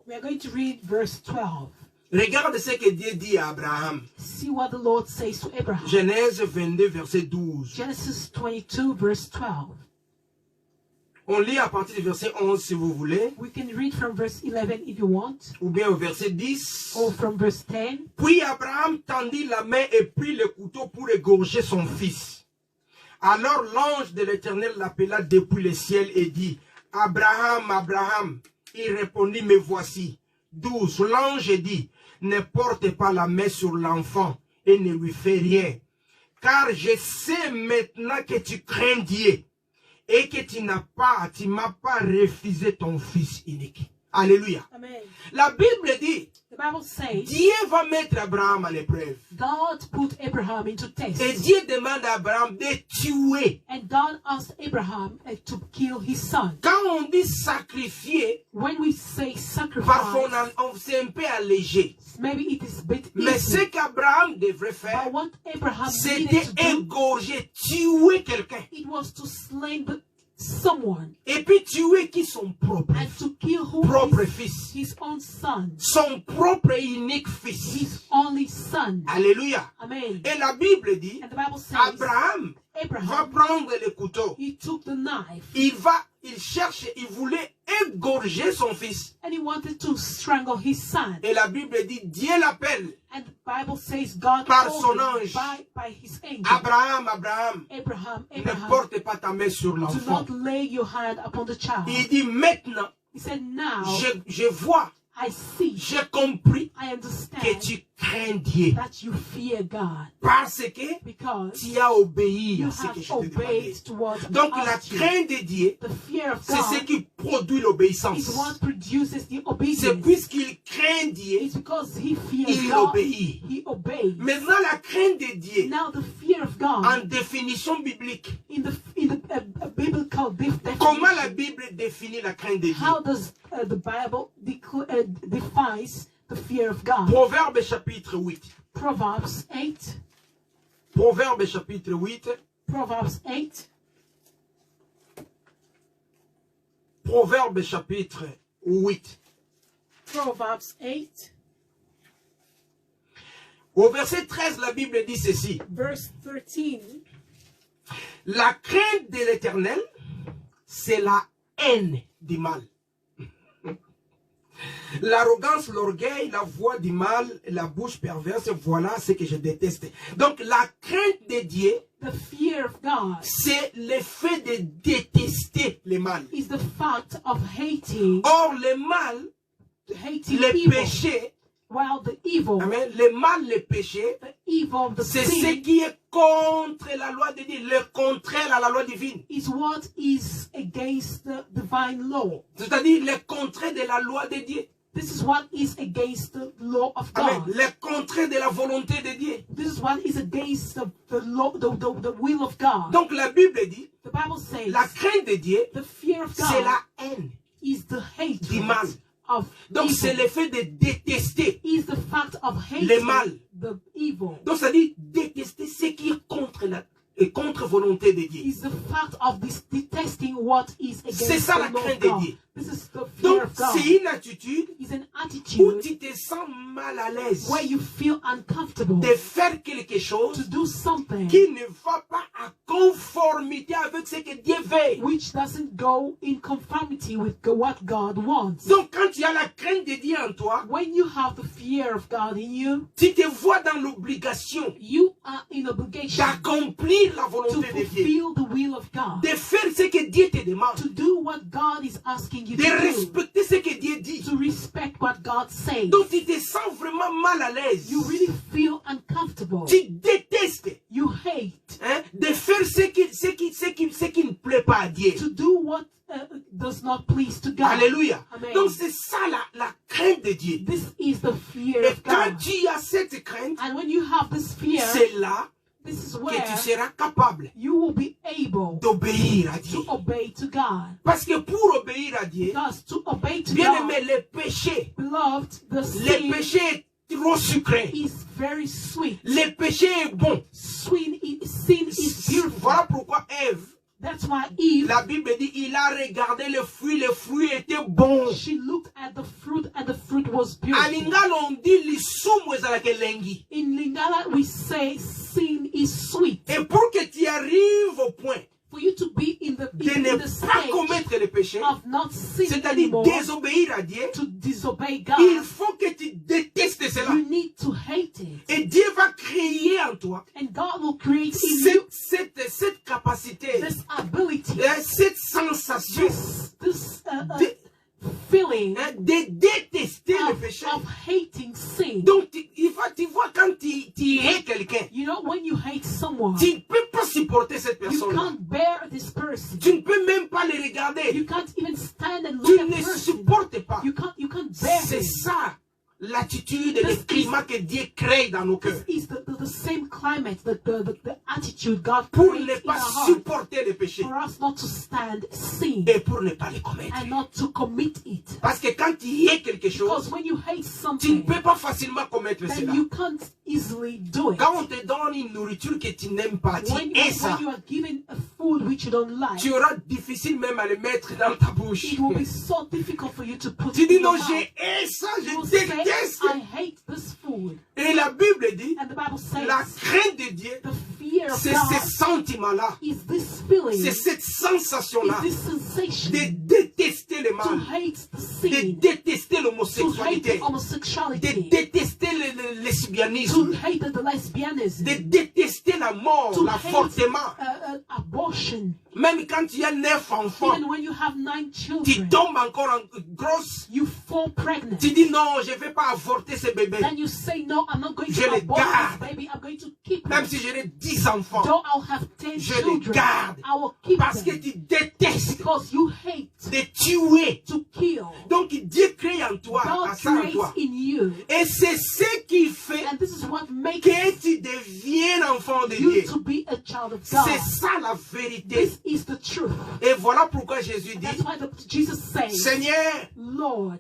Speaker 2: We are going to read verse 12.
Speaker 1: Regarde ce que Dieu dit à Abraham.
Speaker 2: See what the Lord says to Abraham.
Speaker 1: Genèse 22, verset 12.
Speaker 2: Genesis 22, verse 12.
Speaker 1: On lit à partir du verset 11 si vous voulez,
Speaker 2: We can read from verse 11 if you want,
Speaker 1: ou bien au verset 10.
Speaker 2: or from verse 10.
Speaker 1: Puis Abraham tendit la main et prit le couteau pour égorger son fils. Alors l'ange de l'Éternel l'appela depuis le ciel et dit, Abraham, Abraham. Il répondit, me voici. 12. L'ange dit, ne porte pas la main sur l'enfant et ne lui fais rien. Car je sais maintenant que tu crains Dieu et que tu m'as pas refusé ton fils unique. Alléluia.
Speaker 2: Amen.
Speaker 1: La Bible dit,
Speaker 2: The Bible says
Speaker 1: Dieu va mettre Abraham à l'épreuve.
Speaker 2: God put Abraham into test.
Speaker 1: Et Dieu demande à Abraham de tuer.
Speaker 2: And God asked Abraham to kill his son.
Speaker 1: Quand on dit sacrifier,
Speaker 2: When we say
Speaker 1: parfois
Speaker 2: sacrifice,
Speaker 1: c'est un peu allégé.
Speaker 2: maybe it is a bit
Speaker 1: Mais
Speaker 2: easy.
Speaker 1: ce qu'Abraham devrait faire,
Speaker 2: But what Abraham
Speaker 1: c'était
Speaker 2: needed to do,
Speaker 1: égorger, tuer quelqu'un.
Speaker 2: it was to slay someone
Speaker 1: Et puis tuer qui son propre,
Speaker 2: and to kill
Speaker 1: propre fils.
Speaker 2: his own son,
Speaker 1: Son propre et unique fils.
Speaker 2: his only son.
Speaker 1: Alléluia.
Speaker 2: Amen.
Speaker 1: Et la Bible dit,
Speaker 2: And the Bible says
Speaker 1: Abraham va
Speaker 2: Abraham,
Speaker 1: prendre le couteau.
Speaker 2: he took the knife
Speaker 1: Il cherche, il voulait égorger son fils.
Speaker 2: and he wanted to strangle his son.
Speaker 1: Et la Bible dit, Dieu l'appelle.
Speaker 2: And the Bible says God
Speaker 1: Par
Speaker 2: called
Speaker 1: son
Speaker 2: him
Speaker 1: ange.
Speaker 2: by his angel.
Speaker 1: Abraham, Abraham,
Speaker 2: Abraham,
Speaker 1: ne
Speaker 2: Abraham,
Speaker 1: porte pas ta main sur
Speaker 2: do
Speaker 1: l'enfant.
Speaker 2: not lay your hand upon the child.
Speaker 1: Il dit, maintenant,
Speaker 2: He said, now
Speaker 1: je vois,
Speaker 2: I see,
Speaker 1: j'ai compris
Speaker 2: I
Speaker 1: que
Speaker 2: understand
Speaker 1: tu crains Dieu.
Speaker 2: that you fear God
Speaker 1: Parce que
Speaker 2: because
Speaker 1: tu as obéi
Speaker 2: you
Speaker 1: à ce que
Speaker 2: have
Speaker 1: je t'ai demandé.
Speaker 2: obeyed towards
Speaker 1: Donc la
Speaker 2: asked you.
Speaker 1: crainte de Dieu,
Speaker 2: The fear of
Speaker 1: c'est ce
Speaker 2: God
Speaker 1: qui produit
Speaker 2: is
Speaker 1: l'obéissance.
Speaker 2: what produces the
Speaker 1: C'est
Speaker 2: obedience.
Speaker 1: puisqu'il craint Dieu,
Speaker 2: It's because he fears
Speaker 1: il
Speaker 2: God,
Speaker 1: obéit.
Speaker 2: he obeys.
Speaker 1: Maintenant la crainte de Dieu,
Speaker 2: Now the fear of God
Speaker 1: en définition biblique,
Speaker 2: in the biblical
Speaker 1: comment la
Speaker 2: definition,
Speaker 1: Bible définit la crainte de Dieu?
Speaker 2: how does the Bible defines the fear of God?
Speaker 1: Proverbe chapitre 8.
Speaker 2: Proverbs 8.
Speaker 1: Proverbe chapitre 8.
Speaker 2: Proverbs 8.
Speaker 1: Proverbe chapitre 8.
Speaker 2: Proverbs 8.
Speaker 1: Au verset 13, la Bible dit ceci.
Speaker 2: Verse 13.
Speaker 1: La crainte de l'Éternel, c'est la haine du mal. L'arrogance, l'orgueil, la voix du mal, la bouche perverse, voilà ce que je déteste. Donc la crainte de Dieu,
Speaker 2: the fear of God,
Speaker 1: c'est le fait de détester le mal.
Speaker 2: is the fact of hating,
Speaker 1: Or le mal,
Speaker 2: hating
Speaker 1: le
Speaker 2: evil,
Speaker 1: péché,
Speaker 2: while the evil,
Speaker 1: amen, le mal, le péché,
Speaker 2: the evil of the
Speaker 1: c'est ce
Speaker 2: sin
Speaker 1: qui est contre la loi de Dieu, le contraire à la loi divine.
Speaker 2: is what is against the divine law.
Speaker 1: C'est-à-dire le contraire de la loi de Dieu.
Speaker 2: This is what is against the law of
Speaker 1: Amen.
Speaker 2: God.
Speaker 1: Le contraire de la volonté de Dieu.
Speaker 2: This is what is against the law, the will of God.
Speaker 1: Donc la Bible dit,
Speaker 2: The Bible says
Speaker 1: la crainte de Dieu,
Speaker 2: the fear of
Speaker 1: c'est
Speaker 2: God
Speaker 1: la haine.
Speaker 2: is the
Speaker 1: du mal.
Speaker 2: hatred of
Speaker 1: Donc c'est
Speaker 2: evil.
Speaker 1: le fait de détester.
Speaker 2: Is the fact of
Speaker 1: Le mal.
Speaker 2: hating the evil.
Speaker 1: Donc ça dit détester ce qui est contre la volonté de Dieu.
Speaker 2: Is the fact of this detesting what is
Speaker 1: C'est
Speaker 2: against
Speaker 1: ça
Speaker 2: the
Speaker 1: la
Speaker 2: law
Speaker 1: crainte
Speaker 2: of
Speaker 1: de
Speaker 2: God.
Speaker 1: Dieu.
Speaker 2: This is the fear
Speaker 1: Donc
Speaker 2: of God.
Speaker 1: c'est une attitude
Speaker 2: Is an
Speaker 1: où
Speaker 2: attitude
Speaker 1: tu te sens mal à l'aise
Speaker 2: where you feel uncomfortable
Speaker 1: de faire quelque chose
Speaker 2: to do something
Speaker 1: qui ne va pas à conformité avec ce que Dieu veut.
Speaker 2: which doesn't go in conformity with what God wants.
Speaker 1: Donc quand tu as la crainte de Dieu en toi,
Speaker 2: When you have the fear of God in you,
Speaker 1: tu te vois dans l'obligation
Speaker 2: you are in obligation
Speaker 1: d'accomplir la
Speaker 2: to
Speaker 1: volonté de Dieu,
Speaker 2: fulfill the will of God,
Speaker 1: de faire ce que Dieu te demande,
Speaker 2: to do what God is asking you
Speaker 1: de
Speaker 2: to do,
Speaker 1: respecter ce que Dieu dit.
Speaker 2: to respect what God says.
Speaker 1: Donc tu te sens vraiment mal à l'aise.
Speaker 2: You really feel uncomfortable.
Speaker 1: Tu détestes,
Speaker 2: You hate
Speaker 1: hein, de faire ce qui ne plaît pas à Dieu.
Speaker 2: to do what does not please to God.
Speaker 1: Alléluia.
Speaker 2: Amen.
Speaker 1: Donc c'est ça la crainte de Dieu.
Speaker 2: This is the fear
Speaker 1: Et
Speaker 2: of
Speaker 1: quand
Speaker 2: God.
Speaker 1: tu as cette crainte,
Speaker 2: And when you have this fear,
Speaker 1: c'est là
Speaker 2: this is
Speaker 1: que
Speaker 2: where
Speaker 1: tu seras capable
Speaker 2: you will be able
Speaker 1: d'obéir à Dieu.
Speaker 2: to obey to God.
Speaker 1: Parce que pour obéir à Dieu,
Speaker 2: Because to obey to
Speaker 1: bien
Speaker 2: God,
Speaker 1: aimé, le péché,
Speaker 2: beloved, the
Speaker 1: le
Speaker 2: sin
Speaker 1: péché est trop sucré.
Speaker 2: is very sweet.
Speaker 1: Le péché est bon.
Speaker 2: Sin is beautiful.
Speaker 1: Voilà pourquoi Ève,
Speaker 2: That's why Eve,
Speaker 1: la Bible dit, il a regardé le fruit était bon.
Speaker 2: she looked at the fruit and the fruit was beautiful.
Speaker 1: En lingala on dit lisumu ezalaka elengi.
Speaker 2: In Lingala, we say sin is sweet.
Speaker 1: Et pour que tu arrives au point
Speaker 2: For you to be in the
Speaker 1: de ne pas
Speaker 2: stage
Speaker 1: commettre le péché,
Speaker 2: of not sinning
Speaker 1: c'est-à-dire
Speaker 2: anymore,
Speaker 1: désobéir à Dieu,
Speaker 2: to disobey
Speaker 1: il
Speaker 2: God,
Speaker 1: faut que tu détestes cela.
Speaker 2: you need to hate it.
Speaker 1: Et Dieu va créer en toi
Speaker 2: And God will create in you
Speaker 1: cette capacité,
Speaker 2: this ability,
Speaker 1: cette sensation
Speaker 2: this
Speaker 1: de,
Speaker 2: feeling
Speaker 1: de détester le péché.
Speaker 2: of hating sin.
Speaker 1: Donc, tu vois quand tu hais quelqu'un,
Speaker 2: You know, when you hate someone,
Speaker 1: tu ne peux pas supporter cette
Speaker 2: you
Speaker 1: personne.
Speaker 2: can't bear this person.
Speaker 1: Tu ne peux même pas le regarder.
Speaker 2: You can't even stand and
Speaker 1: Tu
Speaker 2: look at
Speaker 1: ne
Speaker 2: the person.
Speaker 1: supportes pas.
Speaker 2: You can't bear
Speaker 1: C'est
Speaker 2: it.
Speaker 1: ça l'attitude et le climat que Dieu crée dans nos cœurs.
Speaker 2: This is the same climate, the attitude God
Speaker 1: Pour
Speaker 2: creates
Speaker 1: ne
Speaker 2: in our
Speaker 1: pas
Speaker 2: heart
Speaker 1: supporter le péché
Speaker 2: for us not to stand sin
Speaker 1: et pour ne pas le commettre.
Speaker 2: and not to commit it.
Speaker 1: Parce que quand tu hais quelque
Speaker 2: Because
Speaker 1: chose,
Speaker 2: when you hate
Speaker 1: tu ne
Speaker 2: something,
Speaker 1: peux pas facilement commettre
Speaker 2: then
Speaker 1: cela.
Speaker 2: you can't easily do it.
Speaker 1: Quand on te donne une nourriture que tu n'aimes pas, tu
Speaker 2: When
Speaker 1: hais ça.
Speaker 2: you are given a food which you don't like,
Speaker 1: Tu auras difficile même à le mettre dans ta bouche.
Speaker 2: it will be so difficult for you to put
Speaker 1: Tu
Speaker 2: it
Speaker 1: dis
Speaker 2: in
Speaker 1: non,
Speaker 2: your mouth.
Speaker 1: j'ai hais ça,
Speaker 2: You
Speaker 1: je
Speaker 2: will say,
Speaker 1: déteste.
Speaker 2: I hate this food.
Speaker 1: Et la Bible dit,
Speaker 2: And the Bible says,
Speaker 1: la crainte de Dieu,
Speaker 2: the fear of
Speaker 1: c'est
Speaker 2: God
Speaker 1: ce sentiment-là,
Speaker 2: is this feeling,
Speaker 1: c'est
Speaker 2: is
Speaker 1: cette sensation-là
Speaker 2: this sensation
Speaker 1: de détester le
Speaker 2: to
Speaker 1: mal,
Speaker 2: hate the
Speaker 1: de
Speaker 2: sin,
Speaker 1: détester
Speaker 2: to hate
Speaker 1: l'homosexualité,
Speaker 2: the homosexuality,
Speaker 1: de détester le
Speaker 2: to
Speaker 1: lesbianisme,
Speaker 2: hate the lesbianism,
Speaker 1: de détester la mort,
Speaker 2: to
Speaker 1: l'avortement.
Speaker 2: hate abortion.
Speaker 1: Même quand tu as 9 enfants,
Speaker 2: Even when you have 9
Speaker 1: tu
Speaker 2: children,
Speaker 1: tombes encore en grosse,
Speaker 2: you fall pregnant.
Speaker 1: tu dis non, je ne vais pas avorter ce bébé.
Speaker 2: Then you say, no, I'm not going
Speaker 1: Je
Speaker 2: to
Speaker 1: le
Speaker 2: abort
Speaker 1: garde.
Speaker 2: this baby. I'm going to keep
Speaker 1: Même
Speaker 2: it.
Speaker 1: si j'aurai 10 enfants,
Speaker 2: Though I'll have 10
Speaker 1: je les
Speaker 2: children,
Speaker 1: garde.
Speaker 2: I will keep
Speaker 1: Parce que
Speaker 2: them.
Speaker 1: tu détestes
Speaker 2: Because you hate
Speaker 1: de tuer.
Speaker 2: to kill.
Speaker 1: Donc Dieu crée en toi,
Speaker 2: God
Speaker 1: à ça en
Speaker 2: creates
Speaker 1: toi.
Speaker 2: in you.
Speaker 1: Et c'est ce qui fait
Speaker 2: And this is what makes
Speaker 1: que tu deviennes enfant de
Speaker 2: you
Speaker 1: Dieu.
Speaker 2: to be a child of God.
Speaker 1: C'est ça la vérité.
Speaker 2: This is the truth.
Speaker 1: Et voilà pourquoi Jésus dit,
Speaker 2: That's why Jesus says,
Speaker 1: Seigneur,
Speaker 2: Lord,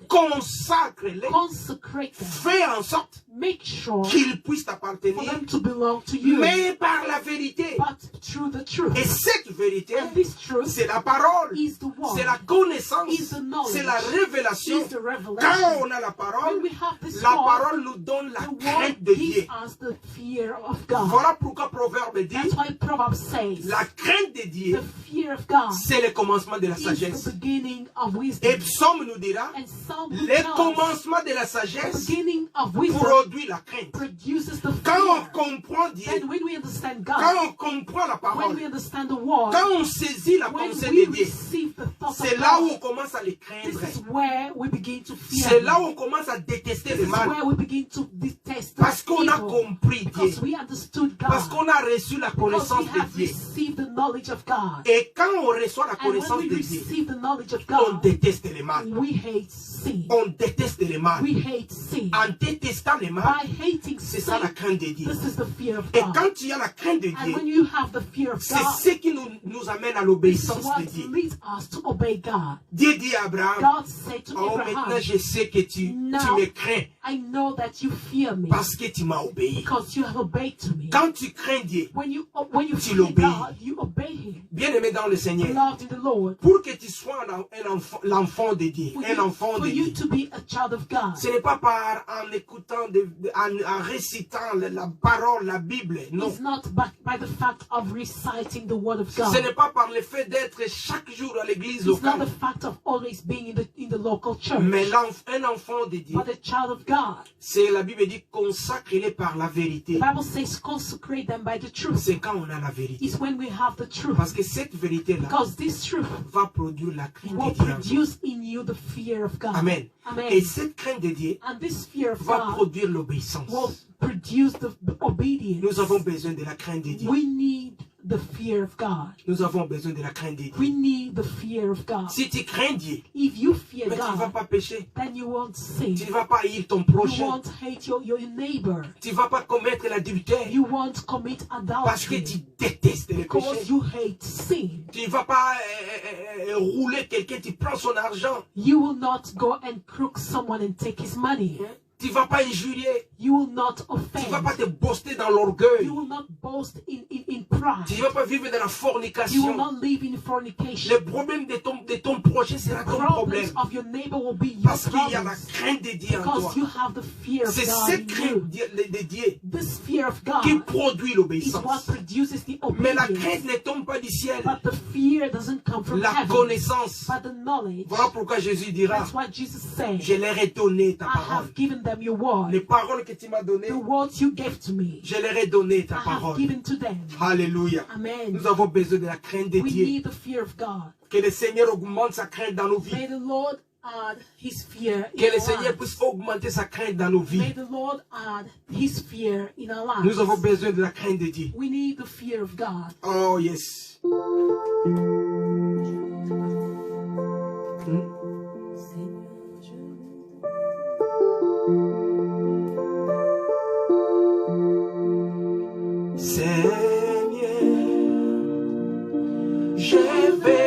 Speaker 1: consacre-les,
Speaker 2: consecrate them.
Speaker 1: fais en sorte
Speaker 2: Make sure
Speaker 1: qu'ils puissent
Speaker 2: for
Speaker 1: t'appartenir,
Speaker 2: them to belong to you.
Speaker 1: mais par la vérité.
Speaker 2: But through the truth.
Speaker 1: Et cette vérité,
Speaker 2: And this truth
Speaker 1: c'est la parole,
Speaker 2: is the word.
Speaker 1: c'est la connaissance,
Speaker 2: Is the knowledge.
Speaker 1: c'est la révélation.
Speaker 2: Is the revelation.
Speaker 1: Quand on a la
Speaker 2: When
Speaker 1: parole,
Speaker 2: we have this
Speaker 1: la
Speaker 2: word,
Speaker 1: parole nous donne la
Speaker 2: the
Speaker 1: crainte
Speaker 2: word
Speaker 1: de Dieu.
Speaker 2: gives us the fear of God.
Speaker 1: Voilà pourquoi Proverbe dit,
Speaker 2: That's why Proverbs says,
Speaker 1: la crainte de Dieu,
Speaker 2: the fear of God
Speaker 1: c'est le commencement de la
Speaker 2: is
Speaker 1: sagesse.
Speaker 2: the beginning of wisdom.
Speaker 1: Et Psaume nous dira,
Speaker 2: And Psalm will
Speaker 1: le
Speaker 2: tell us
Speaker 1: commencement de la
Speaker 2: the
Speaker 1: sagesse
Speaker 2: beginning of wisdom
Speaker 1: produit la crainte.
Speaker 2: produces the
Speaker 1: Quand on
Speaker 2: fear.
Speaker 1: comprend Dieu,
Speaker 2: Then when we understand God,
Speaker 1: quand on comprend la
Speaker 2: when
Speaker 1: parole,
Speaker 2: we understand the word,
Speaker 1: quand on saisit la
Speaker 2: when
Speaker 1: pensée
Speaker 2: we
Speaker 1: de Dieu,
Speaker 2: receive the thoughts
Speaker 1: c'est
Speaker 2: of
Speaker 1: là où
Speaker 2: God,
Speaker 1: on commence à les craindre.
Speaker 2: this is where we begin to fear
Speaker 1: C'est là où
Speaker 2: Him.
Speaker 1: on commence à détester
Speaker 2: This
Speaker 1: le
Speaker 2: is
Speaker 1: mal.
Speaker 2: where we begin to detest
Speaker 1: Parce qu'on a
Speaker 2: evil.
Speaker 1: compris Dieu.
Speaker 2: Because we understood God.
Speaker 1: Parce qu'on a reçu la
Speaker 2: Because we
Speaker 1: connaissance de
Speaker 2: have
Speaker 1: Dieu.
Speaker 2: received the knowledge of God.
Speaker 1: Et quand on reçoit la
Speaker 2: And when
Speaker 1: connaissance
Speaker 2: we
Speaker 1: de Dieu,
Speaker 2: receive the knowledge of
Speaker 1: on
Speaker 2: God,
Speaker 1: déteste le mal.
Speaker 2: we hate sin.
Speaker 1: On déteste le mal.
Speaker 2: We hate sin.
Speaker 1: En détestant le mal,
Speaker 2: By hating
Speaker 1: c'est ça la
Speaker 2: sin,
Speaker 1: crainte de Dieu.
Speaker 2: this is the fear of
Speaker 1: Et
Speaker 2: God.
Speaker 1: quand tu as la crainte de
Speaker 2: And when
Speaker 1: Dieu,
Speaker 2: you have the fear of
Speaker 1: c'est
Speaker 2: God,
Speaker 1: ce qui nous amène à
Speaker 2: this is
Speaker 1: l'obéissance
Speaker 2: what
Speaker 1: de Dieu.
Speaker 2: leads us to obey God.
Speaker 1: Dieu dit à Abraham,
Speaker 2: God said to
Speaker 1: oh maintenant
Speaker 2: Abraham,
Speaker 1: je sais que tu
Speaker 2: Now
Speaker 1: me crains
Speaker 2: I know that you fear me
Speaker 1: parce que tu m'as obéi.
Speaker 2: because you have obeyed to me.
Speaker 1: Quand tu crains Dieu,
Speaker 2: When you
Speaker 1: tu
Speaker 2: fear
Speaker 1: l'obéis.
Speaker 2: God, you obey Him.
Speaker 1: bien-aimé dans le Seigneur,
Speaker 2: Loved in the Lord.
Speaker 1: pour que tu sois un enfant, l'enfant de Dieu, un enfant
Speaker 2: For
Speaker 1: de
Speaker 2: you
Speaker 1: Dieu,
Speaker 2: to be a child of God,
Speaker 1: ce n'est pas en écoutant, en récitant la parole, la Bible, non.
Speaker 2: it's not by the fact of reciting the word of
Speaker 1: Ce
Speaker 2: God.
Speaker 1: n'est pas par le fait d'être chaque jour à l'église
Speaker 2: It's not
Speaker 1: locale,
Speaker 2: the fact of always being in the local church.
Speaker 1: mais un enfant de Dieu.
Speaker 2: But a child of God.
Speaker 1: C'est la Bible dit consacre-les par la vérité.
Speaker 2: The Bible says consecrate them by the truth.
Speaker 1: C'est quand on a la vérité.
Speaker 2: It's when we have the truth.
Speaker 1: Parce que cette vérité-là
Speaker 2: Because this truth
Speaker 1: va produire la crainte
Speaker 2: will
Speaker 1: de Dieu.
Speaker 2: produce in you the fear of God.
Speaker 1: Amen.
Speaker 2: Amen.
Speaker 1: Et cette crainte de Dieu
Speaker 2: And this fear of
Speaker 1: va
Speaker 2: God
Speaker 1: produire l'obéissance.
Speaker 2: will produce the obedience.
Speaker 1: Nous avons besoin de la crainte de Dieu.
Speaker 2: We need the fear of God.
Speaker 1: Nous avons besoin de la crainte de Dieu.
Speaker 2: We need the fear of God.
Speaker 1: Si tu crains Dieu,
Speaker 2: If you fear
Speaker 1: mais tu ne vas
Speaker 2: God,
Speaker 1: pas pécher.
Speaker 2: then you won't sin.
Speaker 1: Tu ne vas pas haïr ton
Speaker 2: You
Speaker 1: prochain.
Speaker 2: won't hate your neighbor.
Speaker 1: Tu ne vas pas commettre l'adultère.
Speaker 2: You won't commit
Speaker 1: Parce que
Speaker 2: adultery
Speaker 1: tu détestes le
Speaker 2: because
Speaker 1: péché.
Speaker 2: you hate sin.
Speaker 1: Tu ne vas pas rouler quelqu'un, tu prends son argent.
Speaker 2: You will not go and crook someone and take his money.
Speaker 1: Tu ne vas pas injurier.
Speaker 2: You will not
Speaker 1: Tu ne vas pas
Speaker 2: offend.
Speaker 1: te boaster dans l'orgueil.
Speaker 2: You will not boast in
Speaker 1: Tu
Speaker 2: pride.
Speaker 1: ne vas pas vivre dans la
Speaker 2: You will
Speaker 1: fornication.
Speaker 2: not live in fornication.
Speaker 1: Le problème de ton prochain sera ton problème.
Speaker 2: Problems of your neighbor will be your
Speaker 1: Parce qu'il y a la
Speaker 2: problems
Speaker 1: crainte de Dieu en toi.
Speaker 2: because you have the fear of
Speaker 1: C'est
Speaker 2: God
Speaker 1: cette
Speaker 2: in
Speaker 1: crainte
Speaker 2: you.
Speaker 1: de Dieu
Speaker 2: This fear of
Speaker 1: qui
Speaker 2: God
Speaker 1: produit
Speaker 2: is
Speaker 1: l'obéissance.
Speaker 2: what produces the
Speaker 1: Mais la
Speaker 2: obedience.
Speaker 1: crainte ne tombe pas du ciel.
Speaker 2: But the fear doesn't come from
Speaker 1: La
Speaker 2: heaven,
Speaker 1: connaissance.
Speaker 2: but the knowledge.
Speaker 1: Voilà pourquoi Jésus dira,
Speaker 2: That's what Jesus said.
Speaker 1: je leur ai donné ta
Speaker 2: I
Speaker 1: parole.
Speaker 2: have given them your word.
Speaker 1: Les paroles que tu m'as données,
Speaker 2: The words you gave to me,
Speaker 1: je leur ai donné ta
Speaker 2: I have
Speaker 1: parole.
Speaker 2: given to them.
Speaker 1: Alléluia.
Speaker 2: Amen.
Speaker 1: Nous avons besoin de la crainte de
Speaker 2: We
Speaker 1: Dieu.
Speaker 2: need the fear of God.
Speaker 1: Que le Seigneur augmente sa crainte dans nos vies.
Speaker 2: May the Lord add His fear in
Speaker 1: Que le
Speaker 2: our
Speaker 1: Seigneur
Speaker 2: lives.
Speaker 1: puisse augmenter sa crainte dans nos
Speaker 2: May
Speaker 1: vies.
Speaker 2: the Lord add His fear in our lives.
Speaker 1: Nous avons besoin de la crainte de Dieu.
Speaker 2: We need the fear of God.
Speaker 1: Oh yes. Seigneur, je vais